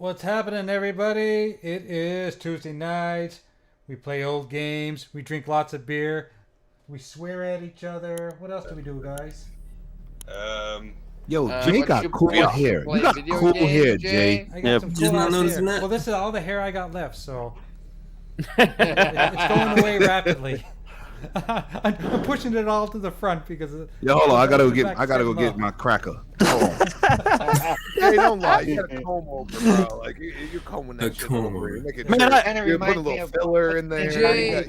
What's happening, everybody? It is Tuesday night. We play old games. We drink lots of beer. We swear at each other. What else do we do, guys? Yo, Jay got cool hair. You got cool hair, Jay. I got some cool ass hair. Well, this is all the hair I got left, so it's going away rapidly. I'm pushing it all to the front because. Yo, hold on. I gotta go get my cracker. Hey, don't lie. You got a comb over, bro. Like you're combing that shit over. You make it. Man, you put a little filler in there. Jay,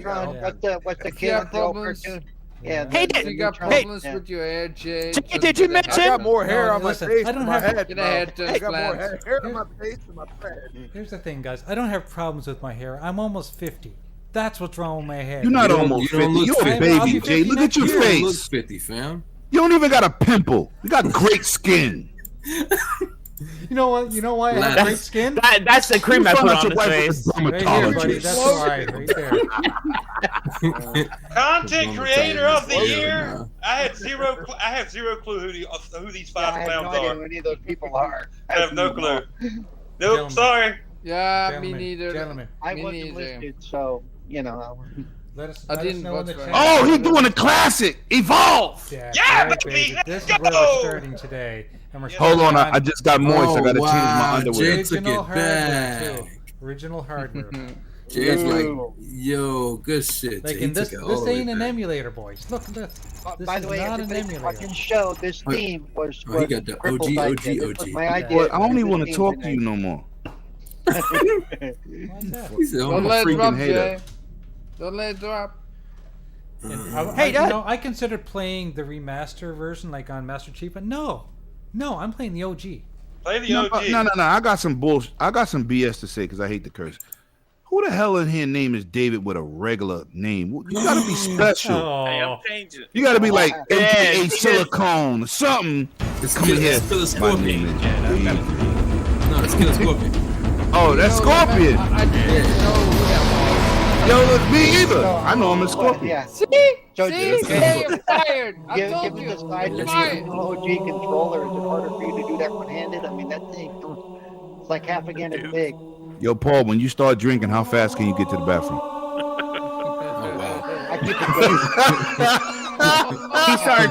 what's the kid cartoon? Yeah. Hey, you got problems with your hair, Jay? Did you mention? I got more hair on my face I don't than my have head. Get a head I got more hair on my face than my head. Here's the thing, guys. I don't have problems with my hair. I'm almost 50. That's what's wrong with my head. You're not almost 50. You're a baby, Jay. Look at your face. You look 50, fam. You don't even got a pimple. You got great skin. You know what? You know why I have great skin? That's the cream I put on his face. Right here, buddy. That's why. Right there. Content creator of the year. I have zero clue who these 5 clowns are. Who any of those people are. I have no clue. Nope. Gentlemen. Sorry. Yeah, me neither. Gentlemen. I Me wasn't neither. listed, so let us didn't know in vote the for chat. him. Oh, he's doing a classic. Evolve. Yeah, right, baby, let's This go! is where we're starting today. And we're Hold on, starting I just got moist. I gotta change my underwear. Jay took original it hardware, back. too. Original hardware. Jay's like, yo, good shit. Like, Jay and this took it all the way ain't an back. emulator, boys. Look at this. This By is the way, not an everybody emulator. fucking show this theme was Oh, he got the crippled OG, idea. This OG. was my idea. But I don't even This want to theme talk to tonight. you no more. Why is that? He said, Don't I'm a let it freaking drop, hater. Jay. Don't let it drop. I considered playing the remaster version, like on Master Chief, but no, I'm playing the OG. Play the No, OG. no. I got some bullshit. I got some BS to say because I hate the curse. Who the hell in here name is David with a regular name? You gotta be special. Oh, changing. You gotta be like Yeah, MPA he Silicone or something. It's Come in here. Killer My Scorpion. name is David. No, it's Killer Scorpion. Oh, that's Scorpion. I didn't know who that Yo, look, me either. I know I'm a Scorpion. Yeah. was. See? So See? just- Jay, you're fired. I Give told me you. the side You're to fired. the OG controller. Is it harder for you to do that one-handed? I mean, that thing, it's like half again as big. Yo, Paul, when you start drinking, how fast can you get to the bathroom? Oh, wow. I keep it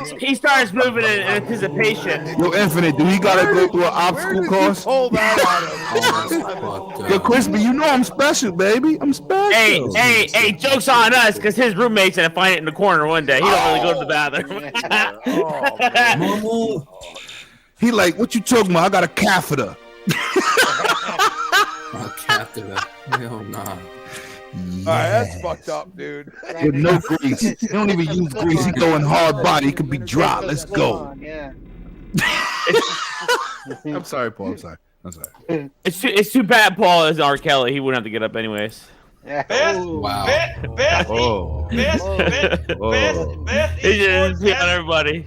going. He starts moving in anticipation. Yo, Infinite, do he gotta go through an obstacle course? Oh, that's fucked up. Yo, Crispy, you know I'm special, baby. I'm special. Hey, joke's on us, because his roommate's gonna find it in the corner one day. He don't really go to the bathroom. Mama. He like, what you talking about? I got a catheter. Oh, catheter. Hell nah. All right, that's fucked up, dude. With no grease. He don't even use grease. He going hard body. He could be dry. Let's go. Yeah. I'm sorry, Paul. I'm sorry. It's too bad Paul is R. Kelly. He wouldn't have to get up anyways. Yeah. Best, Wow. best, Oh. best He just esports hit on athlete. everybody.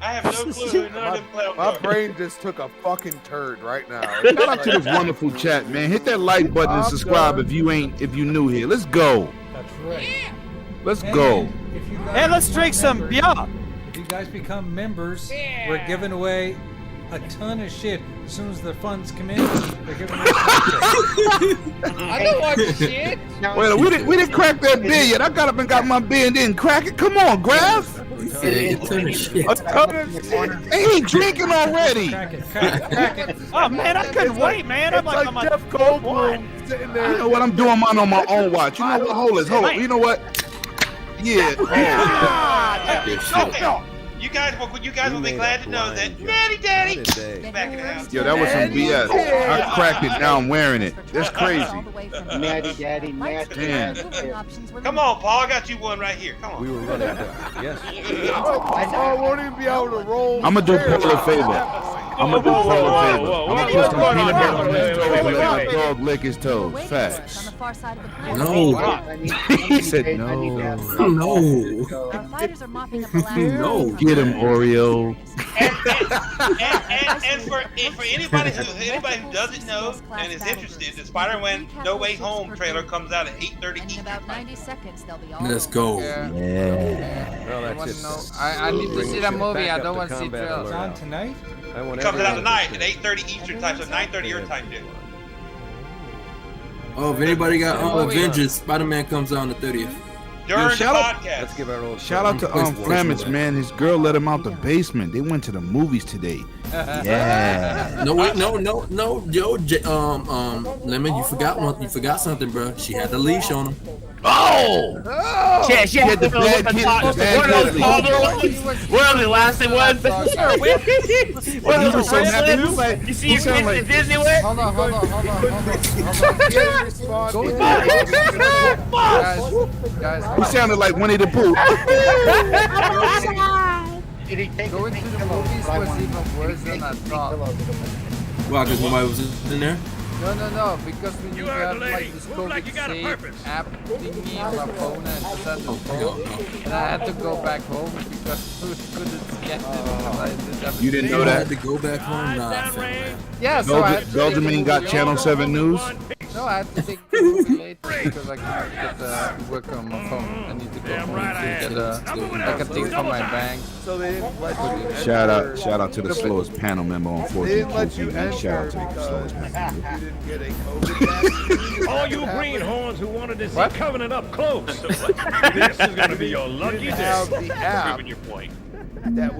I have no clue who none of them clowns My are. brain just took a fucking turd right now. Shout out to this wonderful chat, man. Hit that like button and I'm subscribe done. if you new here. Let's go. that's right. Let's go. And if you guys Hey, let's become drink some members- beer. If you guys become members, we're giving away a ton of shit. As soon as the funds come in, we're giving away some shit. I don't want this shit. Wait, we didn't crack that beer yet. I got up and got my beer and didn't crack it. Come on, Graf. He said a ton of shit. Hey, he drinking already. Crack it, crack it. Oh man, I couldn't wait, man. I'm like on my Jeff Goldblum sitting there. You know what? I'm doing mine on my own watch. You know what? Hold it. You know what? Yeah. Good shit. You guys will be glad to know that Natty Daddy is back in the house. Yo, that was some BS. I cracked it. Now I'm wearing it. That's crazy. Natty Daddy, Natty Damn. Daddy. Come on, Paul. I got you one right here. Come on. I won't even be able to roll. I'm gonna do Paul a favor. I'm gonna do Paul a favor. I'm gonna put some peanut butter on his toes and let my dog lick his toes. Facts. No. He said no. No. Our fighters are mopping up the last No. Get him, Oreo. And for anybody who doesn't know and is interested, the Spider-Man No Way Home trailer comes out at 8:30 And in Eastern. about 90 seconds, they'll be all Let's over. go. Yeah. Well, I that's want to just know. I need to see that movie. I don't want to see It's trailers. on tonight. It comes out tonight at 8:30 Eastern time, so 9:30 your time, dude. Oh, if anybody got Avengers, Spider-Man comes out on the 30th. During the shout out- podcast. Shout out to Flamage, man. His girl let him out the basement. They went to the movies today. Yeah. No, wait, no. Yo, Lemon, you forgot one. You forgot something, bro. She had the leash on him. Oh! She had the bad kid- bad One of those kid. older ones. One of the lasting ones. One of You were those so happy. You bracelets. like- You see your kids at Disney with? Hold on. Guys, He sounded like Winnie the Pooh. Did he take going to the movies was even worse than I thought. Wow, because nobody was in there. No, because we need to have like this COVID safe app thingy on my phone and put that in the phone. And I had to go back home because we couldn't scan it. You didn't know I that? had to go back home. Nah, fam. Yeah, so I had to Belgium take ain't got the Channel 7 News? No, I had to take the movie later because I can't get work on my phone. I need to go home to get like a thing from my bank. So they didn't let you enter. Shout out to the slowest panel member on They 14 didn't let you TV. enter Shout out to the because slowest panel member. you didn't get a COVID vaccine. All you greenhorns who wanted to see Covenant up close. This is going to be your lucky You day. have the app Proving your point. that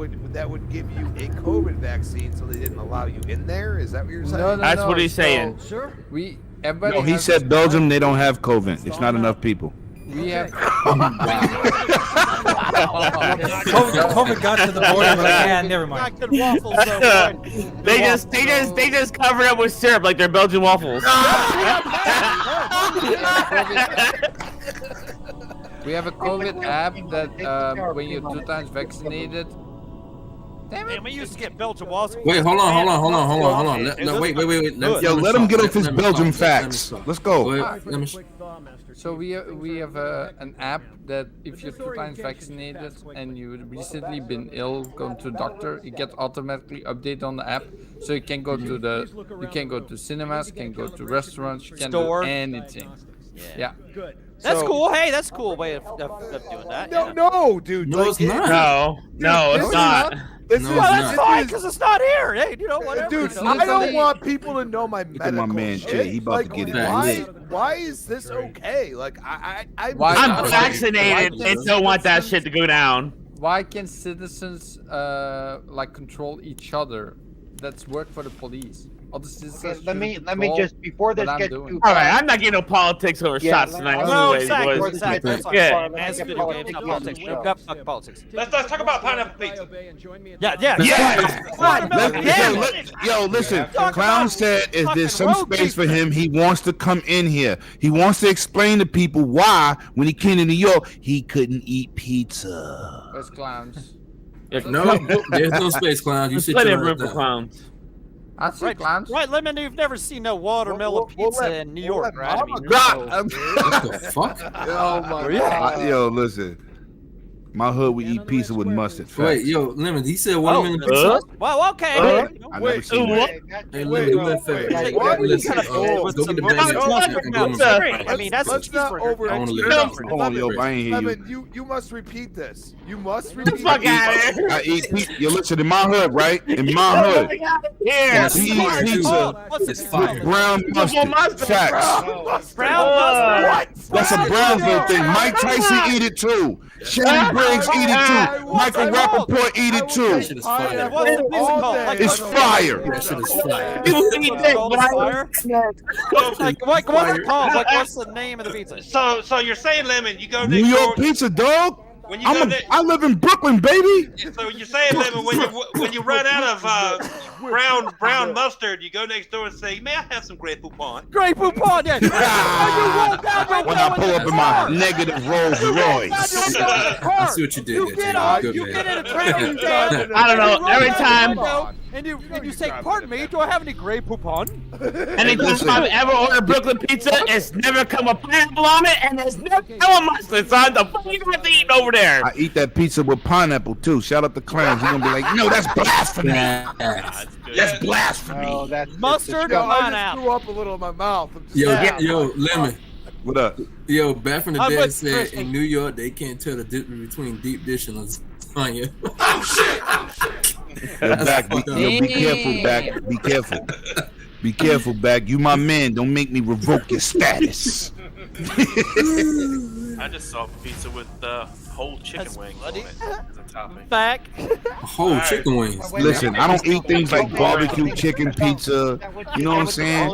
would give you a COVID vaccine, so they didn't allow you in there. Is that what you're saying? No, That's what he's so saying. Everybody No, he has said Belgium, they don't have COVID. It's not enough people. we have. COVID got to the border. Like, yeah, never mind. They just cover it up with syrup like they're Belgian waffles. We have a COVID app that when you're 2 times vaccinated. Damn it! We used to get Belgian waffles. Wait, hold on. Wait. Yo, let him get off his Belgium facts. Let's go. Let me. So we have an app that if you're 2 times vaccinated and you've recently been ill, gone to the doctor, it gets automatically updated on the app. So you can go to cinemas, can go to restaurants, you can do anything. Yeah. Good. That's cool. Hey, that's a cool way of doing that. No, dude. No, it's not. No, it's not. That's fine because it's not here. Hey, you know what? Dude, I don't want people to know my medical at my man shit. Jay, he about to get it. Why is this okay? Like I'm I'm vaccinated and don't want that shit to go down. Why can citizens like control each other? That's work for the police. Other citizens let me just before this gets too All right, I'm not getting no politics over shots tonight. No, Anyway, exactly. That's Yeah. Man, it's video games, not politics. We've got fucking politics. Let's talk about pineapple pizza. Yo, listen. Clown said if there's some space for him, he wants to come in here. He wants to explain to people why, when he came to New York, he couldn't eat pizza. Where's clowns? No, there's no space, clowns. You sit plenty of your room ass for down. clowns. I see clowns. Right, Lemon, you've never seen no watermelon pizza in New York, right? I mean, God, What the fuck? Oh my god. yo, listen. My hood, we eat pizza with mustard. Wait, Facts. yo, Lemon, he said watermelon pizza? Well, okay. I never seen that. Hey, Lemon, do me a favor. Why would you Listen, gotta go get the bag. I mean, that's Let's not over. I wanna live Hold on, yo, I ain't hear you. Lemon, you must repeat this. You must repeat Fuck this. out of here. I eat pizza. Yo, listen, in my hood, right? In my hood, Here. we eat pizza It's fire. brown mustard. Facts. Brown mustard. What? That's a Brownsville thing. Mike Tyson eat it too. Shane Briggs eat it too. Michael Rappaport eat it too. That shit is fire. What's the pizza called? Like, It's fire. That shit is fire. Like, what's it called? Like, what's the name of the pizza? So you're saying, Lemon, you go New next York door. pizza, dog. When you go I live in Brooklyn, baby. So you're saying, Lemon, when you run out of brown mustard, you go next door and say, "May I have some Grey Poupon?" Grey Poupon, yeah. When I pull up in my negative Rolls Royce. I see what you did there, Jay. You Good get man. in a train. I don't know. Every time. And you say, "Pardon me, do I have any Grey Poupon?" Anytime I've ever ordered Brooklyn pizza, it's never come with pineapple on it, and there's never come with mustard. So I'm the fuck you have to eat over there. I eat that pizza with pineapple too. Shout out to Clowns. You're gonna be like, no, that's blasphemy. That's blasphemy. Oh, that's Mustard Yo, or I just pineapple? threw up a little in my mouth. I'm just Yo, Lemon. What up? Yo, back from the I'm day with said Christian. in New York they can't tell the difference between deep dish and lasagna. Yo, back. Be careful, back. Be careful. Be careful, back. You my man. Don't make me revoke your status. I just saw pizza with whole chicken wings on it as a topping. Back. Whole chicken wings. Listen, I don't eat things like barbecue chicken pizza. You know what I'm saying?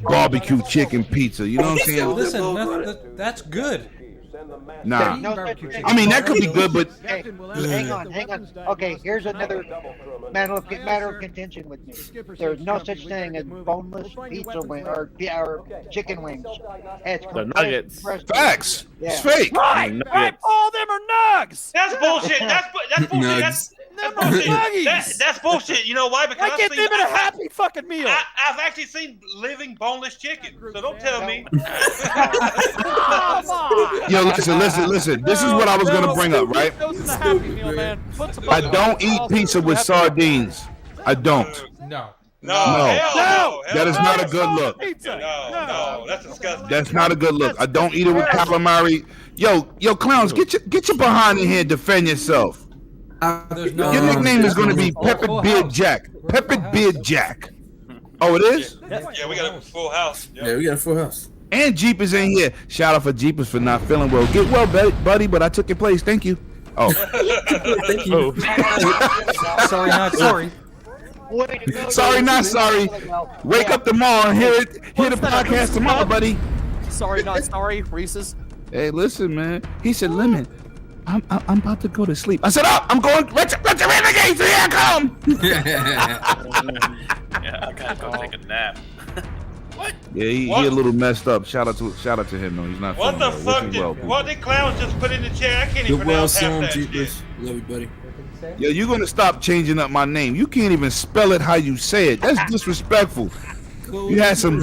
Barbecue chicken pizza. You know what I'm saying? Listen, that's good. Nah. No, I mean, that could be good, but hey, hang on. Okay, here's another matter of contention with me. There's no such thing as boneless pizza wing or chicken wings. It's The nuggets. facts. It's fake. Right. All them are nugs. That's bullshit. That's bullshit. them are buggies. That's bullshit. You know why? Because Why can't they get a happy fucking meal? I've actually seen living boneless chicken. So don't tell me. Yo, listen. This is what I was gonna bring up, right? I don't eat pizza with sardines. I don't. No. No. That is not a good look. No, that's disgusting. That's not a good look. I don't eat it with calamari. Yo, clowns, get your behind in here and defend yourself. Your nickname is going to be Peppered Beard Jack. Peppered Beard Jack. Oh, it is? Yeah, we got a full house. Yeah, we got a full house. And Jeep is in here. Shout out for Jeepers for not feeling well. Get well, buddy, but I took your place. Thank you. Oh. Thank you. Sorry, not sorry. Sorry, not sorry. Wake up tomorrow and hear the podcast tomorrow, buddy. Sorry, not sorry, Reese's. Hey, listen, man. He said, Lemon, I'm about to go to sleep. I said, I'm going. Let your Renegades, here I come. Yeah, I gotta go take a nap. What? Yeah, he a little messed up. Shout out to him though. He's not. What the fuck what did clowns just put in the chair? I can't even pronounce half that shit. Love you, buddy. Yo, you're gonna stop changing up my name. You can't even spell it how you say it. That's disrespectful. You had some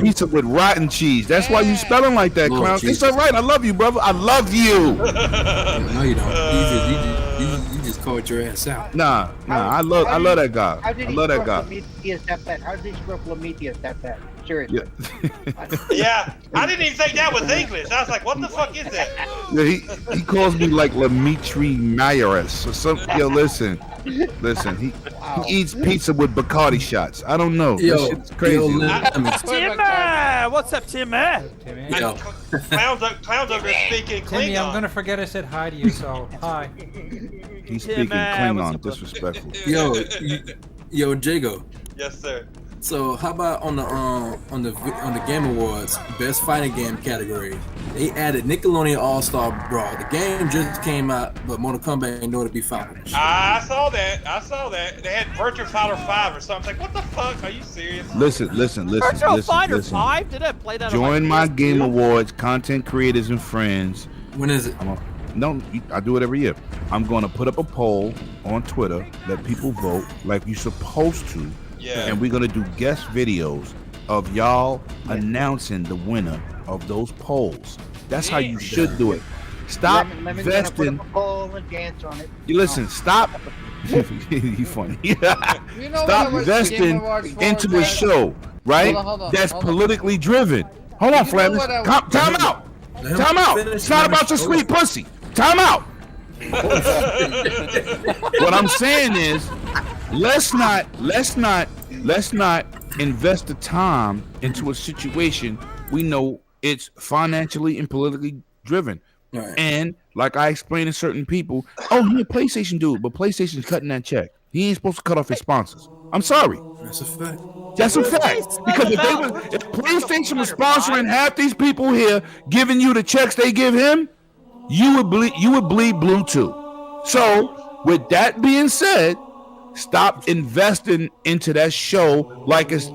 pizza with rotten cheese. That's why you spelling like that, clown. It's all right. I love you, brother. I love you. No, you don't. You just called your ass out. Nah. I love that guy. How did I love that guy. How did he spell chlamydia step that? Seriously. Yeah, I didn't even think that was English. I was like, what the fuck is that? Yeah, he calls me like Dimitri Mayeris or something. Yo, listen. He eats pizza with Bacardi shots. I don't know. Yo, that shit's crazy. Timmy! What's up, Timmy? Clowns over there speaking Klingon. Timmy, I'm gonna forget I said hi to you, so hi. He's speaking Klingon, disrespectful. Yo, Jago. Yes, sir. So how about on the Game Awards Best Fighting Game category? They added Nickelodeon All Star Brawl. The game just came out, but Mortal Kombat ain't nowhere to be found. I saw that. They had Virtua Fighter 5 or something. Like, what the fuck? Are you serious? Listen. Virtua Fighter 5? Did I play that? Join my Game Awards, content creators and friends. When is it? I do it every year. I'm going to put up a poll on Twitter, let people vote like you're supposed to. Yeah. And we're gonna do guest videos of y'all announcing the winner of those polls. That's how you should do it. Stop investing. You listen. Stop. You funny. Stop investing into a show, right? Hold on, That's politically driven. Hold on, Flamis. Time out. It's not about your sweet pussy. Time out. What I'm saying is, let's not invest the time into a situation we know it's financially and politically driven. Right. And like I explained to certain people, he a PlayStation dude, but PlayStation's cutting that check. He ain't supposed to cut off his sponsors. I'm sorry. That's a fact. That's a fact. Because if PlayStation was sponsoring half these people here, giving you the checks they give him, you would bleed blue too. So, with that being said, stop investing into that show like it's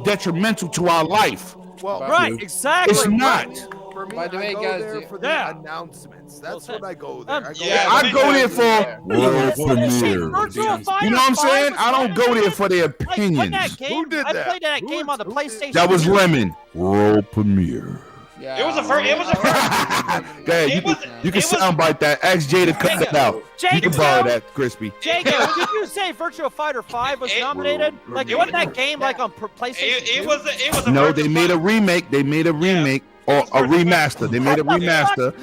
detrimental to our life. Well, right, exactly. It's not. For me, By the way, I go guys, there for the announcements. That's what I go there. I go there for world premiere. You know what I'm saying? I don't go there for their opinions. Who did that? I played that game on the PlayStation. That was Lemon. World premiere. It was a first. Dad, you can soundbite that. Ask Jay to cut that out. You can borrow that, Crispy. Jacob, did you say Virtua Fighter 5 was nominated? Like, wasn't that game like on PlayStation? It was a No, they made a remake. Or a remaster. They made a remaster.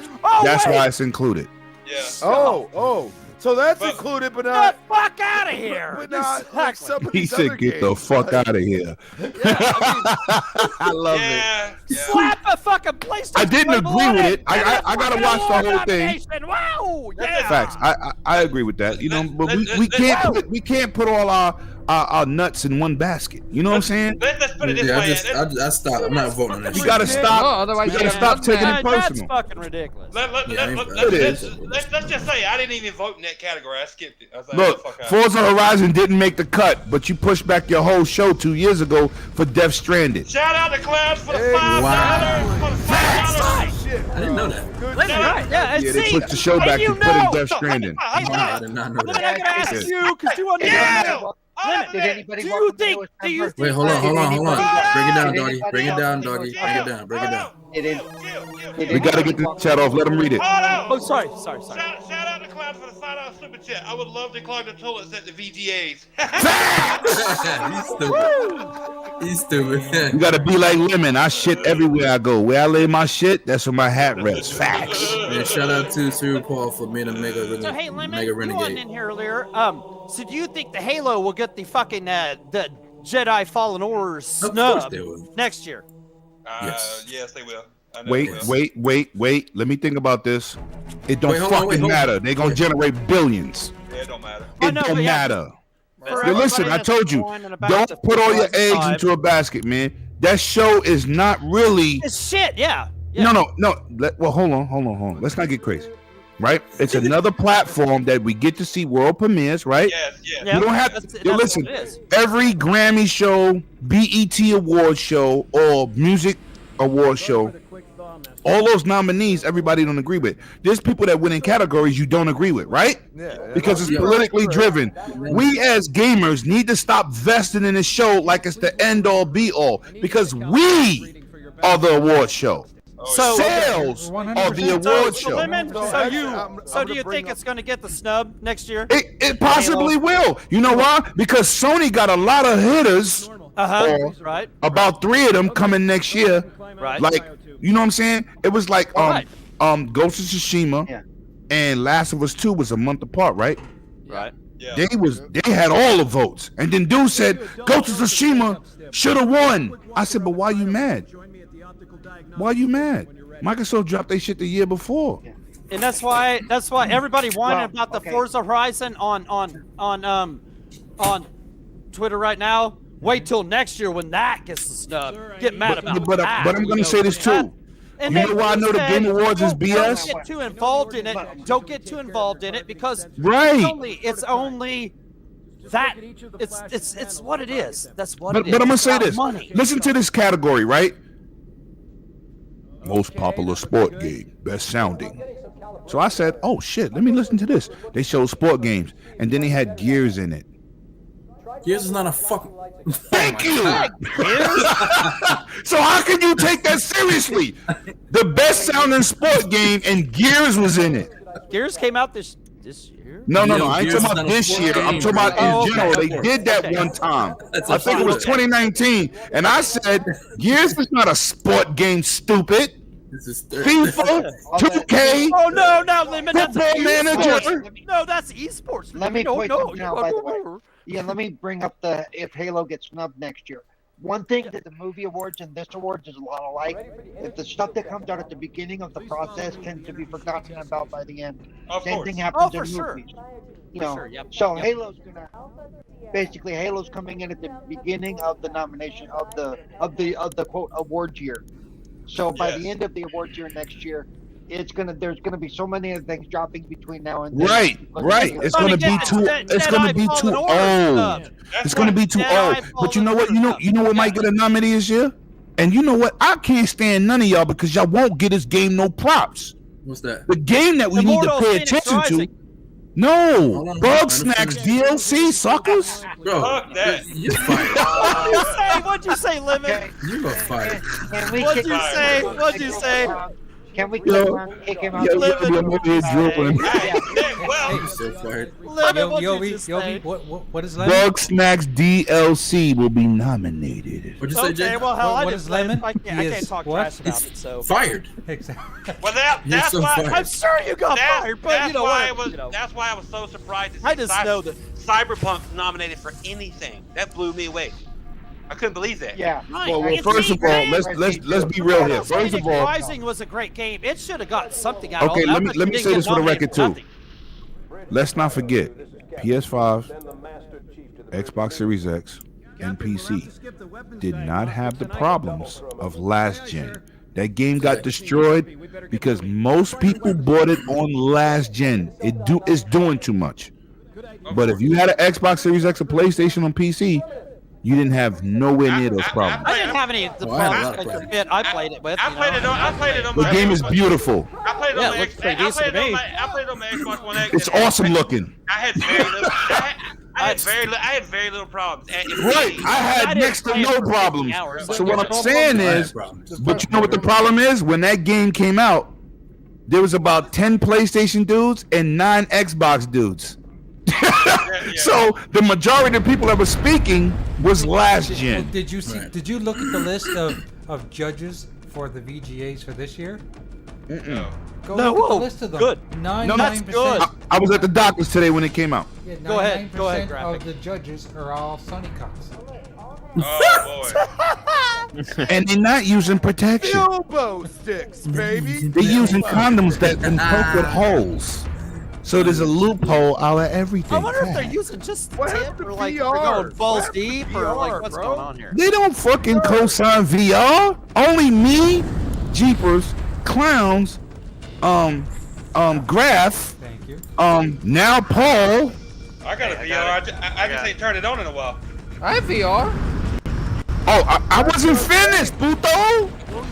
That's why it's included. Yeah. Oh. So that's included, but not. Get the fuck out of here! But not like some of He these said, other "Get the games." fuck out of here." I love it. Slap a fucking PlayStation. I didn't agree with it. I gotta watch the whole thing. Wow! Yeah. Facts. I agree with that. You know, but we can't put all our nuts in one basket. You know what I'm saying? Let's put it this way. I stopped. I'm not voting on that. You gotta stop. Otherwise, you gotta stop taking it That's personal. fucking ridiculous. Let's just say I didn't even vote in that category. I skipped it. I was like, Look, fuck out. Forza Horizon didn't make the cut, but you pushed back your whole show 2 years ago for Death Stranded. Shout out to Clouds for the $5. For the $5. shit. I didn't know that. Good Lemon, shit. right? Yeah, and Yeah, they see, pushed the show back and to you put in know. Death Stranding. Hey, I did not know Lemon, that. I'm gonna ask you because you understand. Lemon, Did anybody do want you to think? know Do you his Wait, think? hold on. Break it down, Did doggy. anybody Break it else down, know doggy. his Break it down. Break it down. We gotta get this chat off. Let him read it. Oh, sorry. Shout out to Cloud for the $5 super chat. I would love to clog the toilets at the VGAs. He's stupid. You gotta be like Lemon. I shit everywhere I go. Where I lay my shit, that's where my hat rests. Facts. And shout out to Cereal Paul for being a mega So hey, Lemon, mega you renegade. wasn't in here earlier. So do you think the Halo will get the fucking the Jedi Fallen Order snub next year? Yes, they will. Wait. Let me think about this. It don't fucking matter. They're gonna generate billions. Yeah, it don't matter. It don't matter. Yo, listen, I told you, don't put all your eggs into a basket, man. That show is not really. It's shit, yeah. No. Well, hold on. Let's not get crazy, right? It's another platform that we get to see world premieres, right? Yes. You don't have to. Yo, listen, every Grammy show, BET award show, or music award show, all those nominees, everybody don't agree with. There's people that win in categories you don't agree with, right? Yeah. Because it's politically driven. We as gamers need to stop vesting in the show like it's the end all be all, because we are the award show. So sales are the award show. So do you think it's going to get the snub next year? It possibly will. You know why? Because Sony got a lot of hitters. Right. About 3 of them coming next year. Right. Like, you know what I'm saying? It was like Ghost of Tsushima and Last of Us 2 was a month apart, right? Right. Yeah. They had all the votes. And then dude said Ghost of Tsushima should have won. I said, but why you mad? Why you mad? Microsoft dropped their shit the year before. And that's why everybody whining about the Forza Horizon on Twitter right now. Wait till next year when that gets the snub. Get mad about that. But I'm going to say this too. And you know why I know the Game Awards is BS? Don't get too involved in it. Don't get too involved in it because it's only that it's what it is. That's what it is. But I'm going to say It's this. about money. Listen to this category, right? Most popular sport game, best sounding. So I said, oh shit, let me listen to this. They showed sport games, and then they had Gears in it. Gears is not a fucking. Thank you. So how can you take that seriously? The best sounding sport game, and Gears was in it. Gears came out this year. No. I ain't talking about this year. I'm talking about in general. They did that one time. I think it was 2019. And I said, Gears is not a sport game, stupid. FIFA, 2K. Oh no, Lemon, that's Football Manager. No, that's esports. Let me point something out, by the way. Yeah, let me bring up if Halo gets snubbed next year. One thing that the movie awards and this awards is a lot alike. If the stuff that comes out at the beginning of the process tends to be forgotten about by the end. Same thing happens in movies. You know, so Halo's coming in at the beginning of the nomination of the quote awards year. So by the end of the awards year next year, there's gonna be so many other things dropping between now and then. Right. It's gonna be too old. It's gonna be too old. But you know what? You know what might get a nominee this year? And you know what? I can't stand none of y'all because y'all won't get this game no props. What's that? The game that we need to pay attention to. No, Bug Snacks DLC, suckers. Bro, fuck that. You're fired. What'd you say, Lemon? You are fired. What'd you say? Can we kick him out? I'm over here drooling. You're so fired. Yobi, what is Lemon? Bug Snacks DLC will be nominated. What'd you say, Jay? Well, hell, What is Lemon? I can't talk trash about it. So fired. Exactly. Well, that's so why fired. I'm sure you got fired, but that's you know why what? That's why I was so surprised to see I just know that Cyberpunk nominated for anything. That blew me away. I couldn't believe that. Yeah. Well, first of all, let's be real here. First of all, Rising was a great game. It should have got something out okay, of it. let me say this for the record too. Let's not forget, PS5, Xbox Series X, and PC did not have the problems of last gen. That game got destroyed because most people bought it on last gen. It's doing too much. But if you had an Xbox Series X or PlayStation on PC, you didn't have nowhere near those problems. I didn't have any of the problems like the bit I played it with. I played it on The my game is beautiful. I played it on Yeah, my it looks pretty decent to me. I played it on my Xbox One X. It's awesome looking. I had very little. I had very little problems. Right, I had next to no problems. So what I'm saying is, but you know what the problem is? When that game came out, there was about 10 PlayStation dudes and 9 Xbox dudes. So the majority of the people that were speaking was last gen. Did you see? Did you look at the list of judges for the VGAs for this year? Go look at the list of them. Good. 99%. I was at the doctor's today when it came out. Yeah, Go ahead, 99% Graphic. of the judges are all Sony cocks. Oh boy. And they're not using protection. Elbow sticks, baby. They're using condoms that can poke with holes. So there's a loophole out of everything. I wonder if they're using just tip or like they're going balls deep or like what's going on here. They don't fucking co-sign VR. Only me, Jeepers, Clowns, Graph, Thank you. now Paul. I got a VR. I just ain't turned it on in a while. I have VR. Oh, I wasn't finished, puto.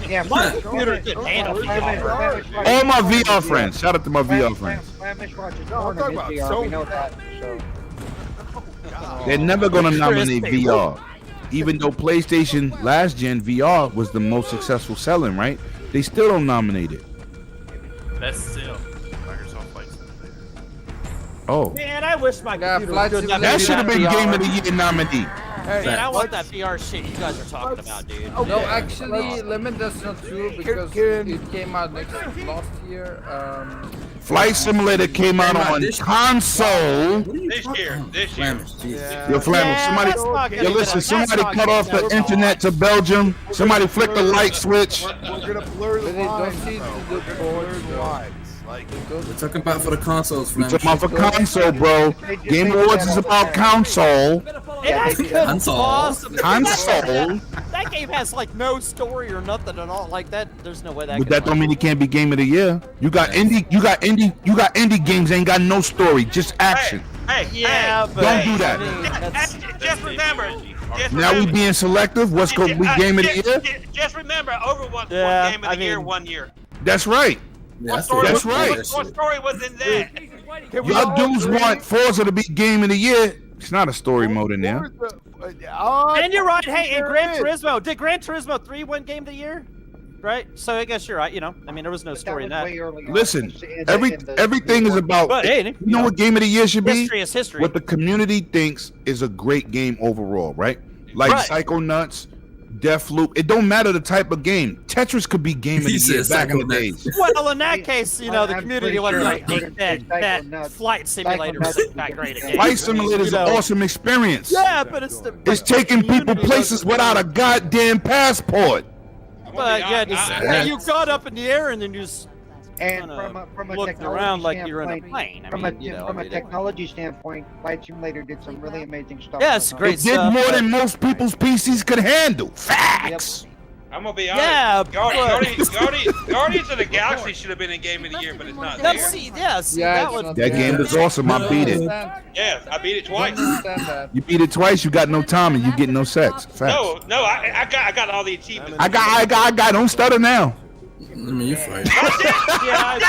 Yeah, My computer didn't handle VR. All my VR friends. Shout out to my VR friends. Flamish watches porn on his VR. We know that. So. They're never gonna nominate VR. Even though PlayStation last gen VR was the most successful selling, right? They still don't nominate it. Best still. Microsoft Flight Simulator. Oh. Man, I wish my Yeah, computer Flight was good enough That to should have been do that Game VR. of the Year nominee. Man, I want that VR shit you guys are talking about, dude. No, actually, Limit, that's not true because it came out last year. Flight Simulator came out on console. This year. Yo, Flammable, somebody, yo, listen, somebody cut off the internet to Belgium. Somebody flick the light switch. We're gonna blur the lines. Like, We're talking about for the consoles, We're talking about for console, bro. Game Awards is about console. It couldn't possibly. Console. That game has like no story or nothing at all. Like that, there's no way that. But that don't mean it can't be Game of the Year. You got indie games ain't got no story, just action. Hey, Yeah, but Don't do that. I mean, that's- just remember. Now we being selective. What's gonna be Game of the Year? Just remember, Overwatch Yeah, won Game of the I Year mean- 1 year. That's right. What story That's was, right. What story was in that? Y'all dudes want Forza to be Game of the Year. It's not a story mode in there. And you're right. Hey, and Gran Turismo. Did Gran Turismo 3 win Game of the Year? Right. So I guess you're right. You know, I mean, there was no story in that. Listen, everything is about. But hey, you know what Game of the Year should be? History is history. What the community thinks is a great game overall, right? Like Right. Psychonauts, Deathloop. It don't matter the type of game. Tetris could be Game of the He Year said back in the Psychonauts. days. Well, in that case, you know, the I'm community pretty was sure like, it's that Flight Simulator isn't that great a game. Flight Simulator is You an know. awesome experience. Yeah, but it's the. It's taking people community places without a goddamn passport. But yeah, just, you got up in the air and then you just And kinda from a looked technology around like you're in a standpoint- plane. I From mean, a you know, from I a mean, technology standpoint, Flight Simulator did some really amazing stuff. Yeah, it's great It did stuff, more but- than most people's PCs could handle. Facts. I'm gonna be honest. Yeah, Guardians of the Galaxy should have been in Game of the Year, but it's not there. that would. That game is awesome. I beat it. Yeah, I beat it twice. You beat it twice. You got no time and you get no sex. Facts. No, I got all the achievements. I got. Don't stutter now. I mean, you're fine. I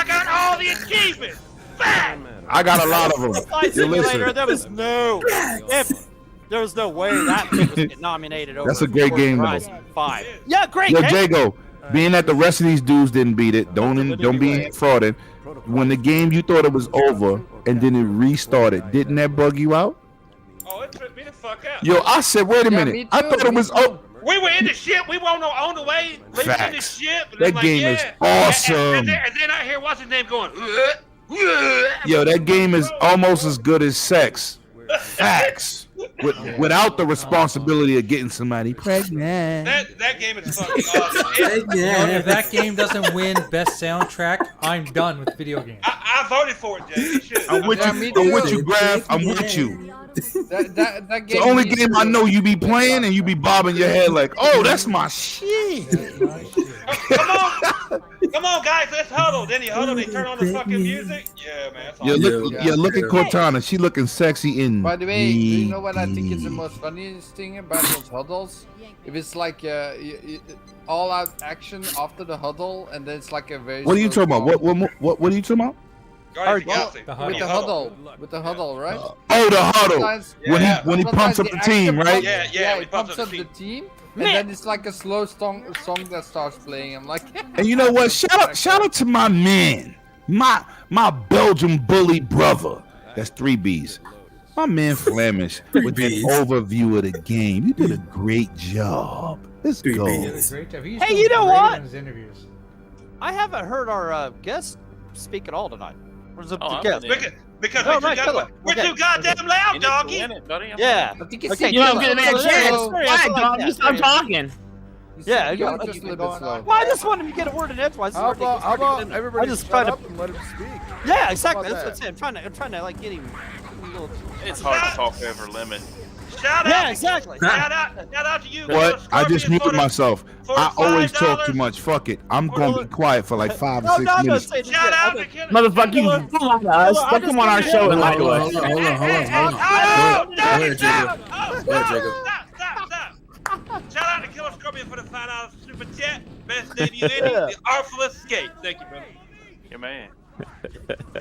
got all the achievements. I got a lot of them. Flight You listen. Simulator, there was no way that thing was getting nominated over. That's a great Forza game, though. Horizon 5. Yeah, great Yo, game. Jago, being that the rest of these dudes didn't beat it, don't be frauded. When the game you thought it was over and then it restarted, didn't that bug you out? Oh, it tripped me the fuck out. Yo, I said, wait a minute. I thought it was over. We were in the ship. We were on the way, leaving the Facts. ship. And That I'm like, game yeah. is awesome. And then I hear what's his name going. Yo, that game is almost as good as sex. Facts. Without the responsibility of getting somebody pregnant. That game is fucking awesome. If that game doesn't win best soundtrack, I'm done with video games. I voted for it, Jay. You should. I'm with you. I'm with you, Graf. I'm with you. That The game only needs game to I be- know you be playing and you be bobbing your head like, oh, that's my shit. Come on. Come on, guys, let's huddle. Then you huddle, they turn on the fucking music. Yeah, man. That's Look at Cortana. She looking sexy in. By the way, do you know what I think is the most funniest thing about those huddles? If it's like all-out action after the huddle, and then it's like a very. What are you talking about? What are you talking about? Guardians of the Galaxy. With the huddle, right? Oh, the huddle. When he pumps up the team, right? Yeah, he pumps up the team. And then it's like a slow song that starts playing. I'm like, and you know what? Shout out to my man, my Belgian bully brother. That's 3 B's. My man Flemish with an overview of the game. You did a great job. Let's go. Hey, you know what? I haven't heard our guest speak at all tonight. Where's the guest? Because we're too goddamn loud, doggy. Yeah. You don't get a chance. Why, dog? You stop talking. Yeah, just a little bit slow. Well, I just wanted to get a word in edgewise. How about everybody just shut up and let him speak? Yeah, exactly. That's what I'm saying. I'm trying to like get him. It's hard to talk over Lemon. Shout out! Yeah, exactly. Shout out to you. What? I just muted myself. I always talk too much. Fuck it. I'm gonna be quiet for like 5 or 6 minutes. Shout out to Motherfucker, you don't lie to us. Don't come on our show and lie to us. Hold on. Go ahead, Jacob. Shout out to Killer Scorpion for the $5 super chat. Best debut any. The Artful Escape. Thank you, brother. Your man.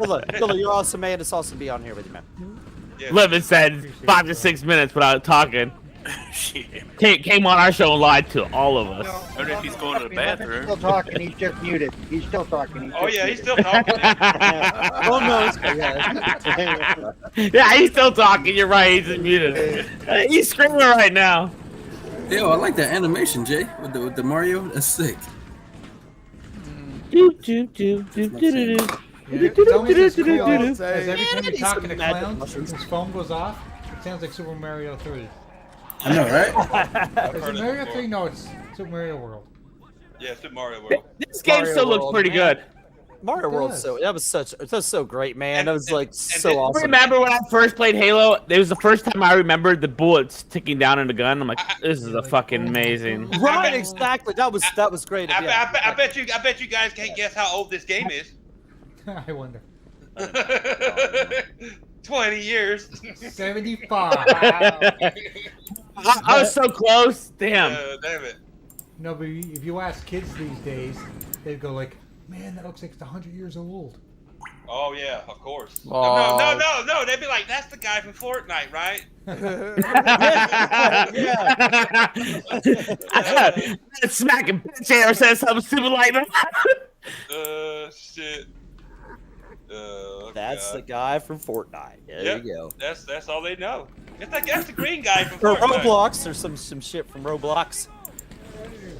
Well, look, Killer, you're awesome, man. It's awesome to be on here with you, man. Lemon said 5 to 6 minutes without talking. Shit. Came on our show and lied to all of us. I wonder if he's going to the bathroom. He's still talking. He's just muted. He's still talking. He's still talking. Oh no. Yeah, he's still talking. You're right. He's just muted. He's screaming right now. Yo, I like that animation, Jay, with the Mario. That's sick. It's almost as cool as every time you're talking to clowns, his phone goes off. It sounds like Super Mario 3. I know, right? Is it Mario 3? No, it's Super Mario World. Yeah, Super Mario World. This game still looks pretty good. Mario World, that was so great, man. That was like so awesome. Remember when I first played Halo? It was the first time I remembered the bullets ticking down in the gun. I'm like, this is a fucking amazing. Right, exactly. That was great. I bet you guys can't guess how old this game is. I wonder. 20 years. 75. I was so close. Damn. Damn it. No, but if you ask kids these days, they'd go like, man, that looks like it's 100 years old. Oh, yeah, of course. Oh. No. They'd be like, that's the guy from Fortnite, right? Smacking bitch air says something stupid like that. Shit. That's the guy from Fortnite. There you go. That's all they know. That's the green guy from Or Fortnite. Roblox. There's some shit from Roblox.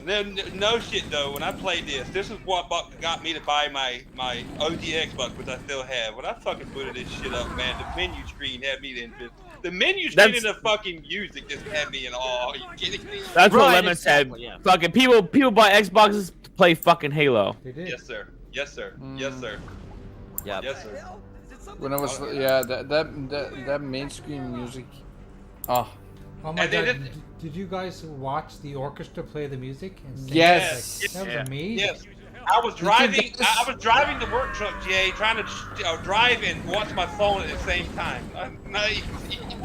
No shit though. When I played this is what got me to buy my OG Xbox, which I still have. When I fucking booted this shit up, man, the menu screen had me in. The menu screen and the fucking music just had me in awe. Are you kidding me? That's what Lemon said. Yeah. Fucking people buy Xboxes to play fucking Halo. They did. Yes, sir. Yeah. Yes, sir. When I was that main screen music. Oh my god! Did you guys watch the orchestra play the music? Yes. That was amazing. Yes. I was driving the work truck, Jay, trying to drive and watch my phone at the same time.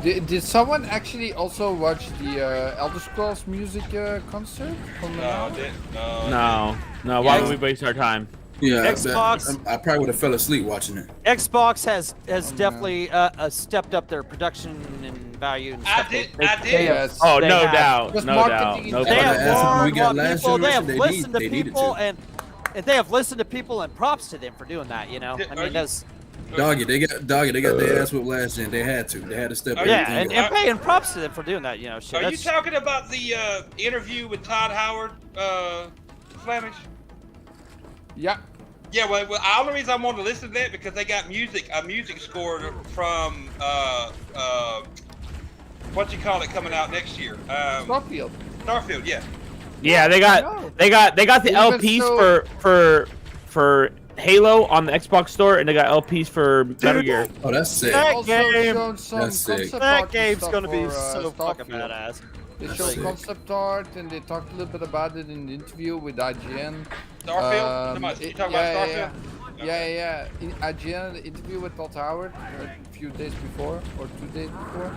Did someone actually also watch the Elder Scrolls music concert? No. Why would we waste our time? Yeah, Xbox. I probably would have fell asleep watching it. Xbox has definitely stepped up their production and value. And stuff. I did. Yes. Oh, no doubt. Just No marketing doubt. in They general. have We got last people. They have generation, listened to they needed people, to. and they have listened to people, and props to them for doing that. You know, I mean, that's. Doggy, they got their ass with last gen. They had to step Yeah, everything and up. paying props to them for doing that. You know, shit. Are you talking about the interview with Todd Howard, Flemish? Yeah. Yeah, well, the only reason I wanted to listen to that because they got a music score from what you call it coming out next year. Starfield. Starfield, yeah. Yeah, they got the LPs for Halo on the Xbox store, and they got LPs for Metal Gear. Oh, that's sick. That Also game. shown some That's sick. concept That art game's stuff gonna be for, so fucking Starfield. badass. They showed concept art and they talked a little bit about it in the interview with IGN. Starfield? You talking about Starfield? Yeah. In IGN, the interview with Todd Howard a few days before or 2 days before,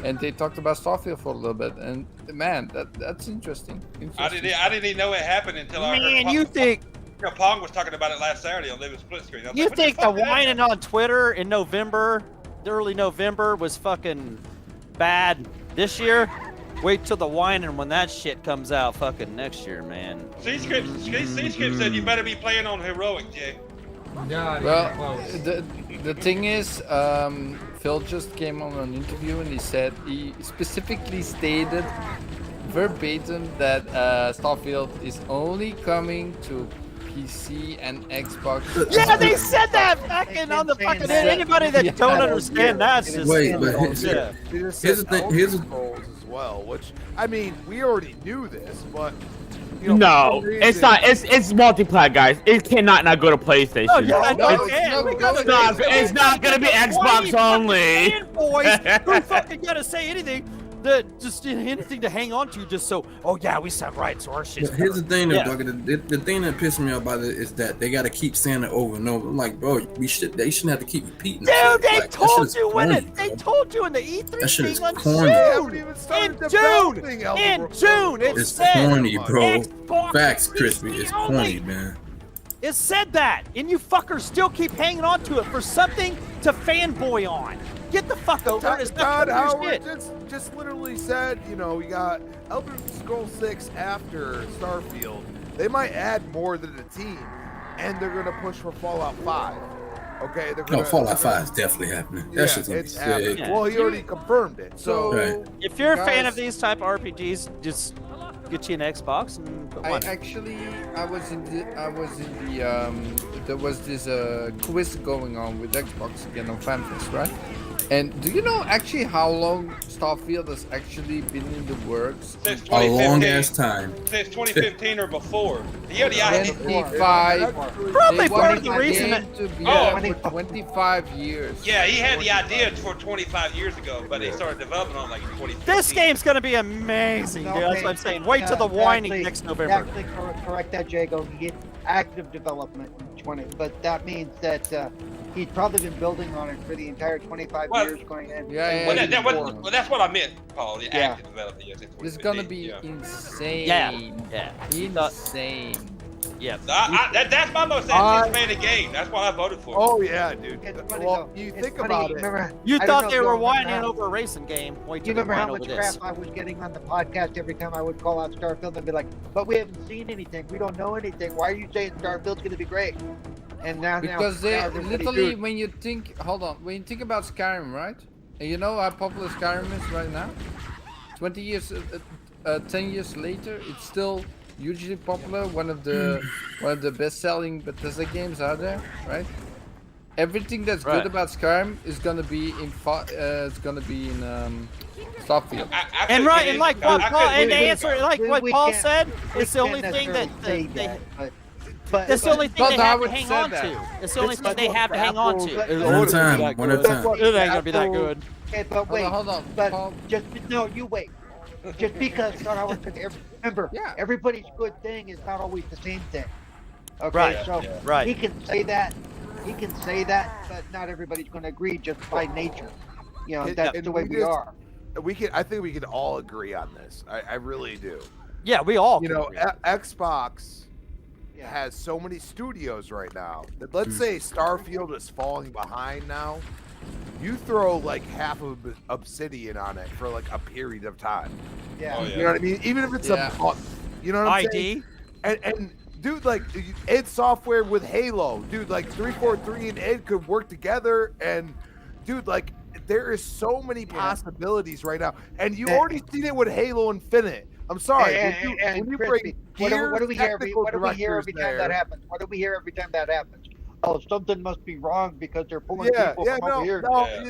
and they talked about Starfield for a little bit. And man, that's interesting. I didn't even know it happened until I heard. Man, you think? Pong was talking about it last Saturday on Living Split Screen. You think the whining on Twitter in November, early November, was fucking bad this year? Wait till the whining when that shit comes out fucking next year, man. C-Script said you better be playing on Heroic, Jay. Yeah, well, the thing is, Phil just came on an interview and he specifically stated verbatim that Starfield is only coming to PC and Xbox. Yeah, they said that fucking on the fucking anybody that don't understand that's just here's the thing. Here's the as well, which I mean, we already knew this, but no, it's not. It's multiplayer, guys. It cannot not go to PlayStation. Oh, yeah, it's not gonna be Xbox only. Fanboys who fucking gotta say anything. Just anything to hang on to, just so. Oh yeah, we sound right, so our shit. Here's the thing, though, the thing that pisses me off about it is that they gotta keep saying it over and over. I'm like, bro, they shouldn't have to keep repeating. Dude, they told you when they told you in the E3 thing on June. In June, it's corny, bro. Facts, Crispy. It's corny, man. It said that, and you fuckers still keep hanging on to it for something to fanboy on. Get the fuck over it. It's not Howard just literally said, we got Elder Scrolls 6 after Starfield. They might add more than a team, and they're gonna push for Fallout 5. Okay, Fallout 5 is definitely happening. That shit's gonna be sick. Well, he already confirmed it. So if you're a fan of these type of RPGs, just get you an Xbox and put one. There was this quiz going on with Xbox again on FanFest, right? And do you know actually how long Starfield has actually been in the works? Since 2015. A long ass time. Since 2015 or before. He had the idea. 25. Probably part of the reason to be there for 25 years. Yeah, he had the idea for 25 years ago, but he started developing on like in 2015. This game's gonna be amazing, dude. That's what I'm saying. Wait till the whining next November. Actually, correct that, Jago. He had active development in 20, but that means that he'd probably been building on it for the entire 25 years going in. Well, that's what I meant, Paul. The active development. Yes, this is gonna be insane. Yeah. Insane. Yeah. That's my most anticipated game. That's what I voted for. Oh yeah, dude. Well, you think about it. You thought they were whining over a racing game. Wait till you remember how over much this. crap I was getting on the podcast every time I would call out Starfield and be like, but we haven't seen anything. We don't know anything. Why are you saying Starfield's going to be great? And because they literally, when you think about Skyrim, right? And you know how popular Skyrim is right now? 10 years later, it's still hugely popular. One of the best-selling Bethesda games out there, right? Everything that's good about Skyrim is gonna be in Starfield. And like what Paul, and to answer like what Paul said, it's the only thing that that's the only thing they have to hang on to. It's the only thing they have to hang on to. One at a time. It ain't gonna be that good. Okay, but wait, hold on. But Paul. you wait. Just because remember, everybody's good thing is not always the same thing. Okay, he can say that. He can say that, but not everybody's going to agree just by nature. That's the way we are. I think we can all agree on this. I really do. Yeah, we all. Xbox has so many studios right now that let's say Starfield is falling behind now. You throw like half of Obsidian on it for like a period of time. Yeah. You know what I mean? Even if it's a month. You know what I'm saying? And dude, like id Software with Halo, dude, like 343 and id could work together, and dude, like there is so many possibilities right now, and you already seen it with Halo Infinite. I'm sorry. When you bring what do we hear every time that happens? What do we hear every time that happens? Oh, something must be wrong because they're pulling people from over here.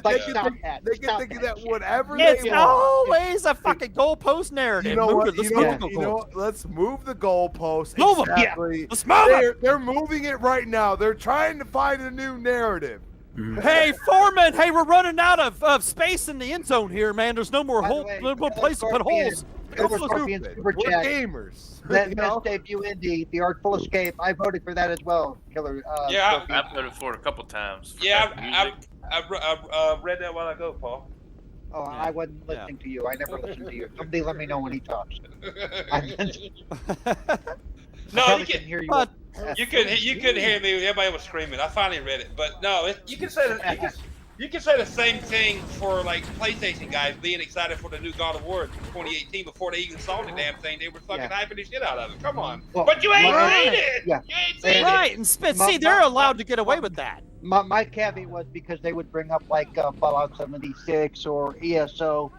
They can think that whatever it's they always a fucking goalpost narrative. You know what? Let's move the goalpost. Move exactly. Let's move it. They're moving it right now. They're trying to find a new narrative. Hey, Foreman! Hey, we're running out of space in the end zone here, man. There's no more no more place to put holes. Silver Scorpion, Super We're Chat. gamers. That You best know? debut indie, The Artful Escape. I voted for that as well, Killer. Yeah, Scorpion. I voted for it a couple times. For Yeah, that music. I read that a while ago, Paul. Oh, I wasn't listening to you. I never listened to you. Somebody let me know when he talks. No, you can hear you. You couldn't hear me. Everybody was screaming. I finally read it, but no, you can say that. You can say the same thing for like PlayStation guys being excited for the new God of War 2018 before they even saw the damn thing. They were fucking hyping the shit out of it. Come on, but you ain't seen it. Yeah. You ain't seen Right, it. and see, they're allowed to get away with that. My caveat was because they would bring up like Fallout 76 or ESO,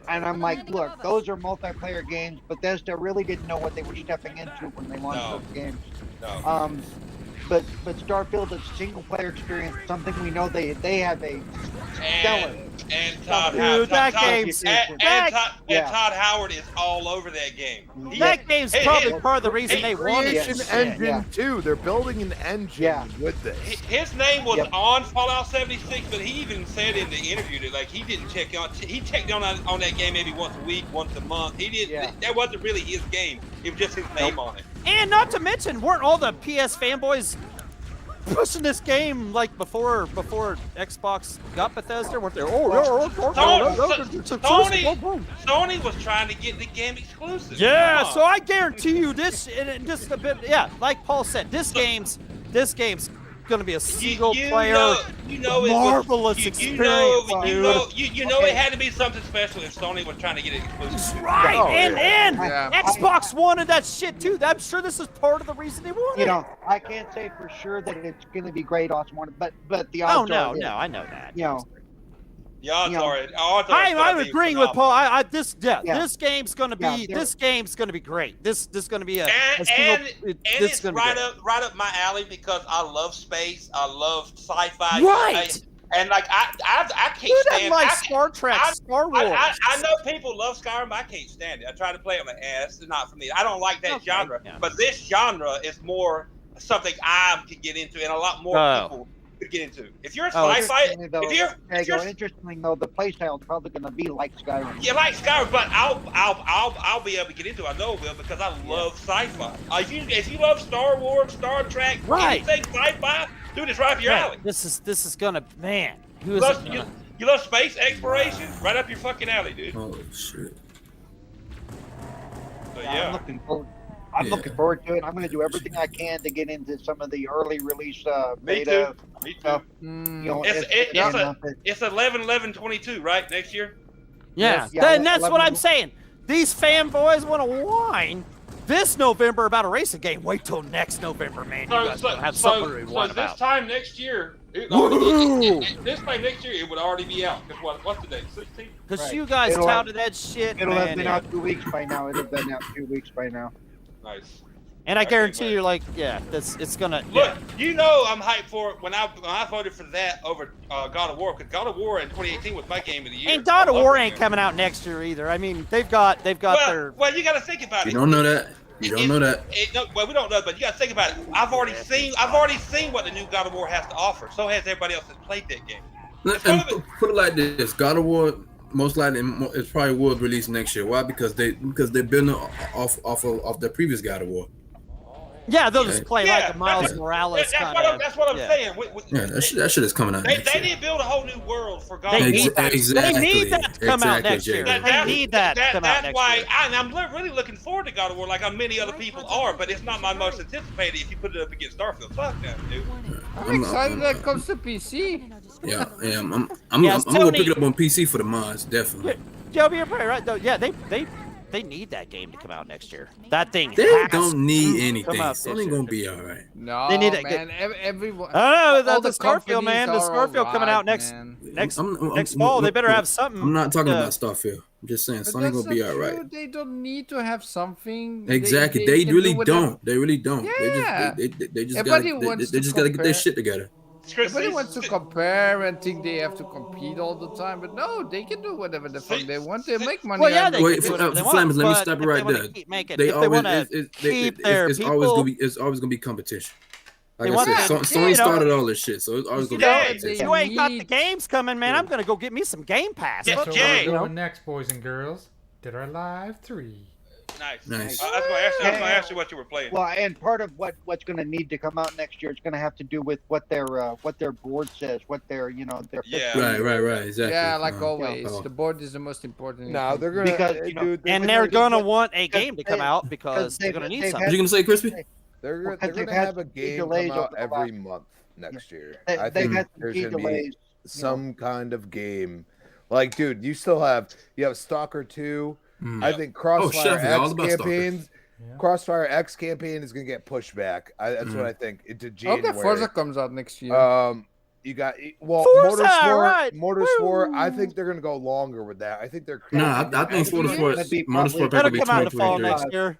and I'm like, look, those are multiplayer games. Bethesda really didn't know what they were stepping into when they launched those games. No. But Starfield is a single player experience, something we know they have a stellar. And Todd Dude, that game. Todd Howard is all over that game. That game's probably part of the reason they wanted Creation it. engine too. They're building an engine with this. His name was on Fallout 76, but he even said in the interview that like he didn't check on. He checked on that game maybe once a week, once a month. He didn't. That wasn't really his game. It was just his name on it. And not to mention, weren't all the PS fanboys pushing this game like before Xbox got Bethesda? Weren't they? Sony was trying to get the game exclusive. Yeah, so I guarantee you this, and just a bit. Yeah, like Paul said, this game's gonna be a single player, marvelous experience. You know it had to be something special if Sony was trying to get it exclusive. Right, and Xbox wanted that shit too. I'm sure this is part of the reason they wanted it. You know, I can't say for sure that it's going to be great, awesome, but the odds are. No, I know that. You know. The odds are. I'm agreeing with Paul. This game's gonna be great. This is gonna be it's right up my alley because I love space. I love sci-fi. Right. And like I can't stand. Like Star Trek, Star Wars. I know people love Skyrim, but I can't stand it. I try to play it on my ass. It's not for me. I don't like that genre. Yeah. But this genre is more something I can get into, and a lot more people could get into. If you're a sci-fi, interestingly though, the playstyle is probably going to be like Skyrim. Yeah, like Skyrim, but I'll be able to get into it. I know I will because I love sci-fi. If you love Star Wars, Star Trek, anything sci-fi, dude, it's right up your alley. This is gonna, man. You love space exploration? Right up your fucking alley, dude. Oh shit. So, yeah. I'm looking forward to it. I'm going to do everything I can to get into some of the early release beta stuff. You know, it's 11/11/22, right? Next year. Yeah. Then that's what I'm saying. These fanboys want to whine this November about a racing game. Wait till next November, man. You guys will have something to whine about. This time next year, it would already be out. Because what's the date? 16th? Because you guys touted that shit. It'll have been out 2 weeks by now. It'll have been out 2 weeks by now. Nice. And I guarantee you, like, it's gonna. Look, you know, I'm hyped for it when I voted for that over God of War because God of War in 2018 was my game of the year. And God of War ain't coming out next year either. I mean, they've got their. Well, you got to think about it. You don't know that. You don't know that. Well, we don't know, but you got to think about it. I've already seen what the new God of War has to offer. So has everybody else that's played that game. And put it like this: God of War most likely it's probably will release next year. Why? Because they're building off their previous God of War. Yeah, they'll just play like a Miles Morales kind of. That's what I'm saying. That shit is coming out. They need to build a whole new world for God. They need that to come out next year. They need that to come out next year. That's why I'm really looking forward to God of War, like many other people are. But it's not my most anticipated. If you put it up against Starfield, fuck that, dude. I'm excited that comes to PC. Yeah, I'm gonna pick it up on PC for the mods, definitely. Joe, you're probably right though. Yeah, they need that game to come out next year. That thing. They don't need anything. It's only gonna be all right. No, they need man. Everyone. I don't know. The Starfield, man. The Starfield coming out next fall. They better have something. I'm not talking about Starfield. I'm just saying Sony gonna be all right. They don't need to have something. Exactly. They really don't. They really don't. Yeah. They just gotta get their shit together. Everybody wants to compare and think they have to compete all the time, but no, they can do whatever the fuck they want. They make money. Well, yeah, they can do whatever they want, Flammers, let me stop it right there. They always it's always gonna be competition. Like They I said, want the- Sony you know- started all this shit, so it's always gonna be. You ain't got the games coming, man. I'm gonna go get me some Game Pass. So Fuck what yeah, we're you know? doing next, boys and girls? Dead or Alive 3. Nice. I was going to ask you what you were playing. Well, and part of what's going to need to come out next year is going to have to do with what their board says, what their their Right, exactly. Yeah, like always, the board is the most important. No, they're gonna And they're gonna want a game to come out because they're gonna need something. What you gonna say, Crispy? They're they've gonna had have a some game delays come out over the every last- month next year. They've I think had some there's key gonna be delays, some kind of game. Like, dude, you have Stalker 2. I think Crossfire shit, I forgot all X about Stalker. campaigns. Crossfire X campaign is gonna get pushed back. That's what I think into January. Okay, Forza comes out next year. You got Forza, Motorsport. right. Motorsport. I think they're gonna go longer with that. I think they're. No, I think Motorsport That'll be come out in the fall 2023. next year.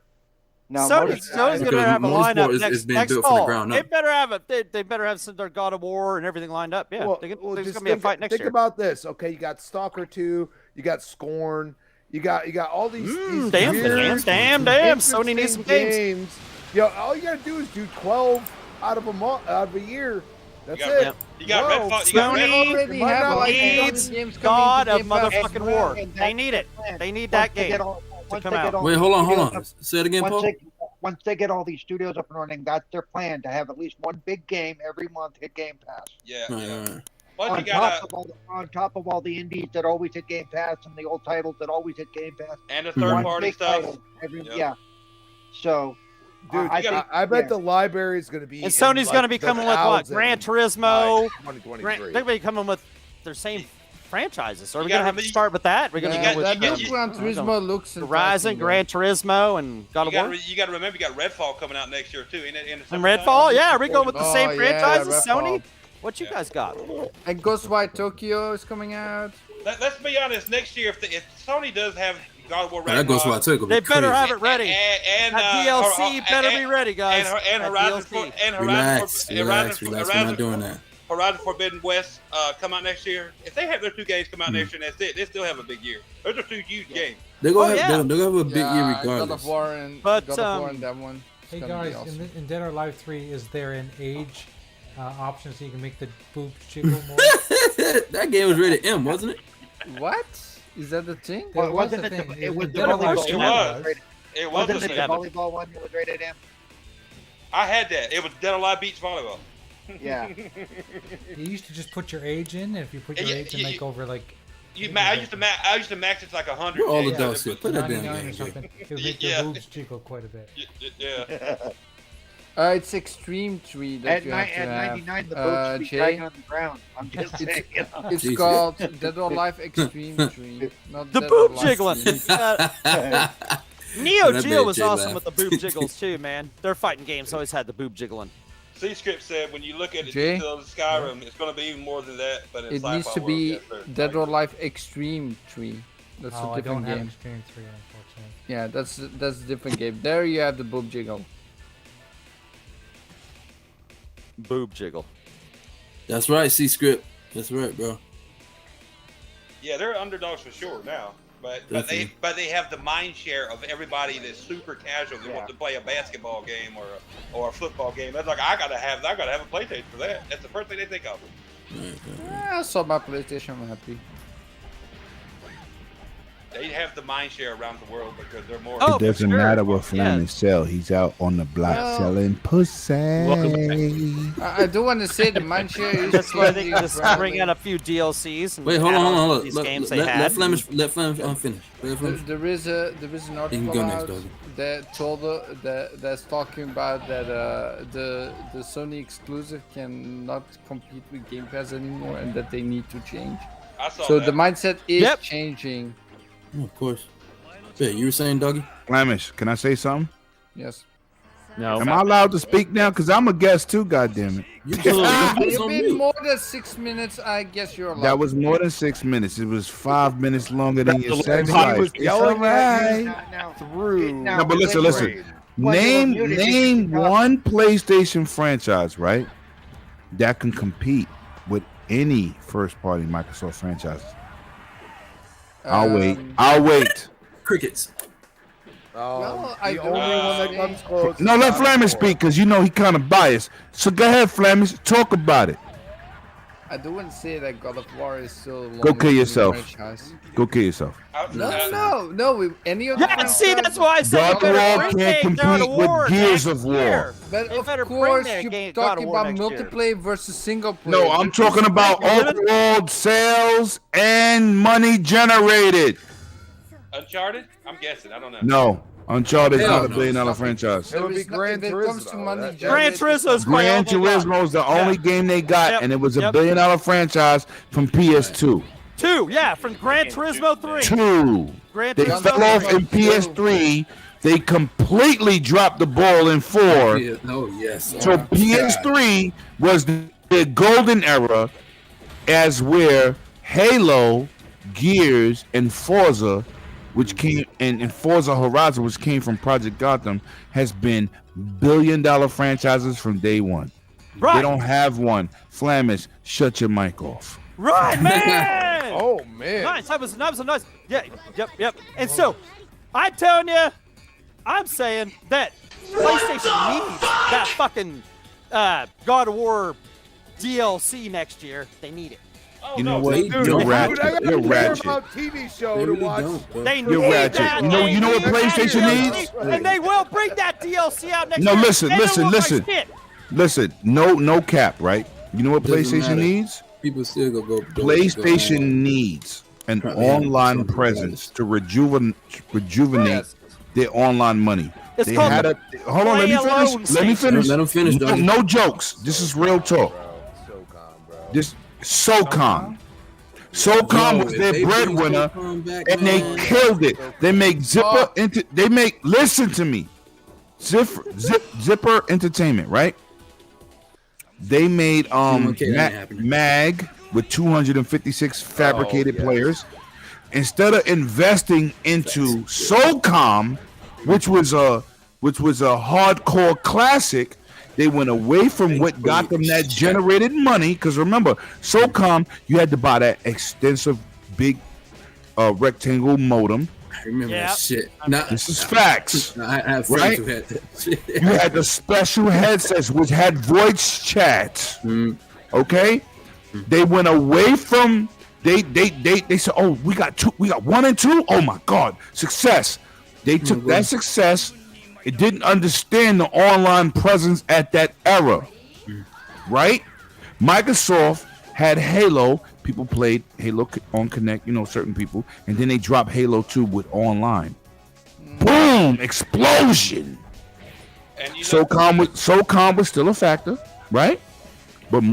No, Sony's gonna have a Motorsport lineup is next, being next built from the fall. ground They up. better have it. They better have some their God of War and everything lined up. Yeah, there's just gonna be a fight next think year. about this. Okay, you got Stalker 2. You got Scorn. You got all these. these damn. weird, Sony needs some interesting games. Yo, all you gotta do is do 12 out of a month, out of a year. That's got it. You got Whoa. Redfall. You got already It might have not like like 800 needs games coming God to of Game Pass. motherfucking War. They need it. They need that game to come out. Wait, hold on. Say it again, once Paul. once they get all these studios up and running, that's their plan to have at least one big game every month hit Game Pass. Yeah. Right. Plus, On you got top of all the indies that always hit Game Pass and the old titles that always hit Game Pass. and the One third-party big stuff. title every- Yep. Yeah. So, Dude, I bet the library is going to be. And Sony's in, going to like, be the coming with what? thousands Gran by Turismo. 2023. They're going to be coming with their same franchises. So are we You going to gotta have to be- start with that? We're going to Yeah, go with that you new got- Gran Turismo looks Horizon, enticing, Gran Turismo, and God of War. You got to remember, you got Redfall coming out next year too. In And Redfall, yeah, are we going with the same Oh, yeah, franchises? Sony? Redfall. What you guys got? And Ghostwire Tokyo is coming out. Let's be honest. Next year, if Sony does have God of War That goes Ragnarok, why I took They better have it ready. and That DLC better be ready, guys. and That Horizon DLC. Relax. We're not doing that. Horizon Forbidden West come out next year. If they have their two games come out next year, and that's it. They still have a big year. Those are two huge games. They're gonna have a big year God of regardless. War and But, God of War and that one. It's Hey gonna be guys, awesome. in Dead or Alive 3, is there an age option so you can make the boobs jiggle more? That game was rated M, wasn't it? What? Is that the thing? There Well, was wasn't a it thing. the, it was in the Dead or Alive volleyball 2 It one that was. rated- It was Wasn't the it the same. volleyball one that was rated M? I had that. It was Dead or Alive Beach Volleyball. Yeah. You used to just put your age in, and if you put your age in like over like I used to max it to like 100. We're all Yeah, adults here. Play that damn 99 or game. something, it would make Yeah. your boobs jiggle quite a bit. Yeah. It's Extreme 3 that At, you have to at have. 99, the boats be Jay? dragging on the ground. I'm just saying. It's Jesus. called Dead or Alive Extreme 3. Not The Dead or boob Alive jiggling. 3. Neo That Geo bitch was did awesome laugh. with the boob jiggles too, man. Their fighting games always had the boob jiggling. C-Script said when you look at it Jay? still in Skyrim, it's going to be even more than that. But in It sci-fi needs to world, be yes, sir. Dead or Alive Extreme 3. That's Oh, a I different don't have game. Extreme 3, unfortunately. Yeah, that's a different game. There you have the boob jiggle. Boob jiggle. That's right, C-Script. That's right, bro. Yeah, they're underdogs for sure now. But Definitely. they have the mind share of everybody that's super casual that wants to play a basketball game or a football game. That's like I gotta have a PlayStation for that. That's the first thing they think of. I saw my PlayStation, I'm happy. They have the mind share around the world because they're more. It doesn't matter what Flan Yes. sell. He's out on the block Well- selling pussy. I do want to say the mindshare is That's why they slightly just friendly. bring out a few DLCs. And Wait, hold add on. to these games they Let had. Flemish finish. Let There Flemish. there is an can article go next, out doggy. that told that's talking about that the Sony exclusive cannot compete with Game Pass anymore and that they need to change. I saw So that. the mindset is Yep. changing. Oh, of course. Yeah, you were saying, Doggy? Flemish, can I say something? Yes. No. Am I allowed to speak now? Because I'm a guest too, goddammit. You've been more than 6 minutes. I guess you're allowed. That was more than 6 minutes. It was 5 minutes longer than your sex He life. was It's yelling at you alright. through. No, but listen. Name one PlayStation franchise, right, that can compete with any first-party Microsoft franchises. I'll wait. Um, I'll wait. Crickets. The I only one that comes close. No, let Flamish speak because you know he kind of biased. So go ahead, Flamish, talk about it. I do want to say that God of War is still Go kill yourself. franchise. Go kill yourself. No. Any of the Yeah, see, that's why I said God of War can't compete with Gears of War. But They of better bring course, their you're God of talking War about next year. multiplayer versus single player. No, I'm talking about overall sales and money generated. Uncharted? I'm guessing. I don't know. No, Uncharted is Hell not a no. $1 billion franchise. It would be Gran If it comes to Turismo. money Gran Turismo's quite Gran all they got. Turismo is the only game they got, Yep, and it was a yep. $1 billion franchise from PS2. 2, yeah, from Gran Turismo 3. 2. Gran They Turismo fell off 3. in PS3. They completely dropped the ball in 4. Oh yes. So PS3 was the golden era, as where Halo, Gears, and Forza, which came and Forza Horizon, which came from Project Gotham, has been $1 billion franchises from day one. Right. They don't have one. Flamish, shut your mic off. Right, man. Oh man. Nice. That was nice. Yeah. Yep. And so, I'm telling you, I'm saying that PlayStation needs that fucking God of War DLC next year. They need it. You know what? Dude, You're I ratchet. got You're a ratchet. TV show They to really watch. don't, bro. They You're need ratchet. that. You know what They need that PlayStation DLC, needs? and they will bring that DLC out next No, year. listen, and it listen, will look listen. like shit. Listen, no cap, right? You know what Doesn't PlayStation matter. needs? People still go. PlayStation needs an online presence to rejuvenate their online money. It's They called had the a hold on. Let me Play Alone finish. Let me station. finish. Let him finish, No, Donnie. no jokes. This is real talk. This SOCOM. SOCOM was their breadwinner, and they killed it. They make Zipper into. They make. Listen to me. Zipper Entertainment, right? They made Okay, that ain't happening. Mag with 256 fabricated players. Instead of investing into SOCOM, which was a hardcore classic, they went away from what got them that generated money. Because remember, SOCOM, you had to buy that extensive big rectangle modem. I remember Yeah. that shit. This is facts. I have friends Right? who had that shit. You had the special headsets which had voice chat. Okay? They went away from they said, oh, we got 1 and 2. Oh my god, success. They took that success. It didn't understand the online presence at that era. Right? Microsoft had Halo. People played Halo on Connect, certain people, and then they dropped Halo 2 with online. Boom! Explosion. And you know, SOCOM was still a factor, right? But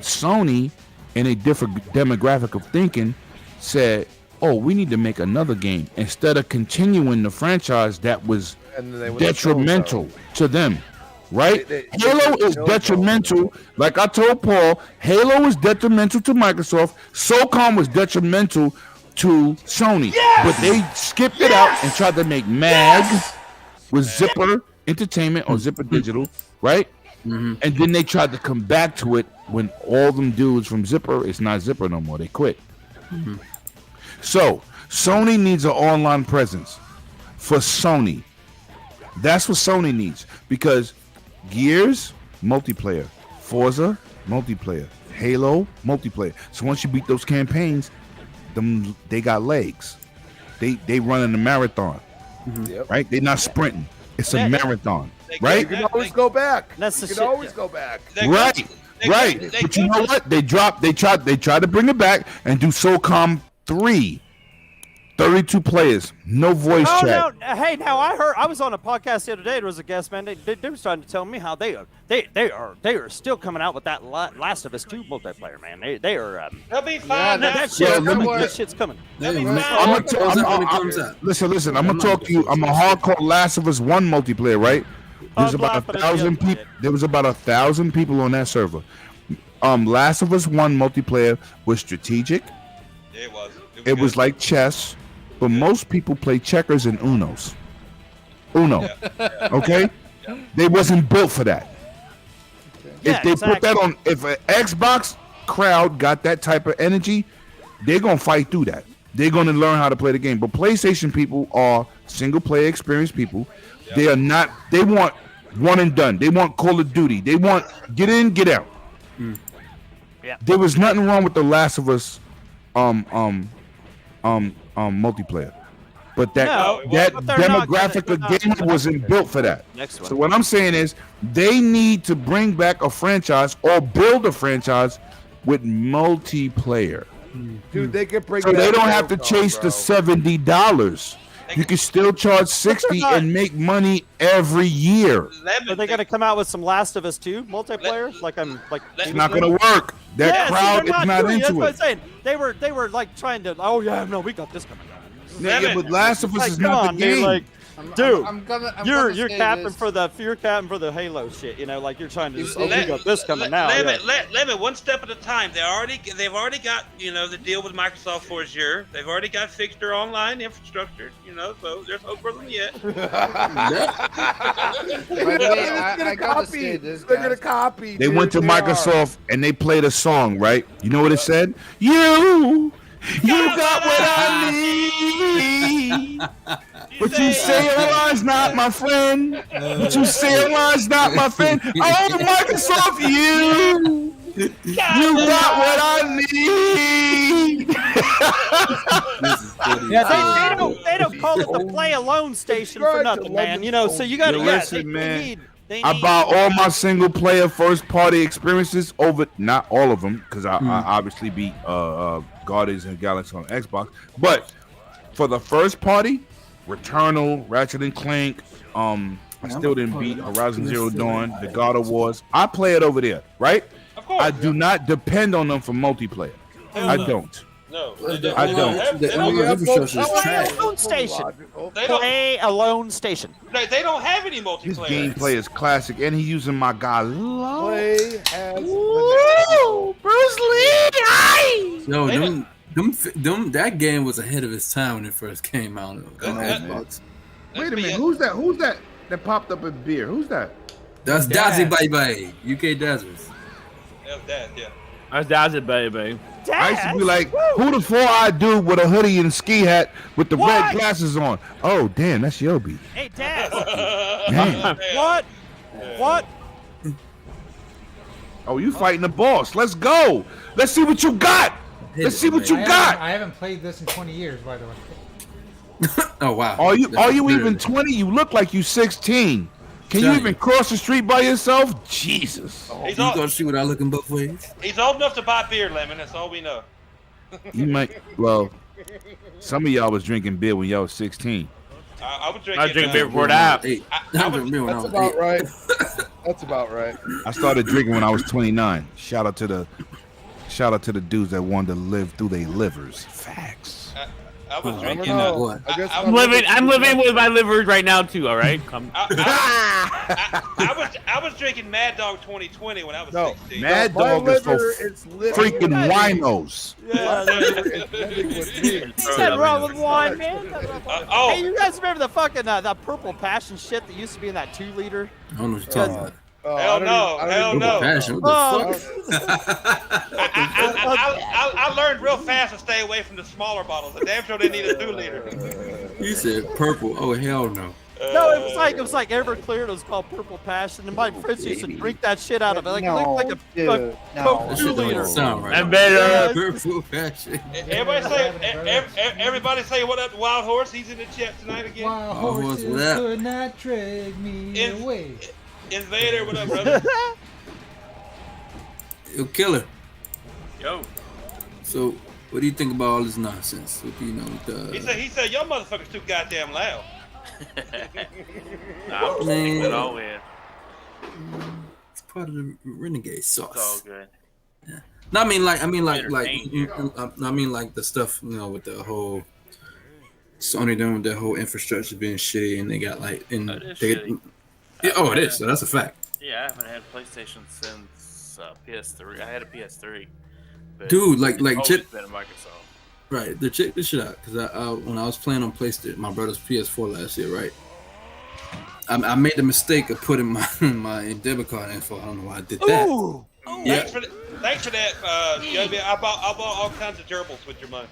Sony, in a different demographic of thinking, said, "Oh, we need to make another game instead of continuing the franchise that was detrimental to them." Right? Halo is detrimental. Like I told Paul, Halo is detrimental to Microsoft. SOCOM was detrimental to Sony. But they skipped it out and tried to make MAG with Zipper Entertainment or Zipper Digital, right? And then they tried to come back to it when all them dudes from Zipper, it's not Zipper no more. They quit. So Sony needs an online presence for Sony. That's what Sony needs, because Gears, multiplayer. Forza, multiplayer. Halo, multiplayer. So once you beat those campaigns, they got legs. They running a marathon, right? They're not sprinting. It's a marathon, right? You can always go back. That's the you shit. can always go back. Right. But you know what? They tried to bring it back and do SOCOM 3. 32 players, no voice chat. No. Hey, now I was on a podcast the other day. There was a guest, man. They were trying to tell me how they are still coming out with that Last of Us 2 multiplayer, man. They are. They'll be fine. That shit's coming. Listen. I'm gonna talk to you. I'm a hardcore Last of Us 1 multiplayer, right? There's about 1,000 people. There was about 1,000 people on that server. Last of Us 1 multiplayer was strategic. It was. It was like chess, but most people play checkers and Uno. Okay? They wasn't built for that. If they put that on, if an Xbox crowd got that type of energy, they're gonna fight through that. they're going to learn how to play the game. But PlayStation people are single player experienced people. Yep. They are not. They want one and done. They want Call of Duty. They want get in, get out. Yeah. There was nothing wrong with the Last of Us multiplayer. But that demographic of gamer wasn't built for that. So what I'm saying is they need to bring back a franchise or build a franchise with multiplayer. Dude, they can break. So they don't have to chase the $70. You can still charge $60 and make money every year. Are they going to come out with some Last of Us 2 multiplayer? It's not going to work. That crowd is not into it. That's what I'm saying. They were like trying to. Oh yeah, no, we got this coming. Yeah, but Last of Us is not the game. Dude, I'm gonna you're say capping this. for the Halo shit, you know, like you're trying to. We got this coming now. Lemon, one step at a time. They've already got the deal with Microsoft for Azure. They've already got fixed their online infrastructure, so there's hope for them yet. They're gonna copy. They went to Microsoft and they played a song, right? You know what it said? You got what I need. But you say online's not my friend. But you say online's not my friend. Oh, Microsoft, you got what I need. They don't call it the play alone station for nothing, man. So you got to listen, man. I buy all my single player first party experiences over, not all of them, because I obviously beat Guardians and Galaxy on Xbox. But for the first party, Returnal, Ratchet and Clank, I still didn't beat Horizon Zero Dawn, the God of Wars. I play it over there, right? Of course. I do not depend on them for multiplayer. I don't. No, I don't. Play alone station. Play alone station. They don't have any His multiplayer. gameplay is classic, and he's using my guy. Play has Bruce Lee. Yo, that game was ahead of its time when it first came out on Xbox. Wait a minute, who's that that popped up in beer? Who's that? That's Dazzy Baby, UK Dazzers. That's that, yeah. That's Dazzy Baby. I used to be like, who the four-eyed dude with a hoodie and ski hat with the red glasses on? Oh, damn, that's Yobi. Hey, Daz. Damn. What? Oh, you fighting the boss. Let's go. Let's see what you got. Let's see what you got. I haven't played this in 20 years, by the way. Oh, wow. Are you even 20? You look like you 16. Can you even cross the street by yourself? Jesus. You gonna see what I looking both ways? He's old enough to buy beer, Lemon. That's all we know. You might. Well, some of y'all was drinking beer when y'all was 16. I was drinking. I drink beer before that. That's about right. That's about right. I started drinking when I was 29. Shout out to the dudes that wanted to live through their livers. Facts. I was drinking. I'm living with my livers right now too. All right. I was drinking Mad Dog 2020 when I was 16. Mad Dog is for freaking winos. Nothing wrong with wine, man. Hey, you guys remember the fucking that purple passion shit that used to be in that 2-liter? I don't know what you're talking about. Hell no. Passion, what the fuck? I learned real fast to stay away from the smaller bottles. I damn sure they need a 2-liter. You said purple. Oh, hell no. No, it was like Everclear. It was called Purple Passion, and my friends used to drink that shit out of it. Like, it looked like a Coke 2-liter. Sound right. And better. Purple Passion. Everybody say what up, Wild Horse. He's in the chat tonight again. Wild horses could not drag me away. Invader, what up, brother? Yo, Killer. Yo. So, what do you think about all this nonsense? He said, y'all motherfuckers too goddamn loud. Nah, I'm keeping it all in. It's part of the Renegade sauce. It's all good. Yeah. No, I mean like the stuff, with the whole Sony doing the whole infrastructure being shitty, and they got like, it is. So that's a fact. Yeah, I haven't had a PlayStation since PS3. I had a PS3. But dude, like chip. Been a Microsoft. Right, check this shit out, because when I was playing on PlayStation, my brother's PS4 last year, right? I made the mistake of putting my debit card info. I don't know why I did that. Ooh. Yeah. Thanks for that, Yobi. I bought all kinds of gerbils with your money.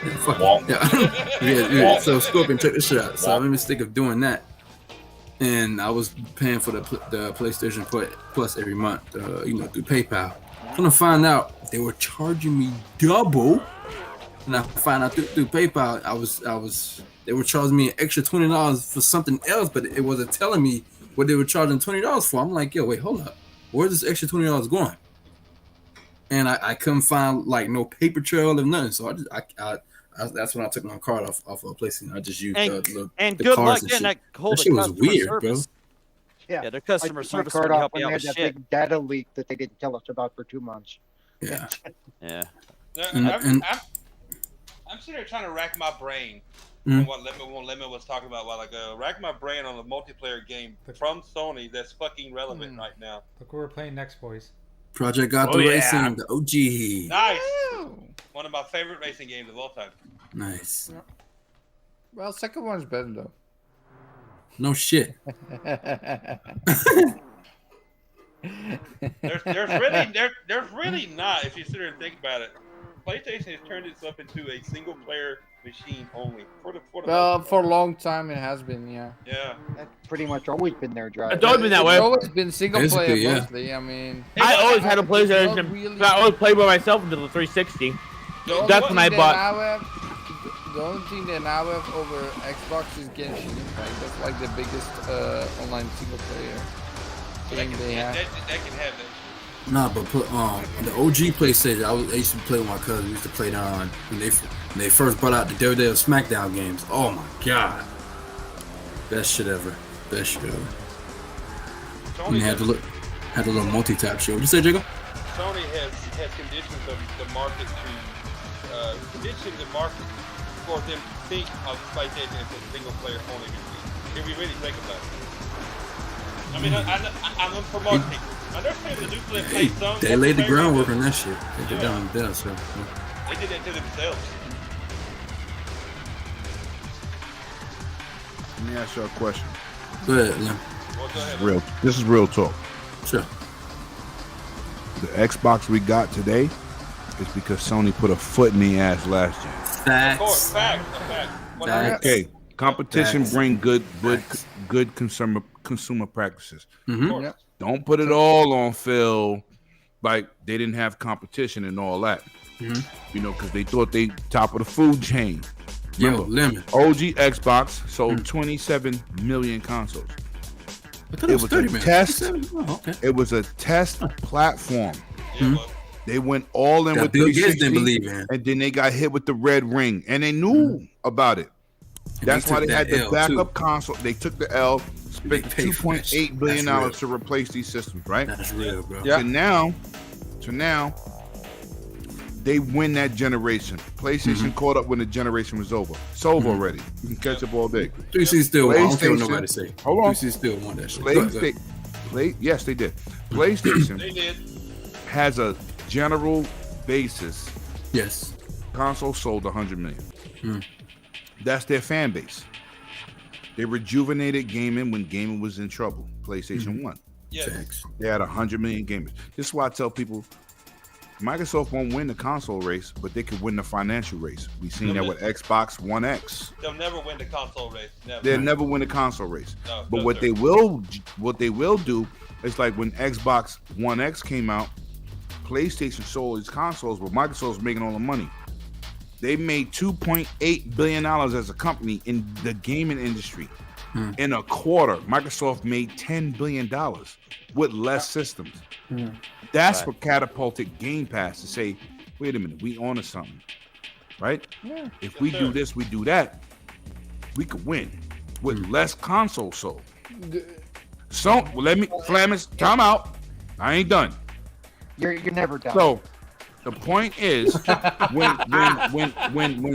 Yeah, fuck it. Yeah. So Scorpion, check this shit out. So I made a mistake of doing that, and I was paying for the PlayStation Plus every month, through PayPal. When I find out they were charging me double, and I find out through PayPal, they were charging me an extra $20 for something else, but it wasn't telling me what they were charging $20 for. I'm like, yo, wait, hold up, where's this extra $20 going? And I couldn't find like no paper trail or nothing, so that's when I took my card off of PlayStation. I just used the good cards luck getting that hold shit was weird, service. bro. Yeah, the customer I took service my card wouldn't off help you when out they with had that shit. big data leak that they didn't tell us about for 2 months. Yeah. Yeah. I'm sitting here trying to rack my brain Mm. on what Lemon was talking about a while ago. Rack my brain on a multiplayer game from Sony that's fucking relevant right now. Look what we're playing next, boys. Project Gotham Racing, the OG. Nice. One of my favorite racing games of all time. Nice. Well, second one's better though. No shit. There's really not, if you sit there and think about it. PlayStation has turned itself into a single player machine only. For a long time it has been, yeah. Yeah. That's pretty much always been their drive. It's always been that way. It's always been single player Basically, yeah. mostly. I mean, I always had a PlayStation. really- I always played by myself until the 360. That's when I bought. The only thing they now have over Xbox is Genshin Impact. That's like the biggest online single player game they have. That can have that. Nah, but the OG PlayStation, I used to play with my cousin. We used to play down when they first brought out the WWE SmackDown games. Oh my god, best shit ever. And had the little multi-tap shit. What you say, Jacob? Sony has conditioned the market for them to think of PlayStation as a single player only machine. If we really think about it. I mean, I'm gonna promote people. I understand the nuclear play some. They laid the groundwork on that shit. They did down there, so. They did that to themselves. Let me ask you a question. Go ahead, Lim. This is real talk. Sure. The Xbox we got today is because Sony put a foot in the ass last year. Of course, fact. Okay, competition bring good consumer practices. Mm-hmm. Yep. Don't put it all on Phil, like they didn't have competition and all that. Mm-hmm. Because they thought they top of the food chain. Yo, Lemon. OG Xbox sold 27 million consoles. I thought it was 30 million. Test. Oh, okay. It was a test platform. Mm-hmm. They went all in That with Bill Gates 360, didn't believe in. and then they got hit with the red ring, and they knew about it. And That's why took they had that the L, backup too. console. They took the L, They spent paid for that $2.8 shit. billion That's real. to replace these systems, right? That's real, bro. Yeah. So now, they win that generation. PlayStation caught up when the generation was over. It's over already. You can catch up all day. 360 still won. I don't care what PlayStation- nobody say. Hold on. 360 still won that shit. Go ahead. Yes, they did. PlayStation They did. has a general basis. Yes. Console sold 100 million. That's their fan base. They rejuvenated gaming when gaming was in trouble. PlayStation 1. Yes. Thanks. They had 100 million gamers. This is why I tell people, Microsoft won't win the console race, but they could win the financial race. We've seen that with Xbox One X. They'll never win the console race. Never. They'll never win the console race. No, But no, what sir. they will do is like when Xbox One X came out, PlayStation sold its consoles, but Microsoft's making all the money. They made $2.8 billion as a company in the gaming industry. In a quarter, Microsoft made $10 billion with less systems. That's what catapulted Game Pass to say, wait a minute, we on to something, right? Yeah. If we do this, we do that, we could win with less console sold. So let me, Flamis, time out. I ain't done. You're never done. So the point is, when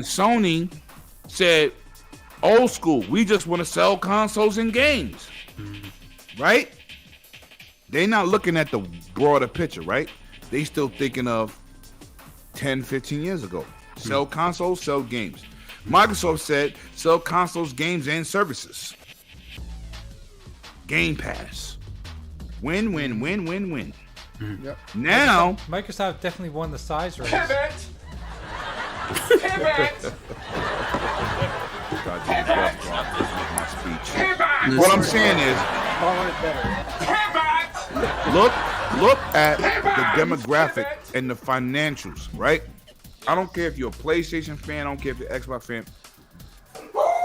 Sony said, old school, we just want to sell consoles and games, right? They're not looking at the broader picture, right? They still thinking of 10, 15 years ago. Sell consoles, sell games. Microsoft said, sell consoles, games, and services. Game Pass. Win, win, win, win, win. Yep. Now, Microsoft definitely won the size race. What I'm saying is, look at the demographic and the financials, right? I don't care if you're a PlayStation fan. I don't care if you're an Xbox fan.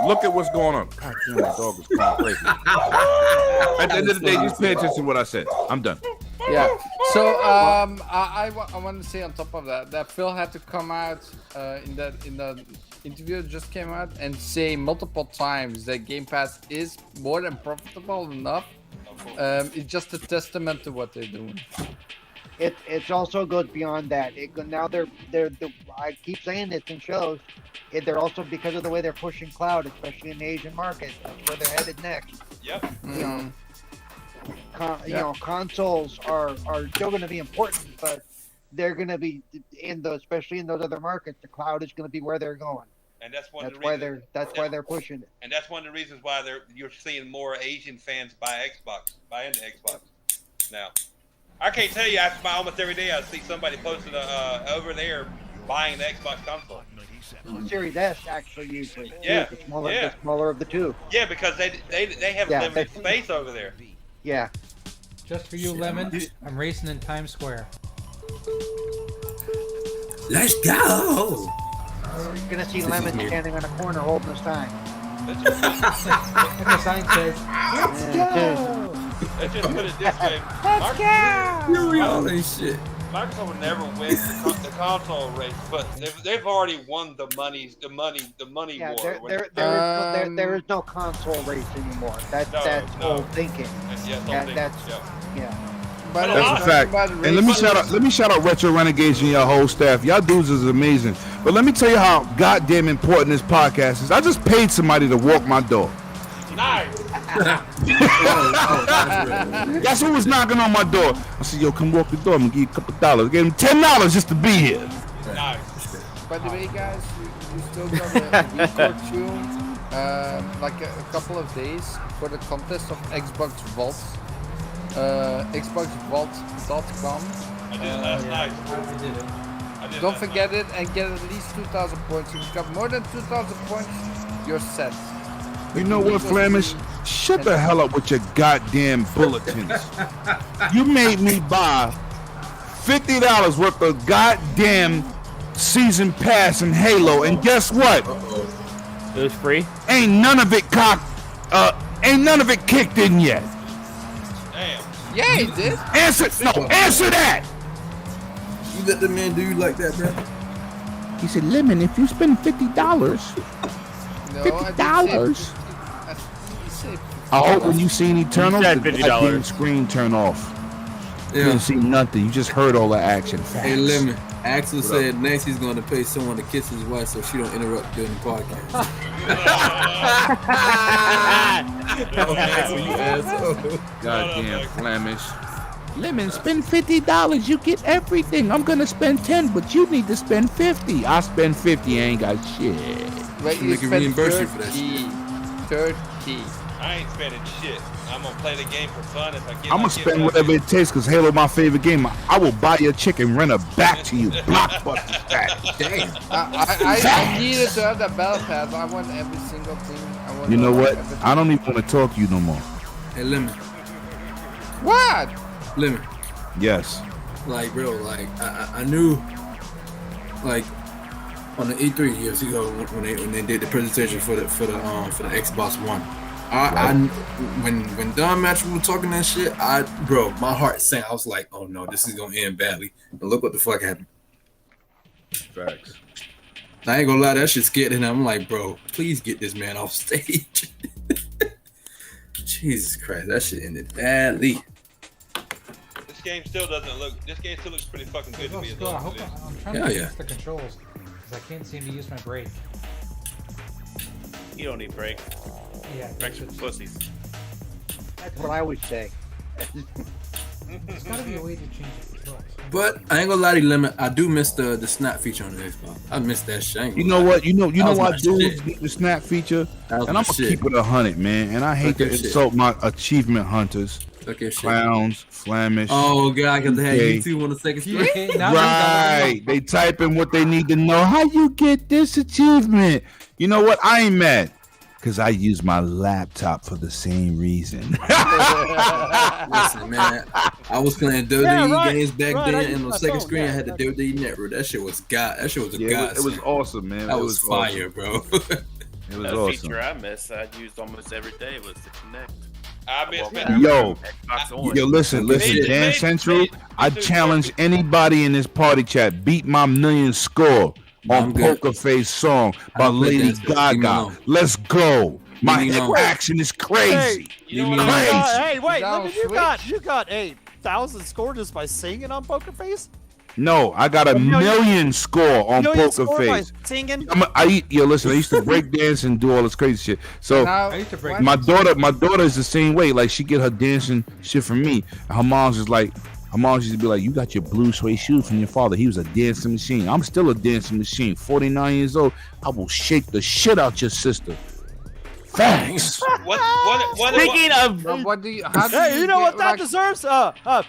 Look at what's going on. God damn, that dog is going crazy. At the end of the day, just pay attention to what I said. I'm done. Yeah. So I want to say on top of that Phil had to come out in the interview that just came out and say multiple times that Game Pass is more than profitable enough. It's just a testament to what they're doing. It also goes beyond that. Now they're I keep saying this in shows. They're also, because of the way they're pushing cloud, especially in the Asian market, that's where they're headed next. Yep. You know, consoles are still going to be important, but they're going to be especially in those other markets. The cloud is going to be where they're going. And that's why they're pushing it. And that's one of the reasons why you're seeing more Asian fans buy into Xbox now. I can't tell you, after almost every day I see somebody posted over there buying the Xbox console. Series S actually usually. Yeah. The smaller of the two. Yeah, because they have limited space over there. Yeah. Just for you, Lemon, I'm racing in Times Square. Let's go. You're gonna see Lemon standing on a corner holding a sign. Like the sign says, "Let's go." Let's just put it this way. Let's go. All this shit. Microsoft will never win the console race, but they've already won the money Yeah, war. there is no console race anymore. That's old thinking. That's a fact. And let me shout out Retro Renegades and your whole staff. Y'all dudes is amazing. But let me tell you how goddamn important this podcast is. I just paid somebody to walk my door. Nice. That's who was knocking on my door. I said, yo, come walk the door. I'm gonna give you a couple dollars. I gave him $10 just to be here. Nice. By the way, guys, you still got a week or two, like a couple of days for the contest of Xbox Vault. XboxVault.com. I did it last night. I did it. Don't forget it and get at least 2,000 points. If you got more than 2,000 points, you're set. You know what, Flamish? Shut the hell up with your goddamn bulletins. You made me buy $50 worth of goddamn season pass in Halo, and guess what? It was free. Ain't none of it kicked in yet. Damn. Yeah, it did. Answer that. You let the man do you like that, bro? He said, Lemon, if you spend $50, $50. I hope when you seen Eternal, the goddamn screen turn off. You didn't see nothing. You just heard all the action. Facts. Hey, Lemon. Axel said next he's going to pay someone to kiss his wife so she don't interrupt during the podcast. Axel, you asshole. Goddamn Flemish. Lemon, spend $50. You get everything. I'm going to spend 10, but you need to spend 50. I spend 50. I ain't got shit. Wait, you spend reimburse you for that shit. 30. I ain't spending shit. I'm gonna play the game for fun. If I get, I'm gonna spend whatever it takes because Halo my favorite game. I will buy your chick and rent her back to you. Blockbuster stack. Damn. I needed to have that battle pass. I want every single thing. You know what? I don't even want to talk to you no more. Hey, Lemon. What? Lemon. Yes. Like, bro, like I knew, like, on the E3 years ago when they did the presentation for the Xbox One. When Don Matchell was talking that shit, bro, my heart sank. I was like, oh no, this is gonna end badly. And look what the fuck happened. Facts. I ain't gonna lie, that shit scared him. I'm like, bro, please get this man off stage. Jesus Christ, that shit ended badly. This game still looks pretty fucking good to me. I'm trying to fix the controls because I can't seem to use my brake. You don't need brake. Yeah, brakes for pussies. That's what I would say. There's gotta be a way to change the controls. But I ain't gonna lie to you, Lemon. I do miss the snap feature on the Xbox. I miss that shit. You know what? You know what, dude? Shit. The snap feature, That was and my I'm gonna shit. keep it 100, man. And I hate to Okay, shit. insult my achievement hunters, Okay, shit. clowns, Flemish. Oh god, because they had Okay. YouTube on the second screen. Right, they type in what they need to know. How you get this achievement? You know what? I ain't mad, cause I use my laptop for the same reason. Listen, man, I was playing WWE Yeah, games back right, I then, used and on my the second phone, screen I yeah, had the WWE Network. That shit was god. That shit was a god. It was awesome, man. That It was fire, awesome. bro. It was Another awesome. feature I miss, I used almost every day, was the Connect. I miss Yo, Xbox On. yo, listen, Made- Dan Central. I challenge anybody in this party chat. Beat my million score I'm on good. Poker Face song by don't play Lady that shit. Leave me Gaga. alone. Let's go. My Leave me hip alone. action is crazy. You know what Crazy. Hey, wait, Is that on you got a 1,000 score just by singing on Poker Face? No, I got a million score on Million Poker score by Face. singing? Listen, I used to break dance and do all this crazy shit. So Now, I used to break. my daughter is the same way. Like, she get her dancing shit from me. Her mom's just like, her mom used to be like, you got your blue suede shoes from your father. He was a dancing machine. I'm still a dancing machine. 49 years old. I will shake the shit out your sister. Thanks. Speaking of, what do you? How do Hey, you know what that like, deserves? Lemon,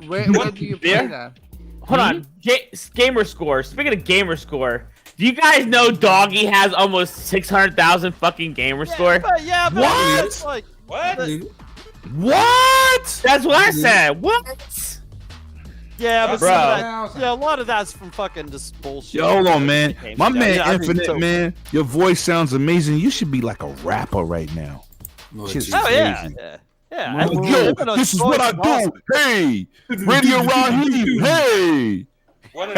where do you play Yeah. that? hold on, gamer score. Speaking of gamer score, do you guys know Doggy has almost 600,000 fucking gamer score? But What? it's like What? What? That's what I said. What? yeah, but Bro. some of that, yeah, a lot of that's from fucking just bullshit. Yo, hold on, man. My man Yeah, I think Infinite, so. man. Your voice sounds amazing. You should be like a rapper right now. Shit's Oh yeah, crazy. yeah. Yo, this is what I do. Hey, Radio Raheem. Hey. One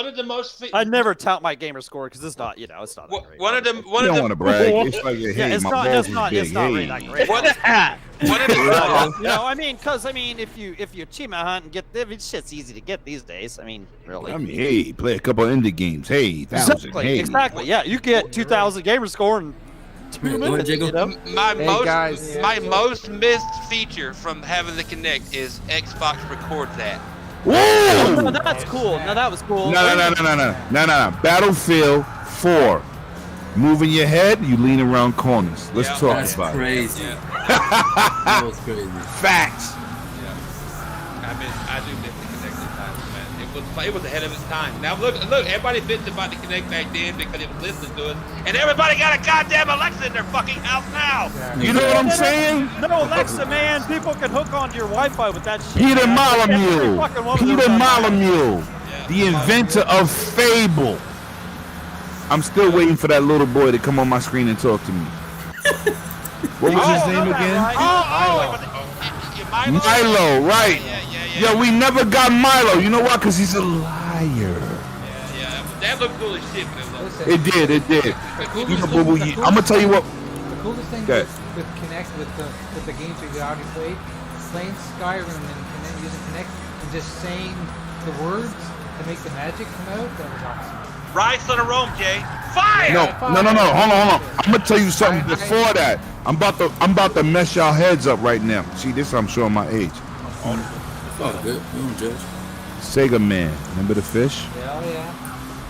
of the most. I never tout my gamer score because it's not, it's not. That great. One of them. One You of don't want to them. brag. It's like, hey, Yeah, it's my not. balls It's is not. big. It's not really Hey. that great. One of them. I mean, because if you achievement hunt and get shit's easy to get these days. I mean, really. I mean, hey, play a couple indie games. Hey, 1,000. Exactly. Hey. Exactly. Yeah, you get 2,000 gamer score in 2 minutes. You know? My guys. most missed feature from having the Kinect is Xbox records that. Woo! No, that's cool. No, that was cool. No. Battlefield 4. Moving your head, you lean around corners. Let's talk That's about crazy. it. That was crazy. Facts. I do miss the Kinect at times, man. It was ahead of its time. Now look, everybody bitched about the Kinect back then because it was listening to us, and everybody got a goddamn Alexa in their fucking house now. You know what I'm saying? No, Alexa, man. People can hook onto your Wi-Fi with that shit. Peter man. Molyneux. Every fucking one of them Peter does. Molyneux, the inventor of Fable. I'm still waiting for that little boy to come on my screen and talk to me. What was his name again? Milo, right. Yeah. Yo, we never got Milo. You know why? Because he's a liar. Yeah, that looked cool as shit. But It did. You know, boo-boo, I'm going to tell you what. The coolest thing Okay. with Kinect, with the games we already played, playing Skyrim and Kinect, using Kinect and just saying the words to make the magic come out, that was awesome. Rise on a Rome, Jay. Fire! No. Hold on. I'm gonna tell you something before that. I'm about to mess y'all heads up right now. See, this I'm showing my age. It's all good. You don't judge. Sega Man, remember the fish? Yeah,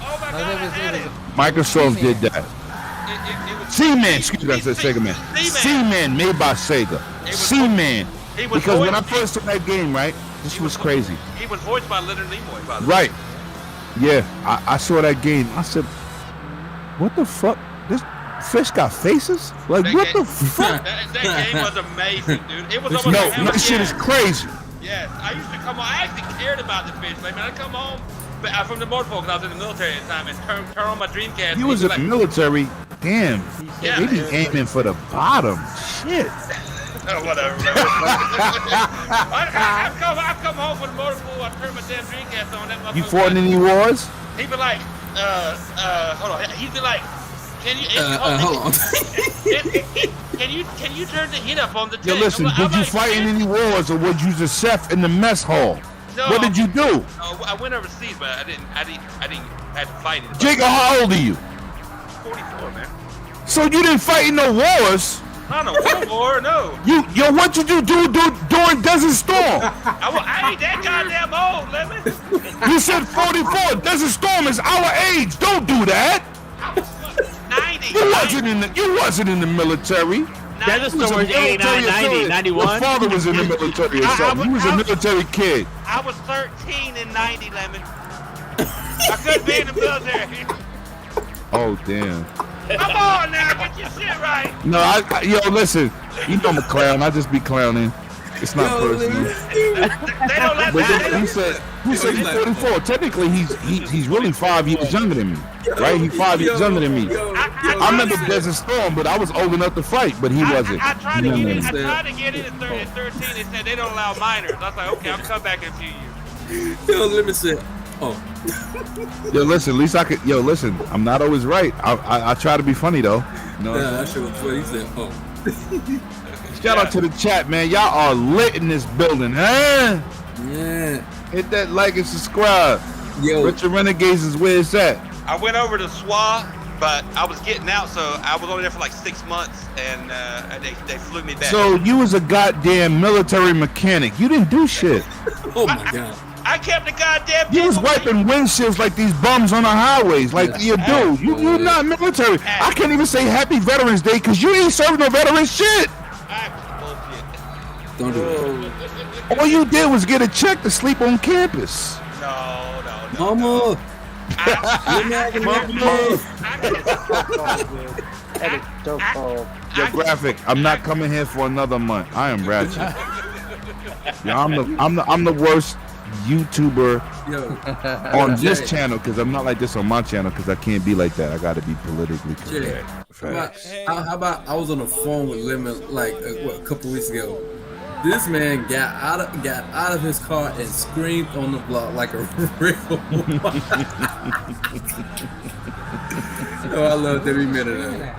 Oh my God, I had it. Microsoft did that. C-Man, excuse me, I said Sega Man. C-Man made by Sega. C-Man. Because when I first saw that game, right, this was crazy. He was voiced by Leonard Nimoy, by the way. Right. Yeah, I saw that game. I said, what the fuck? This fish got faces? Like, what the fuck? That game was amazing, dude. It was almost No, like that shit is crazy. Yes, I used to come home. I actually cared about the fish. Like, man, I'd come home from the motorboat because I was in the military at the time and turn on my Dreamcast. He was in the military. Damn. Yeah. They be aiming for the bottom. Shit. Whatever. I'd come home from the motorboat. I turn my damn Dreamcast on. That You fought in any wars? He'd be like, hold on. He'd be like, can you? Hold on. Can you turn the heat up on the tank? Yo, listen, I'm did you like, fight in any wars or was you the chef in the mess hall? No, What did you do? I went overseas, but I didn't have to fight it. Jacob, how old are you? 44, man. So you didn't fight in no wars? I don't want more. No. Yo, what you do during Desert Storm? I ain't that goddamn old, Lemon. You said 44. Desert Storm is our age. Don't do that. 90. You wasn't in the military. Desert Storm was 89, 90, 91. Your father was in the military or something. He was a military kid. I was 13 in 90, Lemon. I couldn't be in the military. Oh damn. Come on now, get your shit right. No, yo, listen. You know I'm a clown. I just be clowning. It's not personal. They don't let But he said he's 44. Technically, he's really 5 years younger than me, right? He's 5 years younger than me. I remember Desert Storm, but I was old enough to fight, but he wasn't. I tried to get in at 13. They said they don't allow minors. I was like, okay, I'll come back in a few years. Yo, let me say. Oh. Yo, listen. At least I could. Yo, listen. I'm not always right. I try to be funny though. No. Yeah, that shit was funny. He said, oh. Shout out to the chat, man. Y'all are lit in this building, huh? Yeah. Hit that like and subscribe. Yo. Richard Renegades is where it's at. I went over to SWA, but I was getting out, so I was only there for like 6 months, and they flew me back. So you was a goddamn military mechanic. You didn't do shit. Oh my god. I kept the goddamn. You was wiping windshields like these bums on the highways, like you do. You're not military. I can't even say Happy Veterans Day because you ain't serving no veteran shit. Don't do it. All you did was get a check to sleep on campus. No. Mama. Yo, Graphic, I'm not coming here for another month. I am ratchet. Yeah, I'm the worst YouTuber on this channel because I'm not like this on my channel because I can't be like that. I got to be politically correct. How about I was on the phone with Lemon like a couple weeks ago. This man got out of his car and screamed on the block like a real one. Oh, I love every minute of it.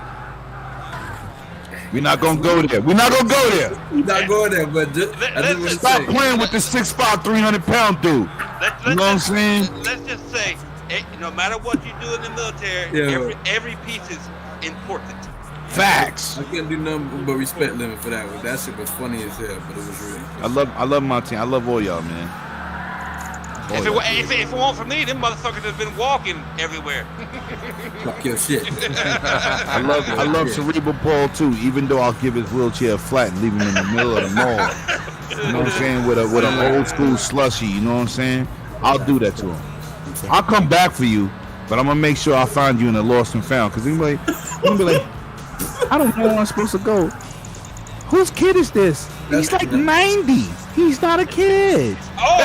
We're not gonna go there. We're not gonna go there. We're not going there, but stop playing with the 6'5", 300-pound dude. You know what I'm saying? Let's just say, no matter what you do in the military, every piece is important. Facts. I can't do nothing but respect Lemon for that one. That shit was funny as hell, but it was really. I love my team. I love all y'all, man. If it weren't for me, them motherfuckers have been walking everywhere. Fuck your shit. I love Cerebral Paul too, even though I'll give his wheelchair flat and leave him in the middle of the mall. You know what I'm saying? With an old school slushy, you know what I'm saying? I'll do that to him. I'll come back for you, but I'm gonna make sure I find you in the lost and found. Cause he'll be like, I don't know where I'm supposed to go. Whose kid is this? He's like 90. He's not a kid. Oh,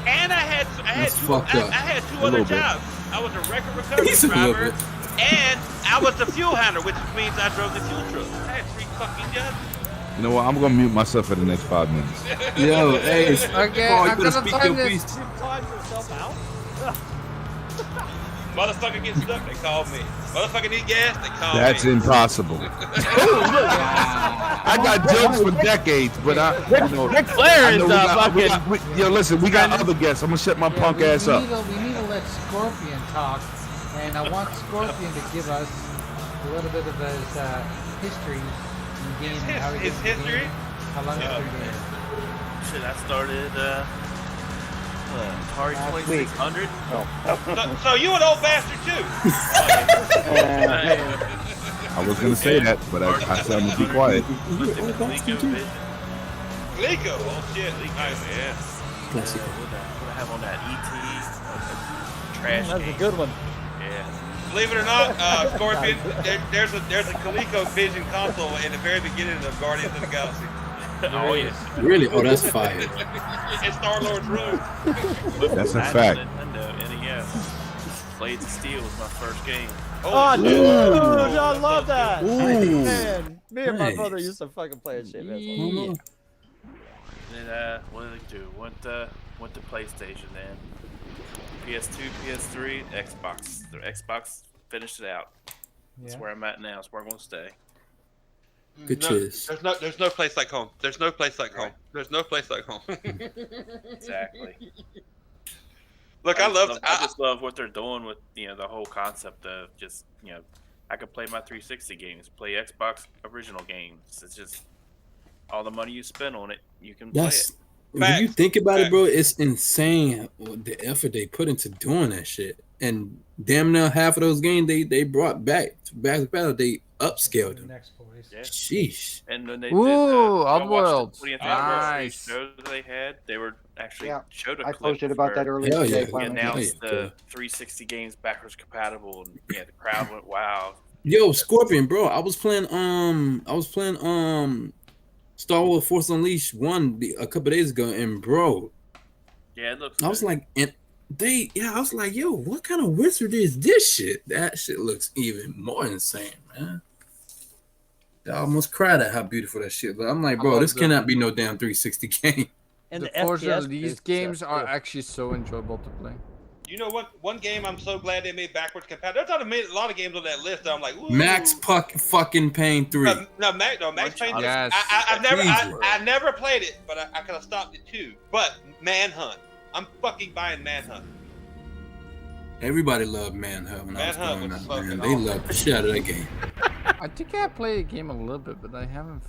and I had two other jobs. I was a record recovery driver, and I was the fuel handler, which means I drove the fuel truck. I had 3 fucking jobs. You know what? I'm gonna mute myself for the next 5 minutes. Yo, hey, okay, I'm gonna find this. Time yourself out. Motherfucker get stuck, they call me. Motherfucker need gas, they call me. That's impossible. I got jokes for decades, but Ric Flair is fucking. Yo, listen, we got other guests. I'm gonna shut my punk ass up. We need to let Scorpion talk, and I want Scorpion to give us a little bit of his history in the game. His history? How long has it been? Shit, I started Atari 2600. So you an old bastard too? I was gonna say that, but I said I'm gonna be quiet. Glico, oh shit. Nice, yeah. What I have on that ET trash That's game. a good one. Yeah. Believe it or not, Scorpion, there's a Coleco Vision console in the very beginning of Guardians of the Galaxy. Oh yeah. Really? Oh, that's fire. It's Star-Lord's room. That's a fact. Nintendo NES. Blades of Steel was my first game. Oh, dude, I love that. Ooh. Man, me and my Nice. brother used to fucking play that shit. Man. And then what did I do? Went to PlayStation then. PS2, PS3, Xbox. The Xbox finished it out. That's where I'm at now. That's where I'm gonna stay. Good cheers. There's no place like home. There's no place like home. There's no place like home. Exactly. Look, I just love what they're doing with the whole concept of just I could play my 360 games, play Xbox original games. It's just all the money you spend on it, you can play it. When you think about it, bro, it's insane the effort they put into doing that shit. And damn near half of those games they brought back. They upscaled them. Yeah. Sheesh. And when they Ooh, did Oddworld. the 20th anniversary Nice. show that they had, they were actually showed a I clip posted about that where earlier today. they finally. announced the 360 games backwards compatible, and the crowd went wow. Yo, Scorpion, bro, I was playing Star Wars Force Unleashed 1 a couple days ago, and bro, Yeah, it looks I was like, I was like, yo, what kind of wizard is this shit? That shit looks even more insane, man. I almost cried at how beautiful that shit. But I'm like, bro, this cannot be no damn 360 game. And the the Forza FPS Elite boosts games are are actually so enjoyable to play. You know what? One game I'm so glad they made backwards compatible. There's not a lot of games on that list that I'm like, ooh. Max fucking Payne 3. Max Payne 3. Yes. I never played it, but I could have stopped it too. But Manhunt. I'm fucking buying Manhunt. Everybody loved Manhunt when Manhunt I was was growing up, man. fucking They loved the shit out of that game. I think I played the game a little bit, but I haven't.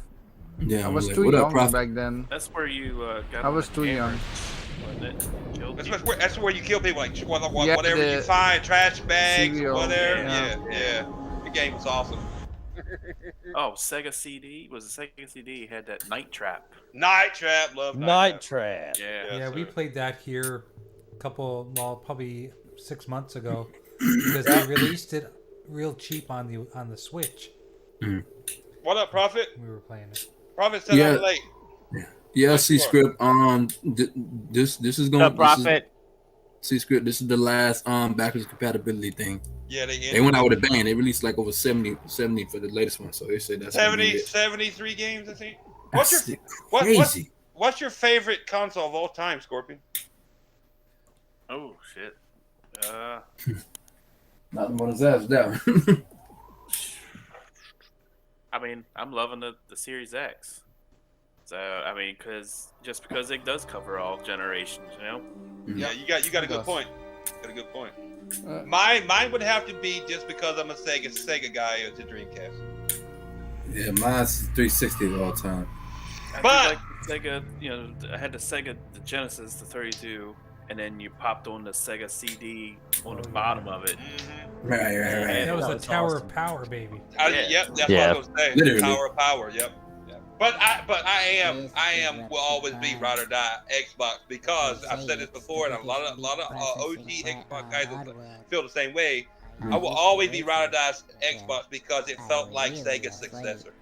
Yeah, I was like, too what up, young Prophet? back then. That's where you got. I was too young. That's where you kill people, like Yeah, whatever you the find, trash bags, cereal, whatever. yeah. Yeah. The game was awesome. Oh, Sega CD was a Sega CD had that Night Trap. Night Trap, love Night Trap. Yeah. Yeah, we played that here probably 6 months ago because they released it real cheap on the Switch. What up, Prophet? We were playing it. Prophet said I'm late. Yeah, C-Script. This is going. The Prophet. C-Script. This is the last backwards compatibility thing. Yeah, they went out with a bang. They released like over 70 for the latest one. So they said that's 73 games, I think. Crazy. What's your favorite console of all time, Scorpion? Oh shit. Not more than that. I mean, I'm loving the Series X. So I mean, because it does cover all generations, you know. Yeah, you got a good point. Got a good point. Mine would have to be just because I'm a Sega guy. It's a Dreamcast. Yeah, mine's 360 of all time. But like Sega, I had the Sega, the Genesis, the 32, and then you popped on the Sega CD on the bottom of it. Right. That was the Tower of Power, baby. Yep, that's what I was saying. Literally. Tower of Power. Yep. But I will always be ride or die Xbox because I've said this before, and a lot of OG Xbox guys will feel the same way. I will always be ride or die Xbox because it felt like Sega's successor.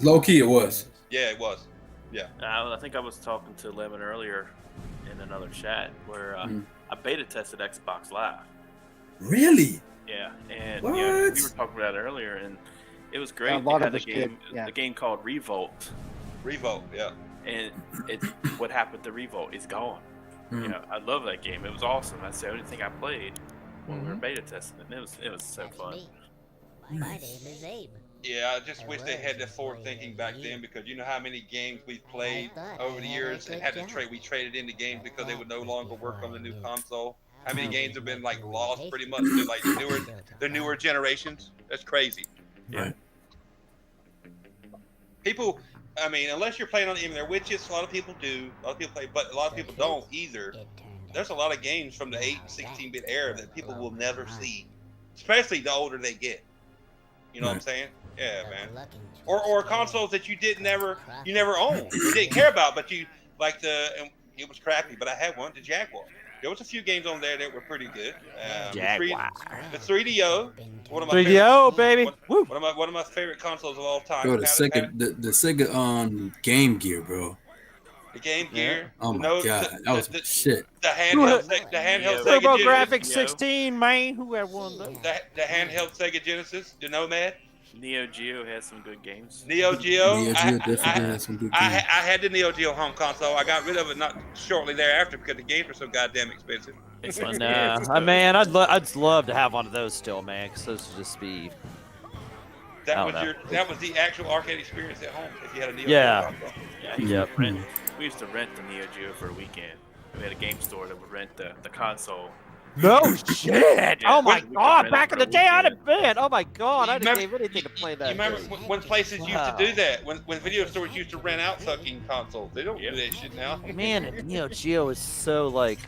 Low key, it was. Yeah, it was. Yeah. I think I was talking to Lemon earlier in another chat where I beta tested Xbox Live. Really? Yeah, and What? we were talking about it earlier, and it was great. A lot They of had us did, yeah. a game called Revolt. Revolt, yeah. And what happened to Revolt is gone. I love that game. It was awesome. That's the only thing I played when we were beta testing it. And it was so fun. My name is Abe. Yeah, I just wish they had the forward thinking back then because you know how many games we played over the years and had to trade. We traded into games because they would no longer work on the new console. How many games have been like lost pretty much to like the newer generations? That's crazy. Right. People, I mean, unless you're playing on even their witches, a lot of people do. A lot of people play, but a lot of people don't either. There's a lot of games from the 8 and 16-bit era that people will never see, especially the older they get. You know what I'm saying? Yeah, man. Or consoles that you never owned, you didn't care about, but you like and it was crappy. But I had one, the Jaguar. There was a few games on there that were pretty good. Jaguar. The 3DO. One of my 3DO, baby. Woo. One of my favorite consoles of all time. Bro, the Sega Game Gear, bro. The Game Gear. Oh my god, that was shit. The handheld Sega Turbo Genesis. Graphics 16, man. Who had one of those? The handheld Sega Genesis, the Nomad. Neo Geo had some good games. Neo Geo. Definitely had some good games. I had the Neo Geo home console. I got rid of it not shortly thereafter because the games were so goddamn expensive. Man, I'd love to have one of those still, man, because those would just be. That was the actual arcade experience at home if you had a Neo Yeah. Geo console. We used to rent the Neo Geo for a weekend. We had a game store that would rent the console, No shit! Yeah, Oh my we god! ran Back it in for the a day, I'd weekend. have been. Oh my god! I didn't remember- have anything to play that. You remember day. when places used to do Wow. that? When video stores used to rent out fucking consoles. They don't do that shit now. Man, and Neo Geo is so like.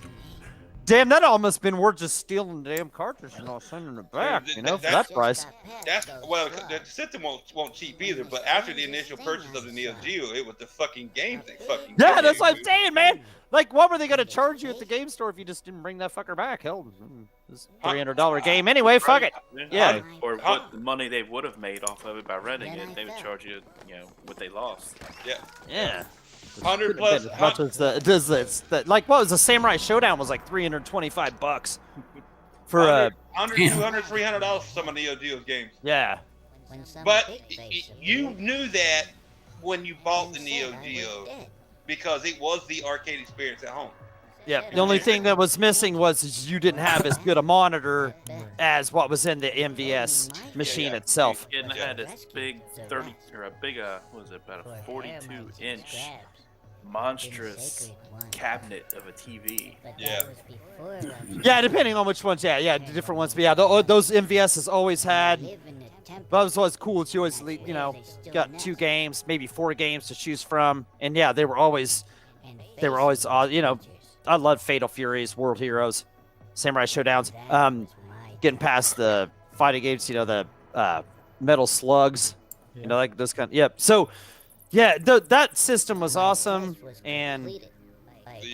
Damn, that almost been worth just stealing the damn cartridge and all sending it back, you know, for that price. That's well, the system won't cheap either. But after the initial purchase of the Neo Geo, it was the fucking games they fucking. Yeah, gave that's what I'm you. saying, man. Like, what were they gonna charge you at the game store if you just didn't bring that fucker back? Hell, it's a $300 game anyway. Fuck it. Yeah. Or what the money they would have made off of it by renting it, they would charge you, what they lost. Yeah. Yeah. 100 plus. As much as like what was the Samurai Showdown was like $325 for 100, $200, $300 for some of Neo Geo's games. yeah. But you knew that when you bought the Neo Geo because it was the arcade experience at home. Yeah, the only thing that was missing was you didn't have as good a monitor as what was in the MVS machine itself. And it had this big 30 or a big what was it, about a 42-inch monstrous cabinet of a TV. Yeah. Yeah, depending on which ones. Yeah, the different ones. But yeah, those MVSs always had. That was what's cool. It's you always, got 2 games, maybe 4 games to choose from, and yeah, they were always, I love Fatal Furies, World Heroes, Samurai Showdowns. Getting past the fighting games, the Metal Slugs, like those kind. Yep. So, yeah, that system was awesome, and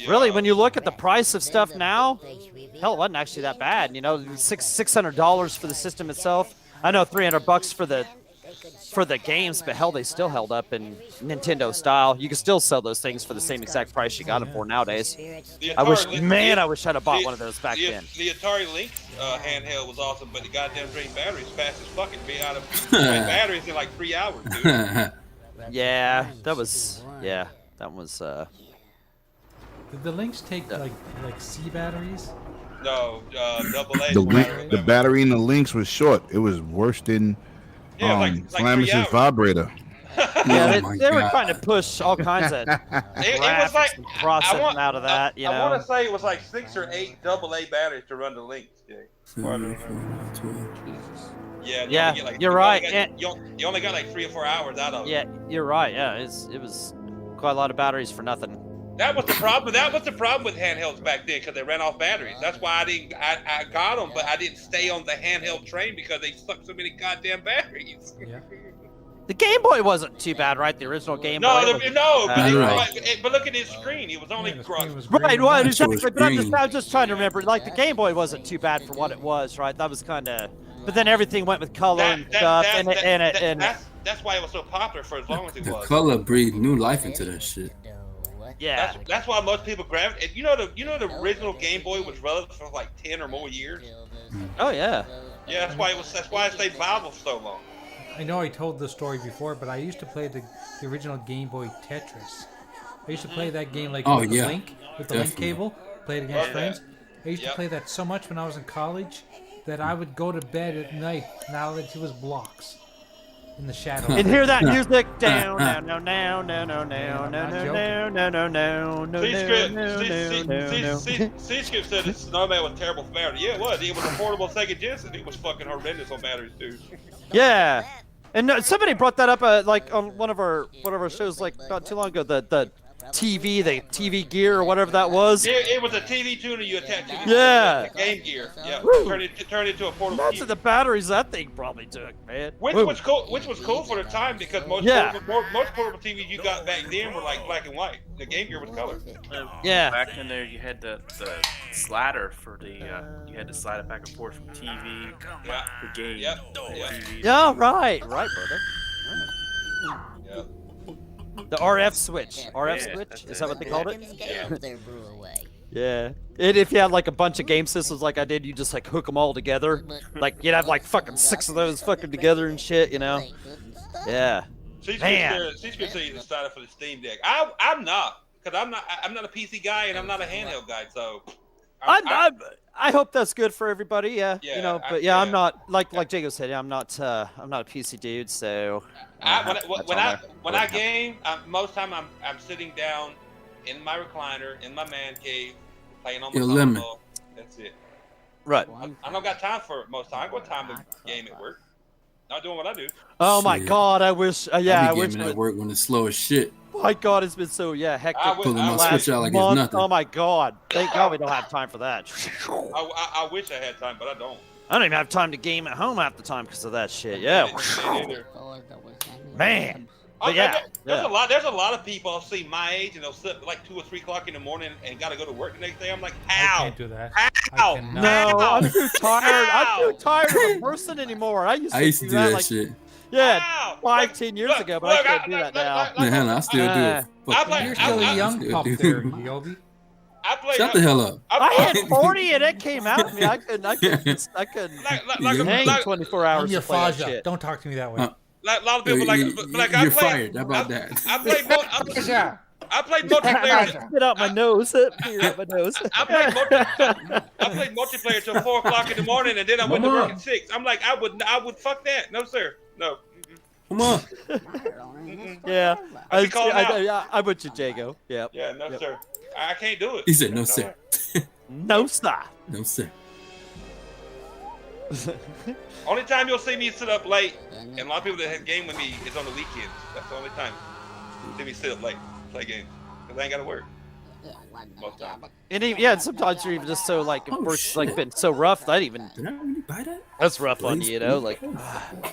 really, when you look at the price of stuff now, hell, it wasn't actually that bad. $600 for the system itself. I know $300 for the games, but hell, they still held up in Nintendo style. You can still sell those things for the same exact price you got them for nowadays. I wish I'd have bought one of those back then. The Atari Lynx handheld was awesome, but the goddamn drained batteries fast as fucking be out of batteries in like 3 hours, dude. Yeah, that was. Did the Lynx take like C batteries? No, double A. The battery in the Lynx was short. It was worse than Flamis's vibrator. Yeah, they were trying to push all kinds of it was like processing out of that. I want to say it was like 6 or 8 double A batteries to run the Lynx, Jay. Yeah, you're right. You only got like 3 or 4 hours out of it. Yeah, you're right. Yeah, it was quite a lot of batteries for nothing. That was the problem. That was the problem with handhelds back then because they ran off batteries. That's why I got them, but I didn't stay on the handheld train because they sucked so many goddamn batteries. Yeah. The Game Boy wasn't too bad, right? The original Game Boy. But look at his screen. It was only right, exactly. But I'm just trying to remember. Like the Game Boy wasn't too bad for what it was, right? That was kind of. But then everything went with color and stuff, that's why it was so popular for as long as it was. The color breathed new life into that shit. Yeah. That's why most people gravitate. You know the original Game Boy was relevant for like 10 or more years. Oh yeah. Yeah, that's why it stayed viable for so long. I know I told the story before, but I used to play the original Game Boy Tetris. I used to play that game with the link, with the link cable, play it against friends. I used to play that so much when I was in college that I would go to bed at night now that it was blocks in the shadow. And hear that music down, no. C-Skip said the Snowman was terrible for batteries. Yeah, it was. It was a portable Sega Genesis. It was fucking horrendous on batteries, too. Yeah. And somebody brought that up on one of our shows not too long ago. The TV gear or whatever that was. It was a TV tuner you attached to the Game Gear. Yeah, turned into a portable. Imagine the batteries that thing probably took, man. Which was cool for the time because most portable TVs you got back then were like black and white. The Game Gear was color. Yeah. Back in there, you had the slider for the you had to slide it back and forth from TV to game. Yeah, right, brother. Yeah. The RF switch. Switch? Is that what they called it? Yeah. And if you had a bunch of game systems like I did, you just hook them all together. You'd have fucking 6 of those fucking together and shit, Yeah. Man. C-Skip said he's excited for the Steam Deck. I'm not, because I'm not a PC guy and I'm not a handheld guy, so. I hope that's good for everybody. Yeah. I'm not like Jago said. I'm not a PC dude. So when I game, most time I'm sitting down in my recliner in my man cave playing on my console. That's it. Right. I don't got time for it most time. I got time to game at work. Not doing what I do. Oh my Shit. God, I wish. Yeah, I be wish. gaming at work when it's slow as shit. My God, it's been so hectic. Pulling my last switch out like month. it's nothing. Oh my God! Thank God we don't have time for that. I wish I had time, but I don't. I don't even have time to game at home half the time because of that shit. Yeah. Man. But yeah. There's a lot of people I'll see my age and they'll sit at like 2 or 3 o'clock in the morning and gotta go to work the next day. I'm like, how? I can't do that. How? No, I'm too tired. I'm too tired of a person anymore. I used to do that like, shit. Yeah, 5-10 years ago, but I can't do that now. Man, I still do it. You're still a young pup there, Yobi. Shut the hell up. I had 40 and it came out of me. I couldn't hang 24 hours. I'm your to play that Faja. shit. Don't talk to me that way. A lot of people You're fired. How about that? I played multiplayer. Spit out my nose. Out my nose. I played multiplayer till 4 o'clock in the morning, and then I went to work at 6. I'm like, I would fuck that. No, sir. No. Come on. Yeah. I I'm with you, Jago. Yeah. Yeah, no, sir. I can't do it. He said, no, sir. No, sir. No, sir. Only time you'll see me sit up late, and a lot of people that have game with me is on the weekends. That's the only time you see me sit up late, play games, because I ain't got to work. Most time. And sometimes you're even just so like, been so rough that Did I really buy that? that's rough on you, like.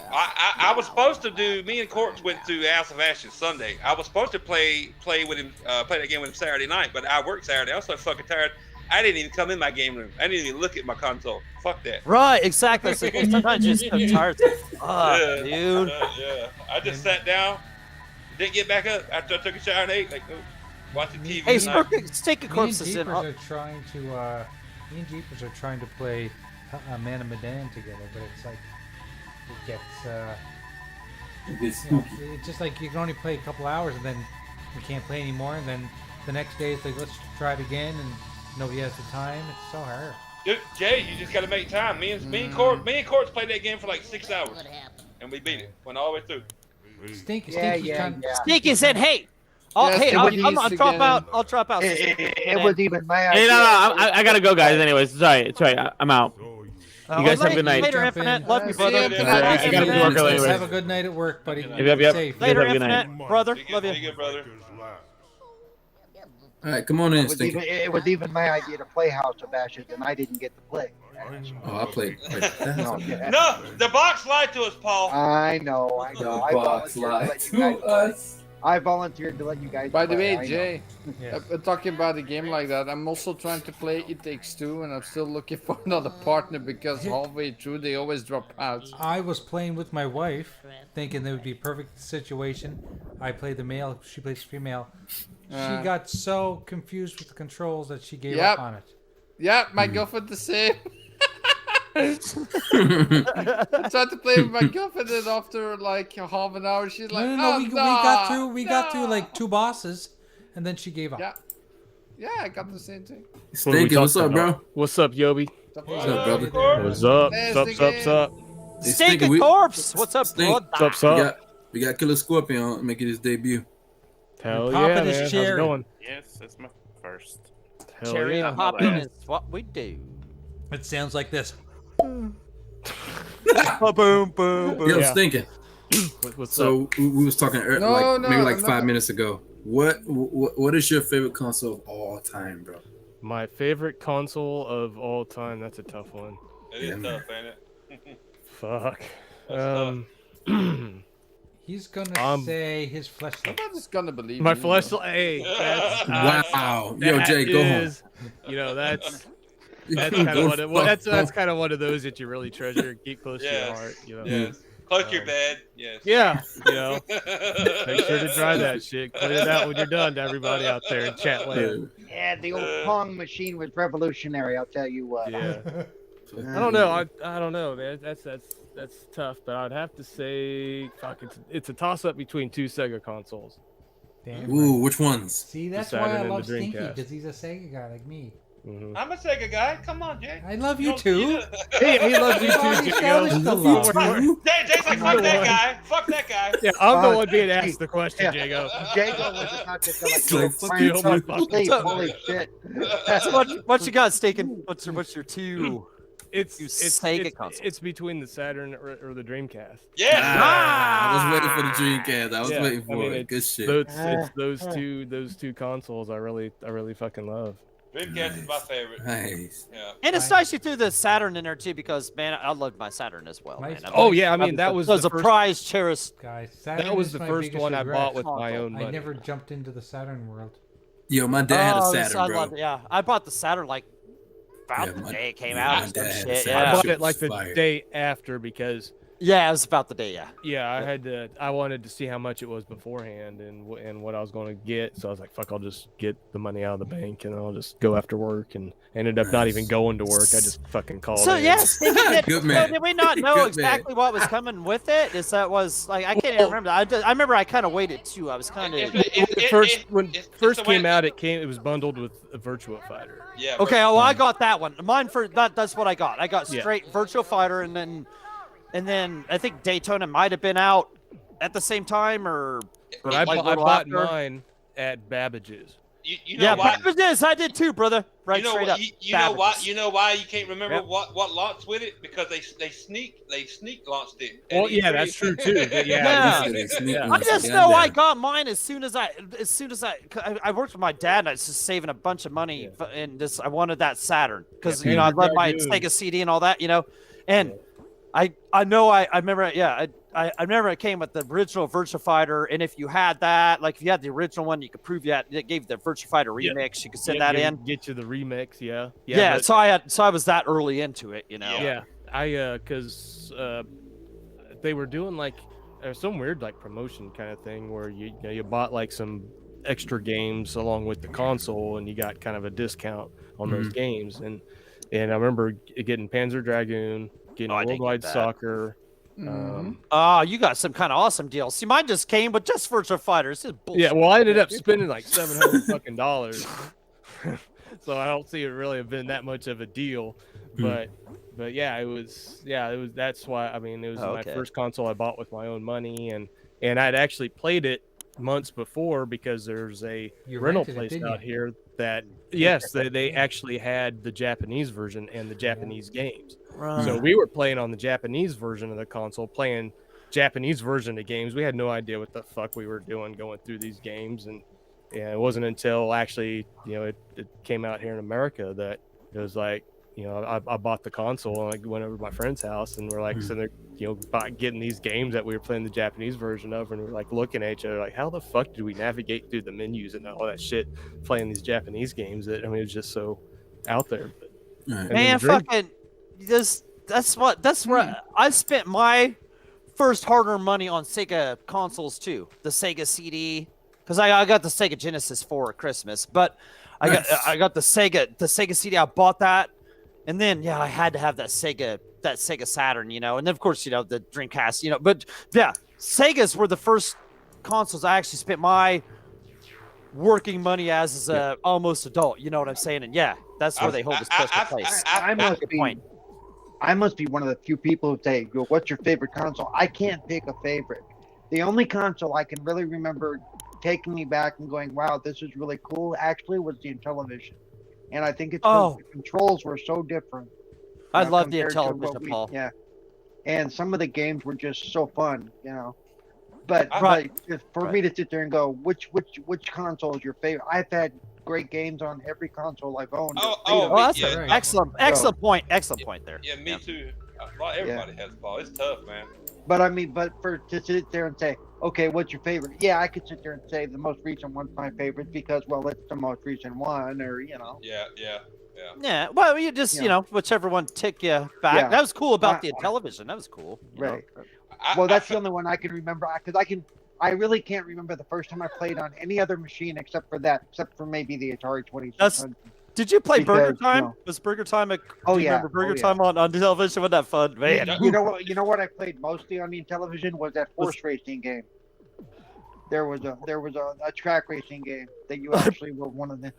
I was supposed to do. Me and Courts went to House of Ashes Sunday. I was supposed to play with him, play that game with him Saturday night, but I worked Saturday. I was so fucking tired. I didn't even come in my game room. I didn't even look at my console. Fuck that. Right, exactly. So sometimes you're just so tired. Dude. Yeah. I just sat down, didn't get back up after I took a shower and ate. Like, watching TV. Hey, Steak and Corpses in. Me and Jeepers are trying to play Man of Medan together, but it's like it gets it's just like you can only play a couple hours and then we can't play anymore, and then the next day it's like let's try it again, and nobody has the time. It's so hard. Dude, Jay, you just gotta make time. Me and Courts played that game for like 6 hours, and we beat it. Went all the way through. Stinky said, "Hey, I'll drop out. I'll drop out." It was even my Hey, idea. no, I gotta go, guys. Anyways, sorry. It's right. I'm out. You guys have a good night. Later, Infinite. Love you, brother. I gotta do work early anyways. Have a good night at work, buddy. Yep. Safe. Later, Have a good night. Infinite, brother. Love you. Be good, brother. All right, come on in, Stinky. It was even my idea to play House of Ashes, and I didn't get to play. Oh, I played. No, the box lied to us, Paul. I know. I volunteered to let you guys. By the play, way, Jay, Yes. talking about a game like that, I'm also trying to play It Takes Two, and I'm still looking for another partner because halfway through they always drop out. I was playing with my wife, thinking there would be a perfect situation. I played the male, she plays female. She got so confused with the controls that she gave up on it. Yeah, my girlfriend the same. I tried to play with my girlfriend, and after like half an hour, she's like, No, we got through like 2 bosses, and then she gave up. Yeah, I got the same thing. Stinky, what's up, bro? What's up, Yobi? What's up, brother? What's up? Hey, What's up? Hey, Steak and Corpse. What's up, Stink. bro? What's up? We got Killer Scorpion making his debut. Hell Popping yeah, his man. How's it cherry. going? Yes, it's my first. Hell Cherry yeah. popping is what we do. It sounds like this. Boom, boom, boom. Yo, Yeah. Stinking. What's So up? we was talking maybe I'm 5 not- minutes ago. What is your favorite console of all time, bro? My favorite console of all time. That's a tough one. It is tough, ain't it? Fuck. He's gonna say his fleshlight. Nobody's gonna believe My me. fleshlight. Hey, Wow. Yo, Jay, go home. You know that's kind of one of that's kind of one of those that you really treasure and keep close to your heart. You know. Yes. Close to your bed. Yes. Yeah. You know. Make sure to dry that shit. Clean it out when you're done to everybody out there in chat land. Yeah, the old Pong machine was revolutionary. I'll tell you what. Yeah. I don't know. I don't know, man. That's tough, but I'd have to say, fuck, it's a toss up between 2 Sega consoles. Damn. Ooh, which ones? See, that's The why I Saturn and love the Stinky, Dreamcast. because he's a Sega guy like me. Mm-hmm. I'm a Sega guy. Come on, Jay. I love you too. He loves you Already too, established the love. Jay's like, fuck that guy. Fuck that guy. Yeah, I'm the one being asked the question, Jago. Jago was not just Like, fuck you, like, holy shit. So what you got, Steak and what's your 2? Sega consoles. It's between the Saturn or the Dreamcast. Yeah. I was waiting for the Dreamcast. I was waiting for it. Good shit. It's those two consoles I really fucking love. Dreamcast is my favorite. Nice. Yeah. And it's nice you threw the Saturn in there too, because man, I loved my Saturn as well. Man. Oh yeah, I mean that was a prize cherished. Guys, that was the first one I bought with my own money. I never jumped into the Saturn world. Yo, my dad had a Saturn, bro. I bought the Saturn like about the day it came out. And shit. I bought it like the day after because. Yeah, it was about the day. Yeah, I wanted to see how much it was beforehand and what I was going to get. So I was like, "Fuck, I'll just get the money out of the bank and I'll just go after work." And ended up not even going to work. I just fucking called. So in. yes, Good man. So did we not know Good exactly what was coming with it? I can't even remember. I remember I kind of waited too. I was kind of when it first came out. It was bundled with a Virtua Fighter. Yeah. Okay, well I got that one. Mine for that. That's what I got. I got straight Virtua Fighter, and then I think Daytona might have been out at the same time, but I bought mine at Babbage's. You know why? Babbage's, I did too, brother. Right, you know, straight up. You know why you can't remember what launched with it? Because they sneak launched it. Well, yeah, that's true too. I just know I got mine as soon as I worked with my dad, and I was just saving a bunch of money, and I wanted that Saturn because I love my Sega CD and all that, and. I remember I remember it came with the original Virtua Fighter, and if you had that, like if you had the original one, you could prove it gave the Virtua Fighter remix. You could send that in. Get you the remix, So I was that early into it, Yeah, because they were doing like some weird like promotion kind of thing where you bought like some extra games along with the console, and you got kind of a discount on those games. And I remember getting Panzer Dragoon. Worldwide Soccer. You got some kind of awesome deal. See, mine just came, but just Virtua Fighter. It's just bullshit. Yeah, well, I ended up spending like $700 fucking dollars, so I don't see it really have been that much of a deal. But yeah, it was. That's why. I mean, it was my first console I bought with my own money, and I'd actually played it months before because there's a rental place out here that they actually had the Japanese version and the Japanese games. Right. So we were playing on the Japanese version of the console, playing Japanese version of games. We had no idea what the fuck we were doing going through these games, and it wasn't until actually it came out here in America that it was like I bought the console and I went over to my friend's house and we're like sitting there getting these games that we were playing the Japanese version of, and we're like looking at each other like, how the fuck did we navigate through the menus and all that shit playing these Japanese games that it was just so out there. Man, fucking that's where I spent my first hard-earned money on Sega consoles too. The Sega CD, because I got the Sega Genesis for Christmas, but I got the Sega CD. I bought that, and then I had to have that Sega Saturn, and then of course the Dreamcast, But yeah, Segas were the first consoles I actually spent my working money as a almost adult. You know what I'm saying? And that's where they hold a special place. I must be one of the few people who say, "What's your favorite console?" I can't pick a favorite. The only console I can really remember taking me back and going, "Wow, this is really cool," actually was the Intellivision, and I think it's because the controls were so different. I love the Intellivision, Paul. Yeah, and some of the games were just so fun, But for me to sit there and go, which console is your favorite? I've had great games on every console I've owned. That's excellent point there. Yeah, me too. Everybody has Paul. It's tough, man. But I mean, to sit there and say, okay, what's your favorite? Yeah, I could sit there and say the most recent one's my favorite because, it's the most recent one, or Yeah, well, you just whichever one tick you back. Yeah. That was cool about the Intellivision. That was cool. Right. That's the only one I can remember because I really can't remember the first time I played on any other machine except for maybe the Atari 2600. Did you play Burger Time? Was Burger Time remember Burger Time on television? Wasn't that fun, man? You know what I played mostly on the television was that horse racing game. There was a track racing game that you actually were one of them.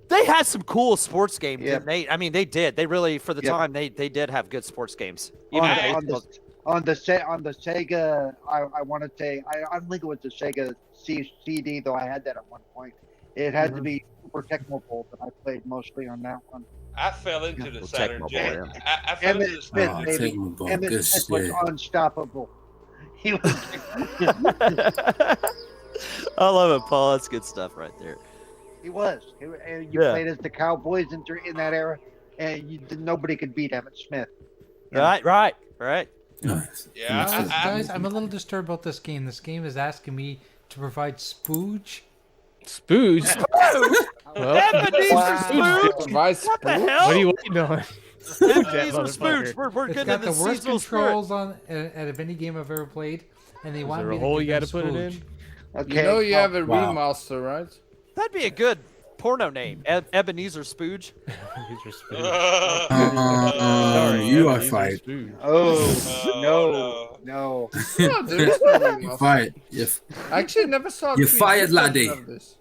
They had some cool sports games, didn't they? I mean, they did. They really, for the time, they did have good sports games. On the Sega, I want to say I think it was the Sega CD, though I had that at one point. It had to be Super Tecmo Bowl that I played mostly on that one. I fell into the Saturn Tecmo Jack. Boy, I fell into the Smith, Saturn. baby. Tecmo Boy, Emmett good Smith was shit. unstoppable. He was. I love it, Paul. That's good stuff right there. He was. And you played as the Cowboys in that era, and nobody could beat Emmett Smith. Right. Nice. Yeah, guys, I'm a little disturbed about this game. This game is asking me to provide spooge. Spooge? Well, Spooge? What the hell? What are you waiting on? Spooge. We're It's getting got the the worst seasonal controls on out of any game I've ever played, and they want there me a to hole give you them gotta put it in? spooge. Okay. You know you have a Wow. remaster, right? That'd be a good porno name. Ebenezer Spooge. You are fired. No. No, there is no remaster. You fired. I actually never saw a You're 3D fired, version laddie. of this.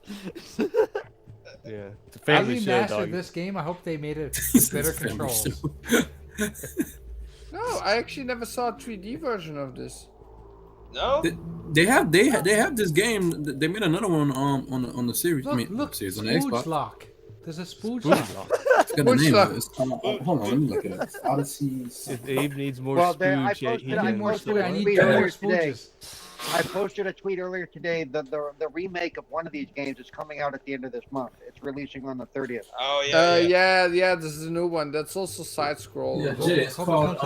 Yeah, it's a I family show, remastered dog. this game. I hope they made it It's better a family controls. No, I actually never saw a 3D version of this. No. They have this game. They made another one on the series. Look, series on the spooge Xbox. lock. There's a spooge lock. It's got a name. It's hold on, let me look it up. Odyssey. If Abe needs more Well, spooge, yeah, he I can. posted I a need tweet more earlier today. spooges. I posted a tweet earlier today. The remake of one of these games is coming out at the end of this month. It's releasing on the 30th. Oh yeah. Yeah, this is a new one. That's also side scroll. Yeah, Jay, it's called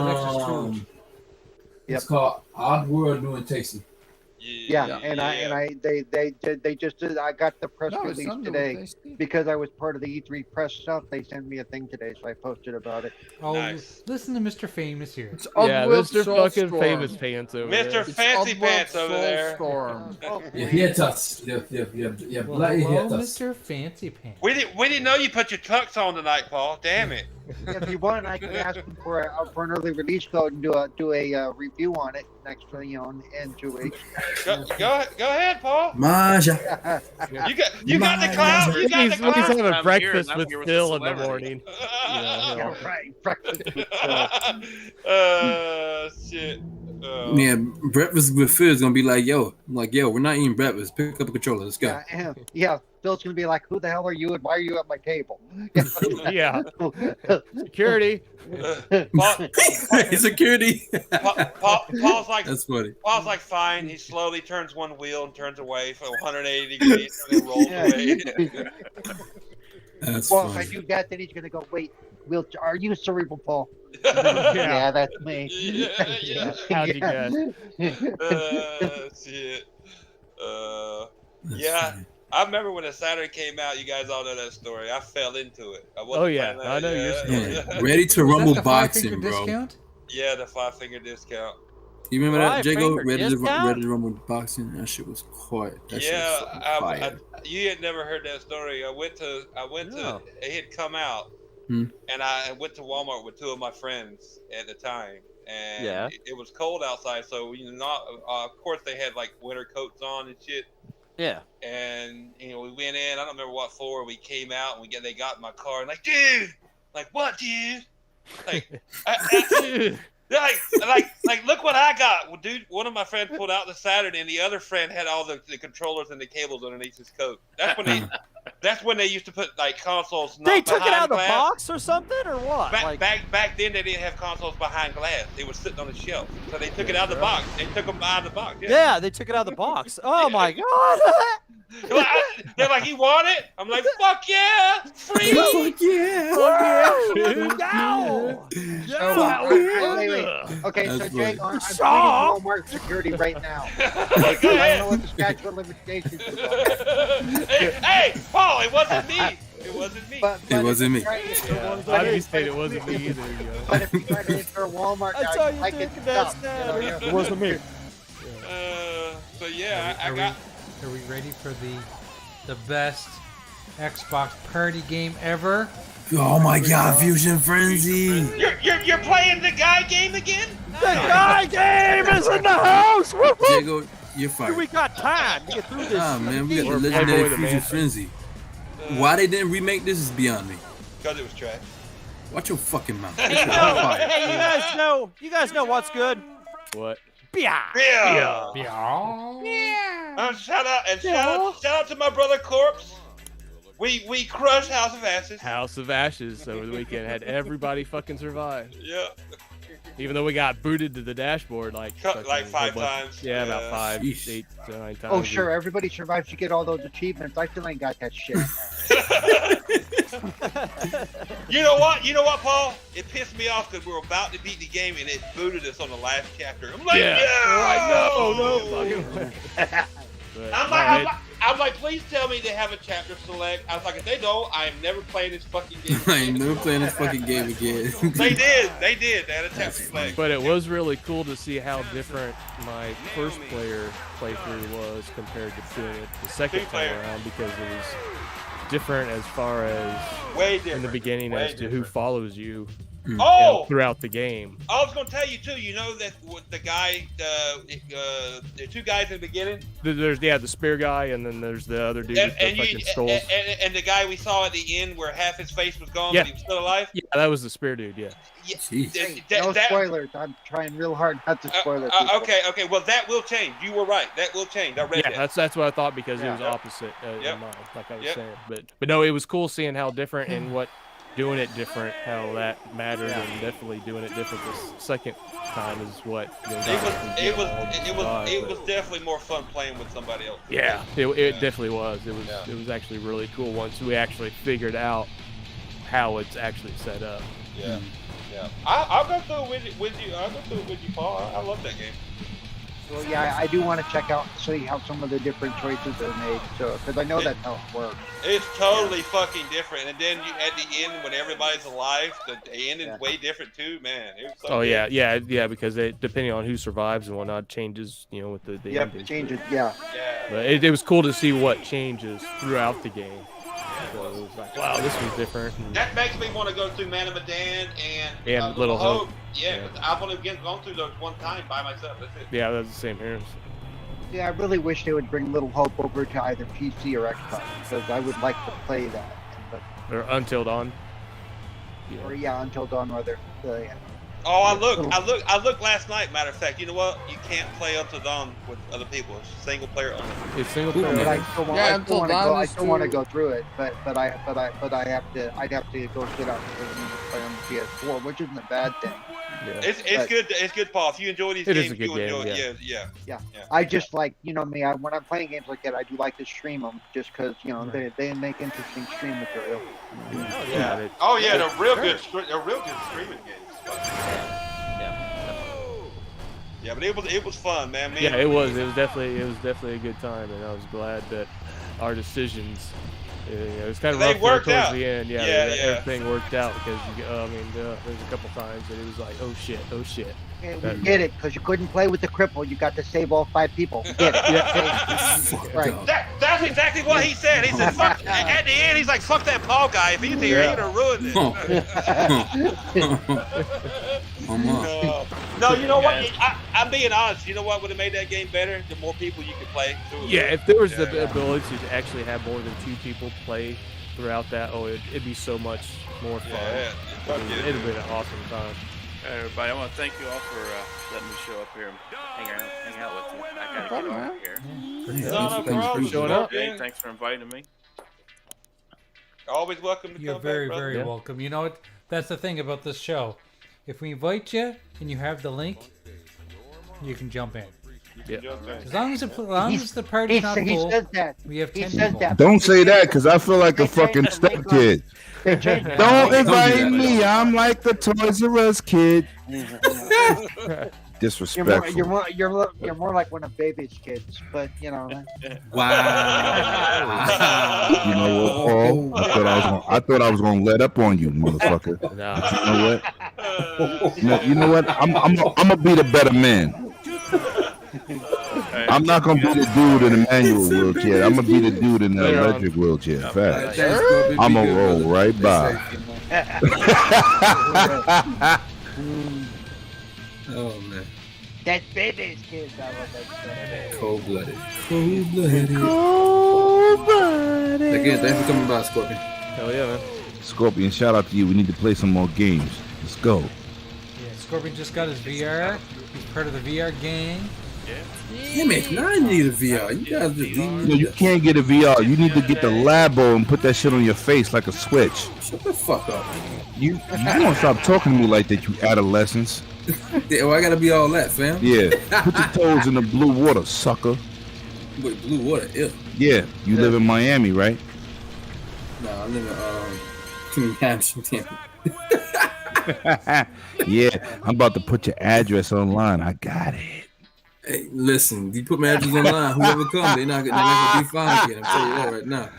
it's called Oddworld New and Tasty. Yeah, they just did. I got the press No, it's release not today tasty. because I was part of the E3 press stuff. They sent me a thing today, so I posted about it. Oh, Nice. listen to Mr. Famous here. It's Yeah, Oddworld Mr. fucking Soulstorm. famous pants over Mr. there. It's Fancy Oddworld Pants over there. Soulstorm. You hit us. You Well, bloody hello, hit us. Mr. Fancy Pants. We didn't know you put your tux on tonight, Paul. Damn it. If you want, I can ask them for an early release code and do a review on it next, in 2 weeks. Go ahead, Paul. Maja. You got the clout. You got the He's clout. having I'm breakfast here with with Phil the in the celebrity. morning. Yeah, Right, breakfast. Shit. Yeah, breakfast with Phil is gonna be like, yo, we're not eating breakfast. Pick up a controller. Let's go. Yeah, Phil's gonna be like, "Who the hell are you, and why are you at my table?" Yeah. Security. Security. Paul's like, That's funny. Paul's like, fine. He slowly turns one wheel and turns away for 180 degrees and then rolls away. That's Well, if funny. I do that, then he's gonna go, "Wait, are you Cerebral Paul?" Yeah. Yeah, that's me. Yeah. How'd you guess? Shit. That's Yeah. funny. I remember when the Saturn came out. You guys all know that story. I fell into it. I wasn't Oh, yeah. planning I on know it. your Yeah. story. Yeah, ready to Is that rumble the boxing, 5-finger bro. discount? Yeah, the 5-finger discount. You remember that, Jago? Five-finger Ready discount? to rumble boxing. That shit was quite. That shit was Yeah, fucking fire. you had never heard that story. I went to. No. It had come out, Hmm. and I went to Walmart with 2 of my friends at the time, and Yeah. it was cold outside. So of course they had like winter coats on and shit. Yeah. And we went in. I don't remember what floor. We came out and they got in my car and like, dude, like what, dude? Like, like, look what I got. Well, dude, one of my friends pulled out the Saturn, and the other friend had all the controllers and the cables underneath his coat. That's when they used to put like consoles. They took it behind out of the glass. box or something, or what? Back then they didn't have consoles behind glass. They were sitting on the shelf, so they took it out of the box. They took them out of the box. Yeah, they took it out of the box. Oh my god! They're like, you want it? I'm like, fuck yeah, free. Fuck yeah! Go! Wait. Okay, That's so Jake, funny. I'm calling Walmart security right now. Because I know what the statute of limitations is. Hey, Paul, it wasn't me. It wasn't me. It wasn't me. I didn't say it wasn't me either. But if you try to enter Walmart I now, saw you you might get taking that stuff. Saturn. It wasn't me. So yeah, I got. Are we ready for the best Xbox party game ever? Oh my god, Fusion Frenzy! You're playing the guy game again? The guy game is in the house. Woo, woo. Jago, you're fired. We got time to get through this. Ah man, we got the Or legendary Playboy the Fusion Man. Frenzy. Why they didn't remake this is beyond me. Because it was trash. Watch your fucking mouth. Hey, you guys know what's good? What? Beer. Shout out to my brother Corpse. We crushed House of Ashes. House of Ashes over the weekend. Had everybody fucking survive. Yeah. Even though we got booted to the dashboard like 5 times. Yeah, about 5, 8, 9 times. Oh, sure. Everybody survives. You get all those achievements. I still ain't got that shit. You know what, Paul? It pissed me off because we were about to beat the game and it booted us on the last chapter. I'm like, I'm like, please tell me they have a chapter select. I was like, if they don't, I am never playing this fucking game. I ain't never playing this fucking game again. They did. They had a chapter select. But it was really cool to see how different my first player playthrough was compared to doing it the second time around, because it was different as far as way different in the beginning as to who follows you. Throughout the game. I was gonna tell you too. You know that the guy, the 2 guys in the beginning. There's the spear guy, and then there's the other dude with the fucking skulls. And the guy we saw at the end where half his face was gone, but he was still alive. Yeah, that was the spear dude. Yeah. No spoilers. I'm trying real hard not to spoil it. Okay. Well, that will change. You were right. That will change. I read that. That's what I thought, because it was opposite in mine, like I was saying. But no, it was cool seeing how different and what. Doing it different, how that mattered, and definitely doing it different this second time is what. It was definitely more fun playing with somebody else. Yeah, it definitely was. It was actually really cool once we actually figured out how it's actually set up. Yeah. I'll go through it with you. I'll go through it with you, Paul. I love that game. Well, yeah, I do want to check out and see how some of the different choices are made, so because I know that's how it works. It's totally fucking different, and then at the end when everybody's alive, the end is way different too, man. It was so good. yeah, because depending on who survives and whatnot, changes, with the ending. It changes, yeah. But it was cool to see what changes throughout the game. So it was like, wow, this was different. That makes me want to go through Man of Medan and Little Hope. Yeah, I've only gone through those one time by myself. That's it. Yeah, that's the same here. Yeah, I really wish they would bring Little Hope over to either PC or Xbox, because I would like to play that. Or Until Dawn. Or Until Dawn, rather. Oh, I looked last night. Matter of fact, you know what? You can't play Until Dawn with other people. It's single player only. It's single player. But I still want to go through it. But I'd have to go sit out and play on the PS4, which isn't a bad thing. Yeah. It's good. It's good, Paul. If you enjoy these games, you enjoy it. Yeah. I just like, me. When I'm playing games like that, I do like to stream them, just because they make interesting stream material. They're real good streaming games. Yeah, but it was fun, man. Yeah, it was definitely a good time, and I was glad that our decisions. It was kind of rough towards the end. Everything worked out, because there's a couple times that it was like, oh shit. Okay, we get it, because you couldn't play with the cripple. You got to save all 5 people. We get it. Right. That's exactly what he said. He said, fuck, at the end, he's like, fuck that Paul guy. If he's here, he's gonna ruin it. No, you know what? I'm being honest. You know what would have made that game better? The more people you could play. Yeah, if there was the ability to actually have more than 2 people play throughout that, it'd be so much more fun. It'd have been an awesome time. Everybody, I want to thank you all for letting me show up here and hang out with you. I gotta get out of here. Thanks for showing up. Thanks for inviting me. Always welcome to You're come very, back, very welcome. You know what? That's the thing about this show. If we invite you and you have the link, you can jump in. Yeah. As long as the party's not full, we have 10 people. Don't say that, because I feel like a fucking step kid. Don't invite me. I'm like the Toys R Us kid. Disrespectful. You're more like one of baby's kids, but Wow. You know what, Paul? I thought I was gonna let up on you, motherfucker. You know what? I'm gonna be the better man. I'm not gonna be the dude in the manual wheelchair. I'm gonna be the dude in the electric wheelchair. Fact. I'm gonna roll right by. Oh man. That's baby's kids. I love that stuff. Cold-blooded. Again, thanks for coming by, Scorpion. Hell yeah, man. Scorpion, shout out to you. We need to play some more games. Let's go. Yeah, Scorpion just got his VR. He's part of the VR gang. Damn it, now I need a VR. You guys just leave me. No, you can't get a VR. You need to get the Labo and put that shit on your face like a switch. Shut the fuck up. You don't stop talking to me like that, you adolescents. Yeah, well, I gotta be all that, fam. Yeah, put your toes in the blue water, sucker. Wait, blue water, ew. Yeah, you live in Miami, right? No, I live in New Hampshire. Yeah, I'm about to put your address online. I got it. Hey, listen, you put my address online, whoever comes, they're not gonna be fine again. I'm telling you that right now.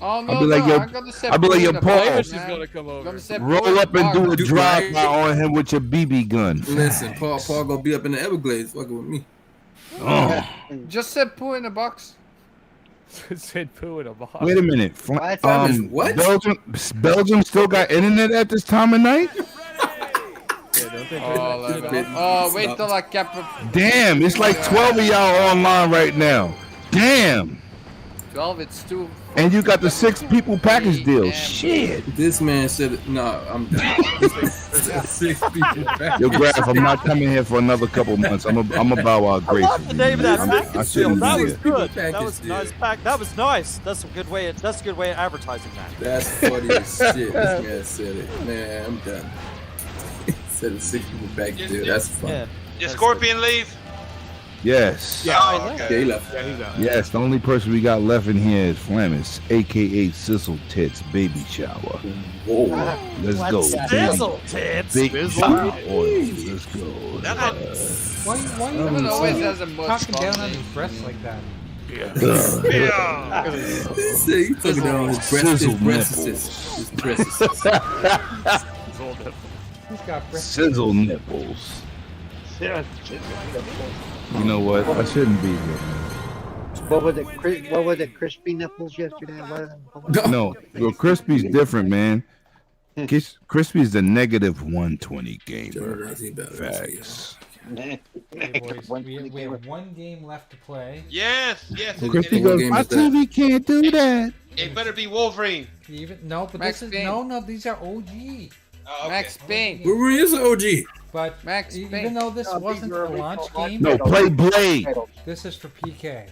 Oh no, I'll be like, I'll be like, yo, Paul, gonna come over. roll up and do a drive-by on him with your BB gun. Listen, Paul gonna be up in the Everglades fucking with me. Oh. Just said poo in a box. Said poo in a box. Wait a minute. What? Belgium still got internet at this time of night? Wait till I cap. Damn, it's like 12 of y'all online right now. Damn. 12, it's 2. And you got the 6 people package deal. Shit. This man said, no, I'm done. 6 people package. Yo, Graf, I'm not coming here for another couple months. I'm a bow out grace. I love the name of that package deal. That was here. good. That was nice pack. That was nice. That's a good way. That's a good way of advertising that. That's funny as shit. This man said it. Man, I'm done. He said a 6 people package deal. That's funny. Did Scorpion leave? Yes. Yeah, okay. Yeah, he left. Yeah, he's out. Yes, the only person we got left in here is Flamis, a.k.a. Sizzle Tits Baby Shower. Whoa. Let's go. Sizzle Tits. Big shower oil. Let's go. Why you always has a much talking down on his breasts like that? He said he took it down on his breasts. His breasts. He's got breasts. Sizzle nipples. You know what? I shouldn't be here. What was it? Crispy nipples yesterday? No, well, Crispy's different, man. Crispy's the negative 120 gamer. Facts. Hey, boys, we have one game left to play. Yes. Crispy goes, my TV can't do that. It better be Wolverine. No, but Max this is Payne. no. These are OG. Oh, okay. Max Payne. Wolverine is an OG. But Max even Payne. though this wasn't a launch game, No, play Blade. this is for PK.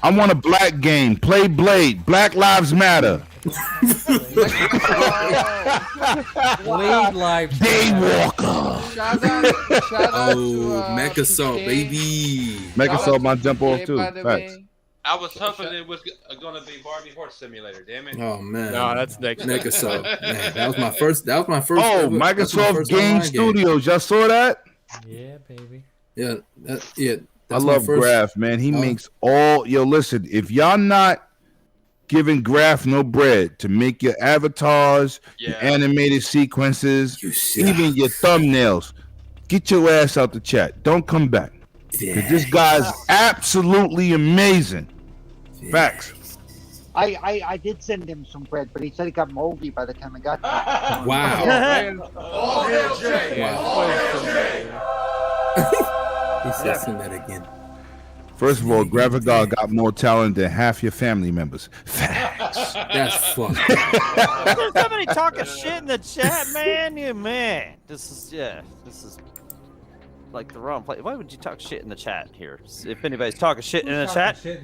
I want a black game. Play Blade. Black Lives Matter. Blade Live. Daywalker. Shout out to Mecha Assault, baby. Mecha Assault might jump off too. by the Facts. way. I was hoping it was going to be Barbie Horse Simulator. Damn it. Oh man. No, that's next. Mecha Assault. Man, that was my first. Oh, ever- Microsoft first Game online Studios. Y'all saw that? Yeah, baby. Yeah, I love Graf, man. He makes all. Yo, listen. If y'all not giving Graf no bread to make your avatars, your animated sequences, even your thumbnails, get your ass out the chat. Don't come back. 'Cause this guy's absolutely amazing. Facts. I did send him some bread, but he said it got moldy by the time I got there. Wow. He said send that again. First of all, Graphic God got more talent than half your family members. Facts. That's fucked. There's somebody talking shit in the chat, man. This is like the wrong place. Why would you talk shit in the chat here? If anybody's talking shit in the chat. What are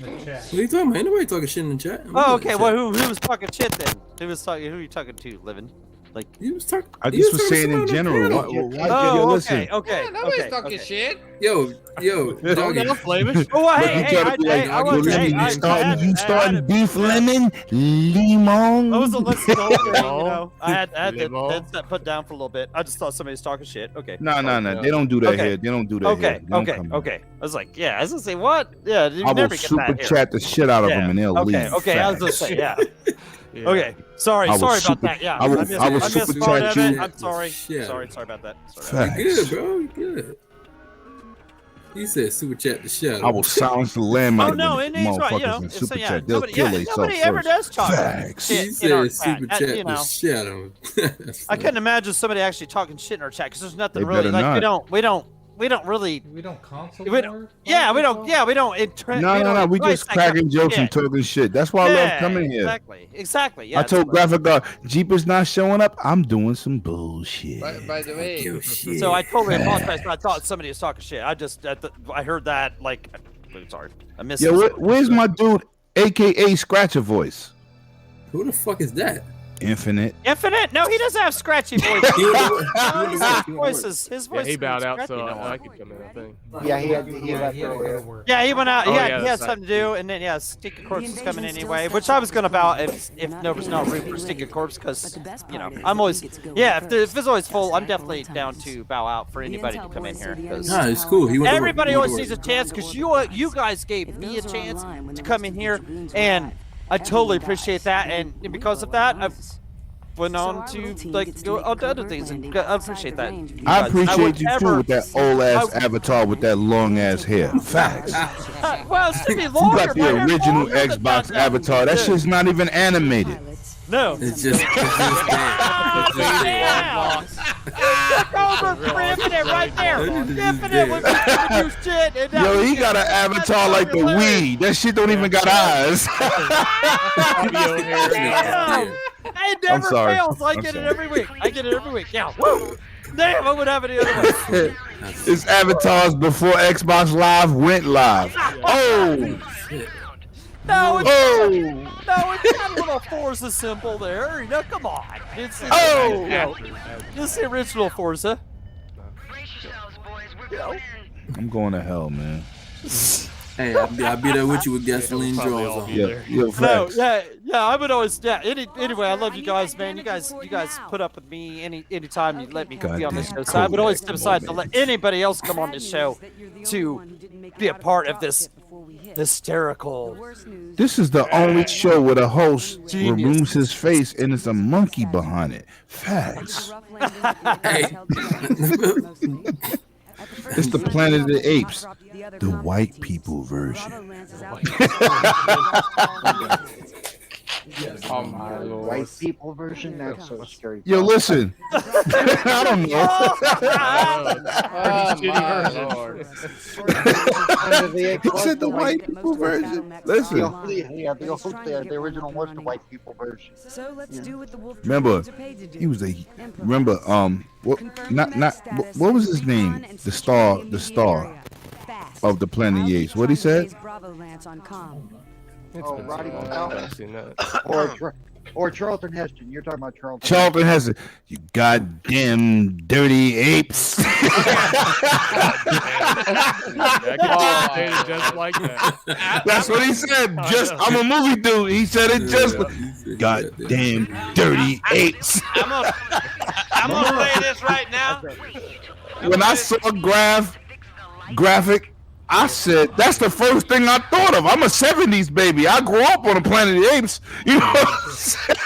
you talking about? Ain't nobody talking shit in the chat. Oh, okay. Well, who was talking shit then? Who are you talking to, Livin? Like he was talking. I just was saying in general. Listen. Okay. Nobody's talking shit. Yo, doggy. Oh, hey, you starting beef lemon, limon. I was a listen I had to put down for a little bit. I just thought somebody was talking shit. Okay. No. They don't do that here. They don't do that here. Okay. I was like, I was gonna say what? Yeah, you I will never get super that chat the shit out of them and they'll leave. Okay. I was gonna say, Okay. Sorry about that. Yeah. I will super chat you. I'm sorry. Sorry about that. You good, bro. You good. He said super chat the shit. I will silence the landmine. Oh no, it needs right. You know, and super chat. They'll kill themselves nobody ever does talk. Facts. He said super chat the shit. I couldn't imagine somebody actually talking shit in our chat because there's nothing They really better like not. we don't we don't really. We don't console. We don't, yeah, we don't. Yeah, we don't. No. We just cracking jokes and talking shit. That's why I love coming here. Exactly. Yeah. I told Graphic God, Jeep is not showing up. I'm doing some bullshit. By the way, so I totally apologize. I thought somebody was talking shit. I heard that like. Sorry, I missed. Yeah, where's my dude, AKA Scratcher Voice? Who the fuck is that? Infinite. No, he doesn't have scratchy voice. His voice. He bowed out, so I could come in. I think. Yeah, he left earlier. Yeah, he went out. He had something to do, and then Sticky Corpse is coming anyway, which I was gonna bow if there was no room for Sticky Corpse, because I'm always if it's always full, I'm definitely down to bow out for anybody to come in here. Nah, it's cool. Everybody always needs a chance, because you guys gave me a chance to come in here, and I totally appreciate that, and because of that, I've went on to go on to other things, and I appreciate that. I appreciate you too with that old ass avatar with that long ass hair. Facts. Well, it's to be longer. You got the original Xbox avatar. That shit's not even animated. No. It's just Infinite right there. Infinite was do shit. And yo, he got an avatar like the Wii. That shit don't even got eyes. It never fails. I get it every week. Yeah. Woo. Damn, I would have it the other way. His avatars before Xbox Live went live. Oh. No, it's not a little Forza symbol there. No, come on. It's the original Forza. I'm going to hell, man. Hey, I'll be there with you with gasoline draws on. I would always. Anyway, I love you guys, man. You guys put up with me anytime you let me be on this show. So I would always step aside to let anybody else come on this show to be a part of this hysterical. This is the only show where the host removes his face and it's a monkey behind it. Facts. Hey. It's the Planet of the Apes, the white people version. Oh my lord. White people version? That's so scary. Yo, listen. I don't know. Oh my lord. He said the white people version. Listen. The original was the white people version. So let's do what the wolf. Remember, he was what was his name? The star of the Planet of the Apes. What he said? Roddy or Charlton Heston. You're talking about Charlton. Charlton Heston. You goddamn dirty apes. Just like that. That's what he said. I'm a movie dude. He said it just. Goddamn dirty apes. I'm gonna say this right now. When I saw graphic, I said, that's the first thing I thought of. I'm a 70s baby. I grew up on the Planet of the Apes. You know what I'm saying?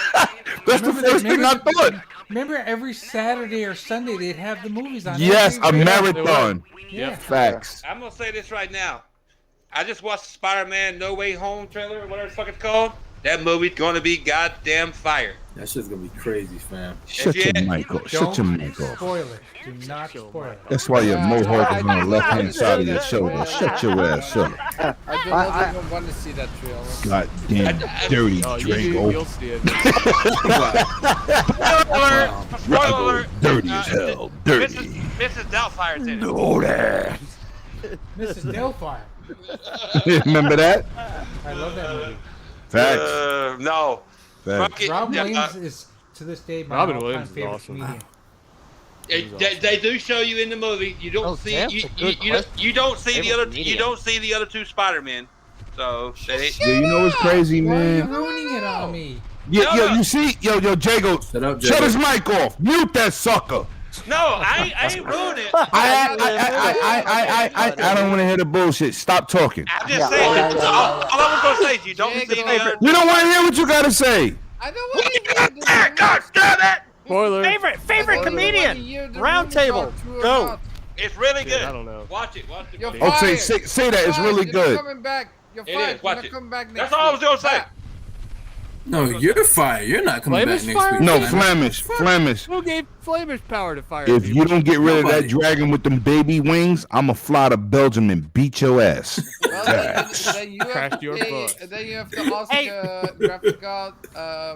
That's the first thing I thought. Remember, every Saturday or Sunday, they'd have the movies on. Yes, a marathon. Yeah. Facts. I'm going to say this right now. I just watched Spider-Man No Way Home trailer, whatever the fuck it's called. That movie's going to be goddamn fire. That shit's going to be crazy, fam. Shut your mic off. Shut your mic off. Spoil it. Do not spoil it. That's why your mohawk is on the left-hand side of your shoulder. Shut your ass up. I don't want to see that trailer. Goddamn dirty Drago. You'll see it. Spoiler alert. Dirty as hell. Dirty. Mrs. Doubtfire's in it. Know that. Mrs. Delphire. Remember that? I love that movie. Facts. No. Facts. Robin Williams is, to this day, my Robin all-time Williams is favorite awesome. comedian. They do show you in the movie. You don't see you don't see the other two Spider-Men. So you know what's crazy, Why are you man? ruining it on me? You see, Jago, shut his mic off. Mute that sucker. No, I ain't ruined it. I don't want to hear the bullshit. Stop talking. I'm just saying. All I was gonna say is you don't see the other. You don't want to hear what you gotta say. I don't want to God damn it! Spoiler. Favorite comedian. Roundtable. Go. It's really good. I don't know. Watch it. You're Oh, fired. say that. It's really You're good. not coming back. You're It fired. is. Watch You're it. not coming back next That's all I was gonna say. No, you're fired. You're not coming back Flemish next fire? week. No, man. Flemish. Who gave Flamish power to fire. If you don't get rid of that Nobody. dragon with them baby wings, I'ma fly to Belgium and beat your ass. Well, then you have Crash to your pay, bus. then you have to ask graphic card.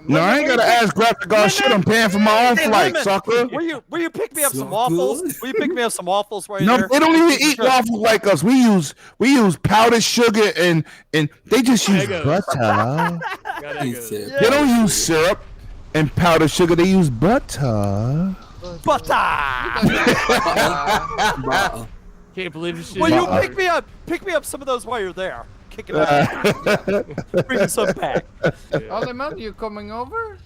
No, I ain't gotta ask graphic card shit. I'm paying for my own flight, Lemon, sucker. Will you pick me up some So waffles? good. Will you pick me up some waffles while you're No, there? they don't even eat waffles like us. We use powdered sugar and they just use Egos. butter. Got He Egos. said, They don't use syrup and powdered sugar. They use butter. Butter. Can't believe this shit. Will you pick me up some of those while you're there? Kick it out. Bring some back. Oh, Lemon, you coming over?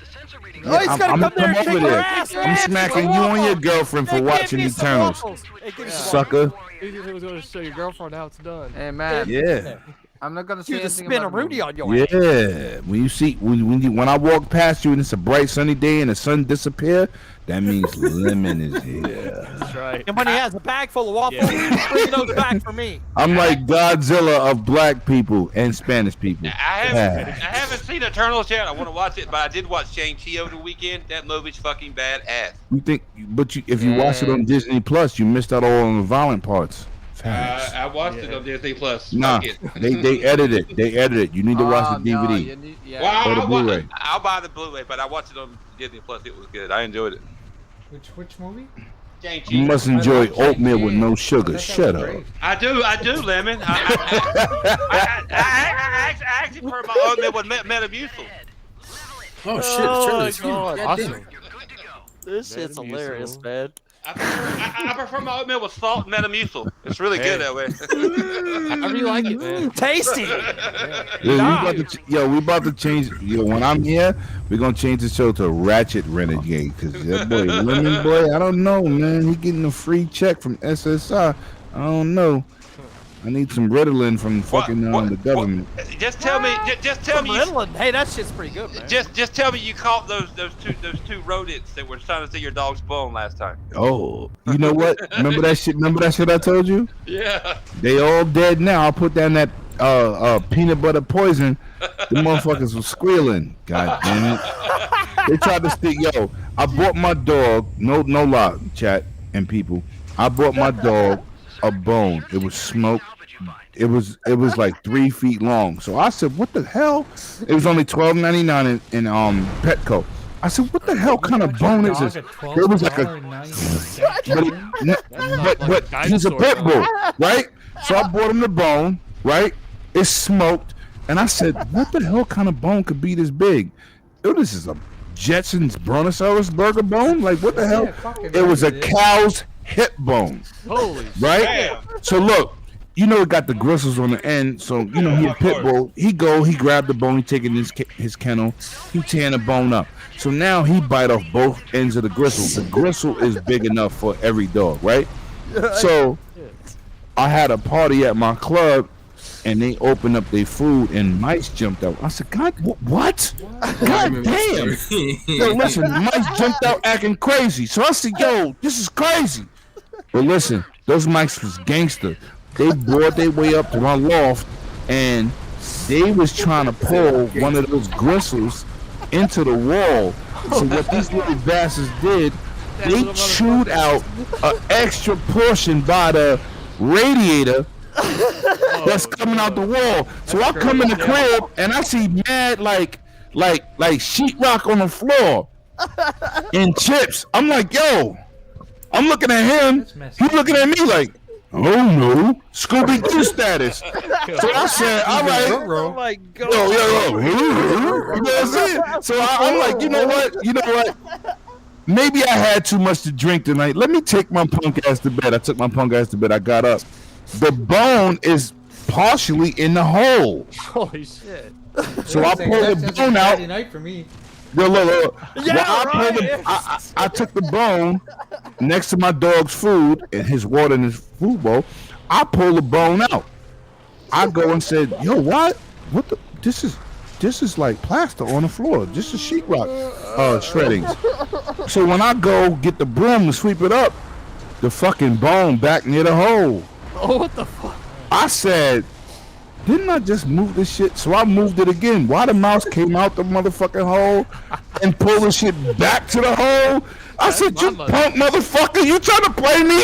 Oh, he's gonna come there and kick over your there. ass. I'm smacking you and your girlfriend for watching Eternals, sucker. He was going to show your girlfriend how it's done. Hey man, Yeah. I'm not gonna say You just anything spin a about the Rudy movie. on your ass. Yeah, when I walk past you and it's a bright sunny day and the sun disappear, that means Lemon is here. That's right. And when he has a bag full of waffles, he's bringing those back for me. I'm like Godzilla of black people and Spanish people. I haven't seen Eternals yet. I want to watch it, but I did watch Shang-Chi over the weekend. That movie's fucking badass. You think, if you watch it on Disney Plus, you missed out all on the violent parts. Facts. I watched it on Disney Plus. Nah, Fuck it. they edit it. They edit it. You need to watch the no, DVD. you need- yeah. Well, Or the Blu-ray. I'll buy the Blu-ray, but I watched it on Disney Plus. It was good. I enjoyed it. Which movie? Shang-Chi. You must enjoy oatmeal with no sugar. Shut up. I do, Lemon. I actually prefer my oatmeal with Metamucil. Oh shit! Oh, It's my God. Awesome. This shit's hilarious, man. I prefer my oatmeal with salt and Metamucil. It's really good that way. However you like it, man. Tasty. We about to change. When I'm here, we're gonna change the show to Ratchet Renegade because that boy, Lemon Boy, I don't know, man. He getting a free check from SSI. I don't know. I need some Ritalin from fucking the government. Just tell me. Ritalin. Hey, that shit's pretty good, man. Just tell me you caught those two rodents that were trying to steal your dog's bone last time. Oh, you know what? Remember that shit I told you? Yeah. They all dead now. I put down that peanut butter poison. The motherfuckers was squealing. God damn it. They tried to stick. Yo, I bought my dog. No lie, chat and people. I bought my dog a bone. It was smoked. It was like 3 feet long. So I said, "What the hell?" It was only $12.99 in Petco. I said, "What the hell kind of bone is this?" It was like but he's a pit bull, right? So I bought him the bone, right? It's smoked, and I said, "What the hell kind of bone could be this big?" Yo, this is a Jetson's Brontosaurus burger bone. Like, what the hell? It was a cow's hip bone. Holy right? Damn. So look, it got the gristles on the end. So he a pit bull. He grab the bone, he take it in his kennel, he tearing the bone up. So now he bite off both ends of the gristle. The gristle is big enough for every dog, right? So I had a party at my club, and they opened up their food, and mice jumped out. I said, "God, what? God damn!" Yo, listen, mice jumped out acting crazy. So I said, "Yo, this is crazy." But listen, those mice was gangster. They bored their way up to my loft, and they was trying to pull one of those gristles into the wall. So what these little bastards did, they chewed out an extra portion by the radiator that's coming out the wall. So I come in the crib and I see mad like sheetrock on the floor and chips. I'm like, yo. I'm looking at him. He's looking at me like, oh no, Scooby-Doo status. So I said, all right. Oh my God. Yo. You know what I'm saying? So I'm like, you know what? Maybe I had too much to drink tonight. Let me take my punk ass to bed. I took my punk ass to bed. I got up. The bone is partially in the hole. Holy shit. So I pulled the bone out. Night for me. Look. Yeah, I took the bone next to my dog's food and his water in his food bowl. I pulled the bone out. I go and said, "Yo, what? What the? This is like plaster on the floor. This is sheetrock shreddings." So when I go get the broom to sweep it up, the fucking bone back near the hole. Oh, what the fuck? I said, "Didn't I just move this shit?" So I moved it again. Why the mouse came out the motherfucking hole, and pull the shit back to the hole. I said, "You punk motherfucker! You trying to play me?"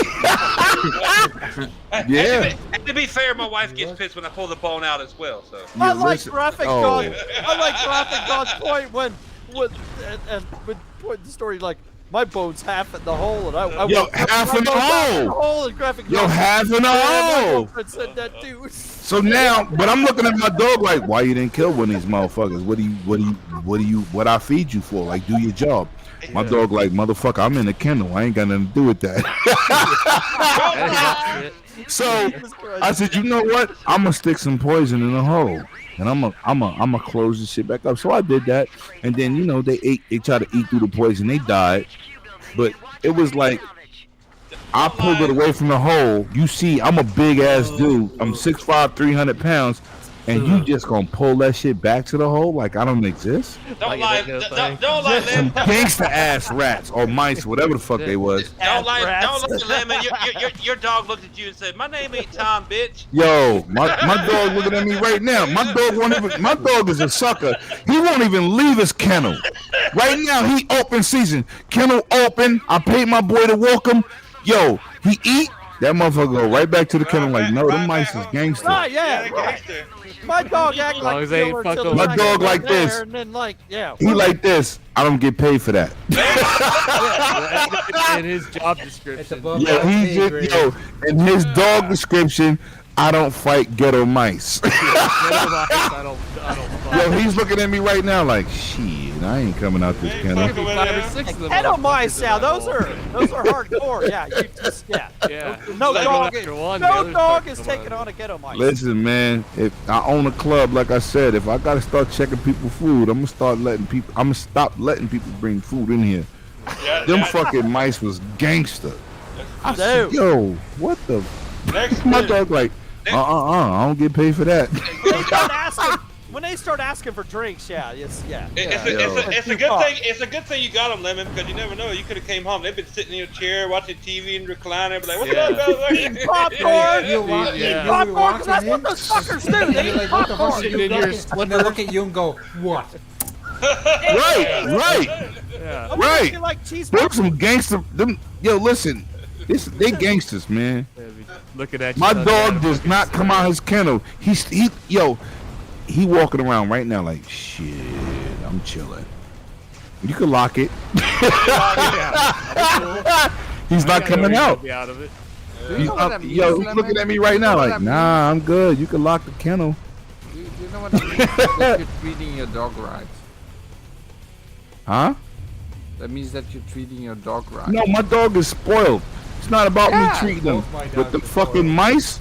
Yeah. And to be fair, my wife gets pissed when I pull the bone out as well. So I like graphic dog. I like graphic dog's point when the story like my bone's half in the hole and I half in the hole. And graphic Yo, half in the hole. Said that too. So now, but I'm looking at my dog like, why you didn't kill one of these motherfuckers? What I feed you for? Like, do your job. My dog like, motherfucker, I'm in the kennel. I ain't got nothing to do with that. So I said, you know what? I'm gonna stick some poison in the hole, and I'm gonna close the shit back up. So I did that, and then they tried to eat through the poison. They died, but it was like I pulled it away from the hole. You see, I'm a big ass dude. I'm 6'5", 300 pounds. And you just gonna pull that shit back to the hole like I don't exist? Don't lie, Some gangsta ass rats or mice, whatever the fuck they was. Don't lie, Lemon. Your dog looked at you and said, "My name ain't Tom, bitch." Yo, my dog looking at me right now. My dog is a sucker. He won't even leave his kennel. Right now, he open season. Kennel open. I paid my boy to walk him. Yo, he eat. That motherfucker go right back to the kennel like, no, them mice is gangster. Right, gangster. My dog act like my dog like this. And then he like this. I don't get paid for that. In his job description. In his dog description, I don't fight ghetto mice. Yo, he's looking at me right now like, shit, I ain't coming out this kennel. Ghetto mice, now those are hardcore. No dog is taking on a ghetto mice. Listen, man, if I own a club, like I said, if I gotta start checking people's food, I'm gonna stop letting people bring food in here. Them fucking mice was gangster. I said, yo, what the? My dog like, I don't get paid for that. When they start asking for drinks, it's a good thing. It's a good thing you got them, Lemon, because you never know. You could have came home. They've been sitting in your chair watching TV and reclining. Be like, what's up, eating popcorn. Popcorn, because that's what those fuckers do. They eat popcorn. When they look at you and go, what? Right. Like cheese. Look, some gangster. Yo, listen. They gangsters, man. Looking at you. My dog does not come out his kennel. He walking around right now like, shit, I'm chilling. You can lock it. He's not coming out. He's looking at me right now like, nah, I'm good. You can lock the kennel. Do you know what it means that you're treating your dog right? Huh? That means that you're treating your dog right. No, my dog is spoiled. It's not about me treating them. But the fucking mice,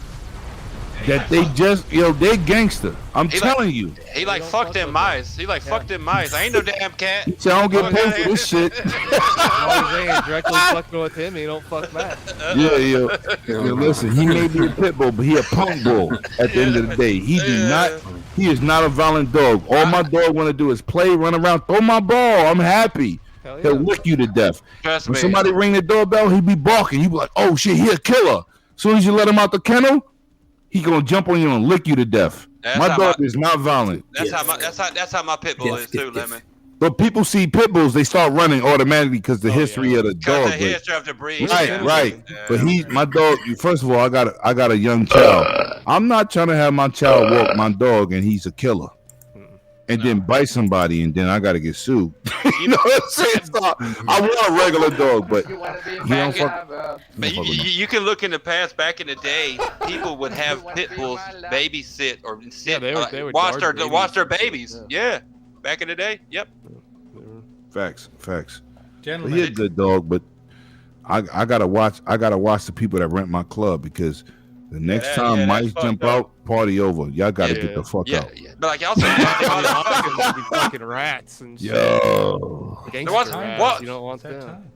that they just, they gangster. I'm telling you. He like, fuck them mice. He like, fuck them mice. I ain't no damn cat. He said, I don't get paid for this shit. As long as they ain't directly fucking with him, he don't fuck back. Yeah. Listen, he may be a pit bull, but he a punk bull at the end of the day. He is not a violent dog. All my dog want to do is play, run around, throw my ball. I'm happy. He'll lick you to death. When somebody ring the doorbell, he be barking. You be like, oh shit, he a killer. As soon as you let him out the kennel, he gonna jump on you and lick you to death. My dog is not violent. That's how my pit bull is too, Lemon. But people see pit bulls, they start running automatically because the history of the dog. The history of the breed. Right. But my dog. First of all, I got a young child. I'm not trying to have my child walk my dog and he's a killer. And then bite somebody, and then I gotta get sued. You know what I'm saying? So I want a regular dog, but he don't fuck. You can look in the past. Back in the day, people would have pit bulls babysit or sit, they would watch their babies. Yeah, back in the day. Yep. Facts. Gentlemen, He's a good dog, but I gotta watch the people that rent my club because. The next time mice jump out, party over. Y'all gotta get the fuck out. Yeah. But like y'all said, fucking rats and shit. Yo. You don't want them.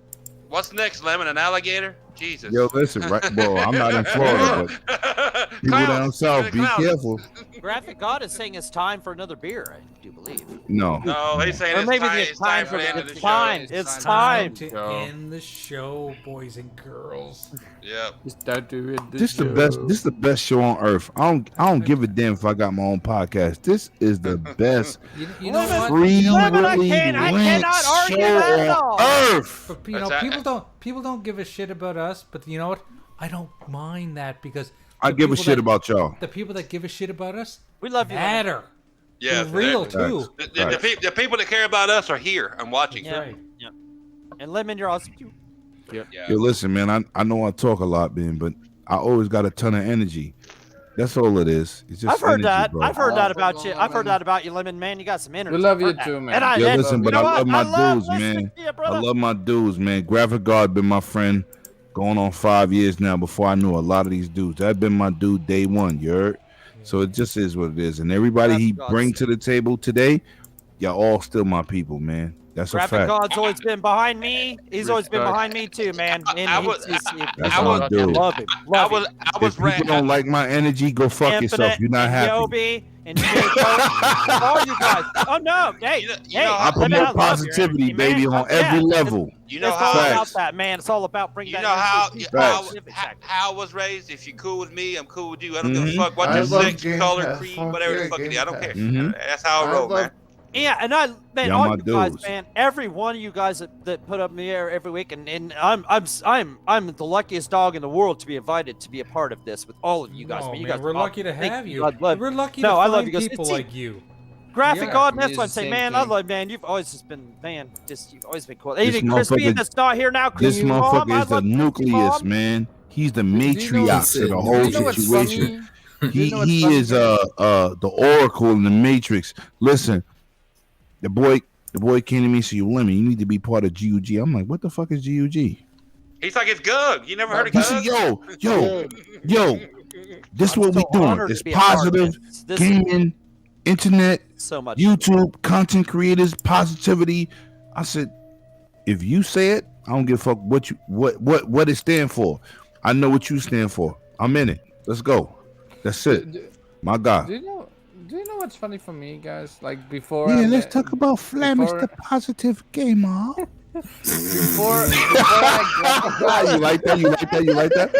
What's next, Lemon? An alligator? Jesus. Yo, listen, right? Well, I'm not in Florida, but people down south, be careful. Graphic God is saying it's time for another beer. I do believe. No. No, he's saying Or it's maybe time. it's time for the end of it's the time. show. It's time to end the show, boys and girls. Yep. Start doing This the best. This is the best show on earth. I don't give a damn if I got my own podcast. This is the best. You know what? Free I Willy Lynch cannot argue show that at on all. earth. But you know, people don't give a shit about us. But you know what? I don't mind that because I give a shit about y'all. The people that give a shit about us, we love you. Matter. Yeah, they're real too. The people that care about us are here. I'm watching. Yeah. Right. Yeah. And Lemon, you're awesome. Yeah. Yo, listen, man. I know I talk a lot, man, but I always got a ton of energy. That's all it is. It's just I've heard energy, that. bro. I've heard that about you. I've heard that about you, Lemon man. You got some energy. We love you I've heard too, that. man. And I, Yeah, and listen, but you I know love what? my love dudes, listening man. to you, I brother. love my dudes, man. Graphic God been my friend going on 5 years now before I knew a lot of these dudes. That been my dude day one, you heard? So it just is what it is. And everybody he bring to the table today, y'all all still my people, man. That's a Graphic fact. God's always been behind me. He's always been behind me too, man. And I love him. Love him. If people don't like my energy, go fuck yourself. You're not happy. Yobi and Jacob, all you guys. Oh no, hey, I promote positivity, baby, on every level. You know it's how all about that, man. It's all about bringing. You that know energy. how I was raised. If you're cool with me, I'm cool with you. I don't give a Mhm. fuck what I your love sex, Game color, Pass. creed, Fuck whatever yeah, the fuck it Game is. I don't Pass. care. Mhm. That's how I roll, man. Yeah, and man, Y'all all my you guys, dudes. man, every one of you guys that put up in the air every week, and I'm the luckiest dog in the world to be invited to be a part of this with all of you guys. No, man, you man, guys we're are lucky to awesome. Thank have you. Love- We're lucky No, to I find love you guys. people See, like you. Graphic Yeah. God, that's It's what I'm the saying, same man. thing. I love, man. You've always just been, man. You've always been cool. This Even Crispy motherfucker- that's not here now. This Mom, motherfucker I is the love Crispy, nucleus, Mom. man. He's the Do you know matriarch of the Do whole you know what's situation. funny? Do you know what's He funny, is guys? the oracle in the matrix. Listen, the boy came to me and said, "Lemon, you need to be part of GUG." I'm like, "What the fuck is GUG?" He's like, it's Gug. You never heard of He Gug? said, "Yo, this is what we so doing. honored It's to be a part of positive it. This- gaming, internet, So much. YouTube, content creators, positivity." I said, "If you say it, I don't give a fuck what it stand for. I know what you stand for. I'm in it. Let's go. That's it. My God." Do you know what's funny for me, guys? Like before. Yeah, let's talk about Flemish, before- the positive gamer. Before I You like that? You like that? You like that?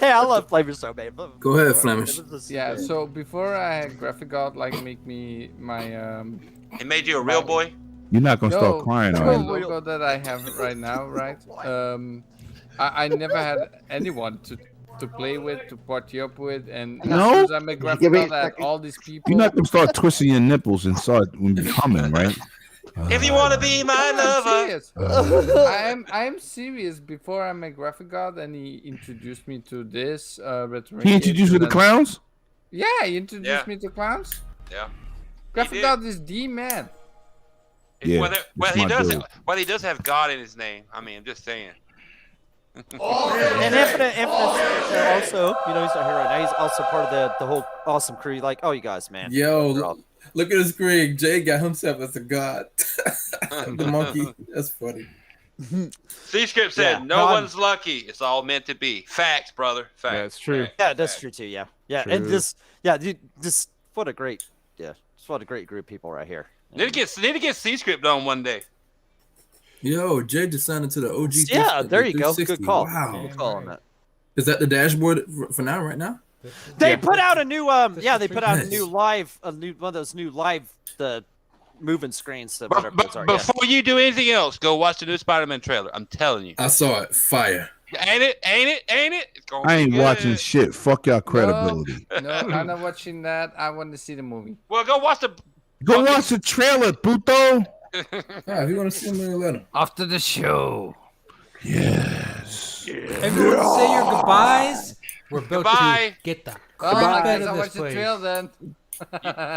Hey, I love Flavor So, man. Go ahead, Flemish. Yeah, so before I had Graphic God like make me my It made you a real boy? You're not gonna start crying, the are you? logo that I have right now, right? I never had anyone to play with, to party up with, and as No? soon as I make Graphic God, I had all these people. You're not gonna start twisting your nipples and start coming, right? If you want to be my I'm lover. serious. I'm serious. Before I met Graphic God, and he introduced me to this. He introduced you to the clowns? Yeah, he introduced me to clowns. Yeah. Graphic God is the man. Yeah, Well, that's my dude. he does have God in his name. I mean, I'm just saying. And Infinite also, you know, he's not here right now. He's also part of the whole awesome crew. Like, oh, you guys, man. Yo, look at the screen. Jay got himself as a god. The monkey. That's funny. C-Script said, no one's lucky. It's all meant to be. Facts, brother. Facts. That's true. Yeah, that's true too. Yeah, yeah, and True. this, what a great, what a great group of people right here. Need to get C-Script on one day. Yo, Jay just signed into the OG. Yeah, there you go. 360. Good call. Wow. Good call on that. Is that the dashboard for now, right now? They put out a new they put out a Nice. new live, one of those new live moving screens. Whatever those are. Before you do anything else, go watch the new Spider-Man trailer. I'm telling you. I saw it. Fire. Ain't it? It's gonna I be ain't good. watching shit. Fuck y'all credibility. No, I'm not watching that. I want to see the movie. Well, go watch the. Go watch the trailer, puto. Yeah, if you want to see him, let him. After the show. Yes. Everyone say your goodbyes. We're about Goodbye. to get the Oh, fuck I out guess of I this watched the place. trail then.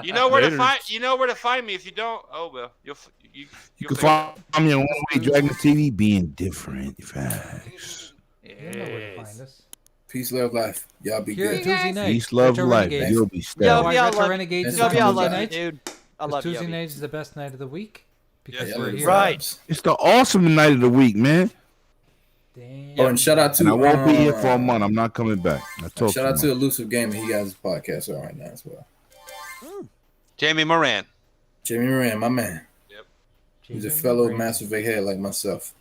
You know where to Laters. find. You know where to find me. If you don't, oh well, You can find me on One Way Dragon TV being different. Facts. You know where to find us. Peace, love, life. Y'all be Here good. Tuesday night. Peace, love, Retro life. Renegades. You'll be Yo, steady. Why yeah, I Retro love Renegades is Yo, on yeah, I Tuesday love you, nights? dude. I love Tuesday you. nights is the best night of the week because Yes, we're it is. here. Right. It's the awesome night of the week, man. Damn. Oh, and shout out to And I won't be here for a month. I'm not coming back. Shout out to Elusive Gaming. He got his podcast on right now as well. Jamie Moran. Jamie Moran, my man. Yep. He's a fellow Mass Effect head like myself.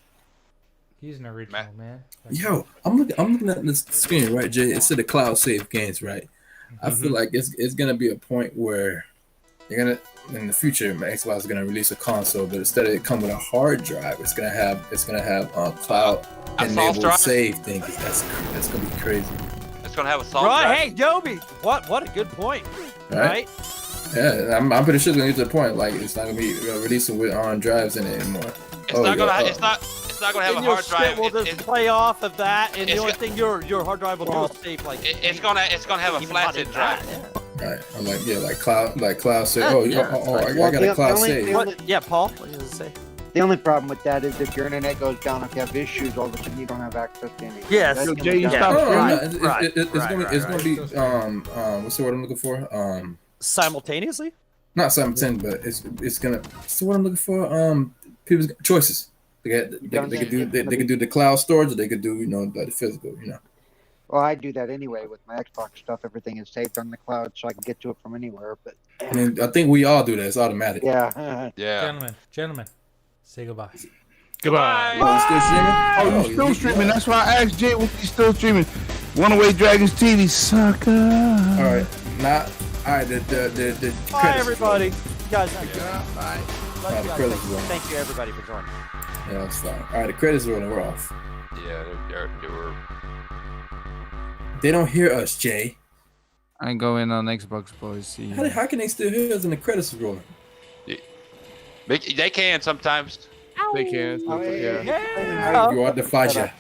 He's an original, man. Yo, I'm looking at this screen, right, Jay? It said the cloud save games, right? I feel like it's gonna be a point where you're gonna in the future, Xbox is gonna release a console, but instead of it come with a hard drive, it's gonna have cloud enabled save thing. That's gonna be crazy. It's gonna have a salt Right, drive. hey, Joby, what a good point. Right? Yeah, I'm pretty sure it's gonna get to the point like it's not gonna be releasing with on drives in it anymore. It's not gonna have a hard drive. Will just play off of that, and the only thing your hard drive will do is save like. It's gonna have a flaccid drive. Right, I'm like cloud save. I got a cloud save. Yeah, Paul, what do you say? The only problem with that is if your internet goes down, if you have issues, all of a sudden you don't have access to anything. Yes. That's So the Jay, only you downside. stop. It's gonna be what's the word I'm looking for? Simultaneously? Not simultaneously, but it's gonna. What's the word I'm looking for? People's choices. They could do the cloud storage, or they could do the physical. Well, I do that anyway with my Xbox stuff. Everything is saved on the cloud, so I can get to it from anywhere. But I mean, I think we all do that. It's automatic. Yeah. Gentlemen, say goodbye. Goodbye. Oh, you still streaming? That's why I asked Jay what he's still streaming. Runaway Dragons TV, sucker. All right, all right. The Bye, everybody. Guys, bye. Love you The guys. credits roll. Thank you, everybody, for joining. Yeah, that's fine. All right, the credits rolling. We're off. Yeah, they were. They don't hear us, Jay. I go in on Xbox, boys. See. How can they still hear us and the credits are rolling? They can sometimes. They can. Oh, Yeah. You are the Faja.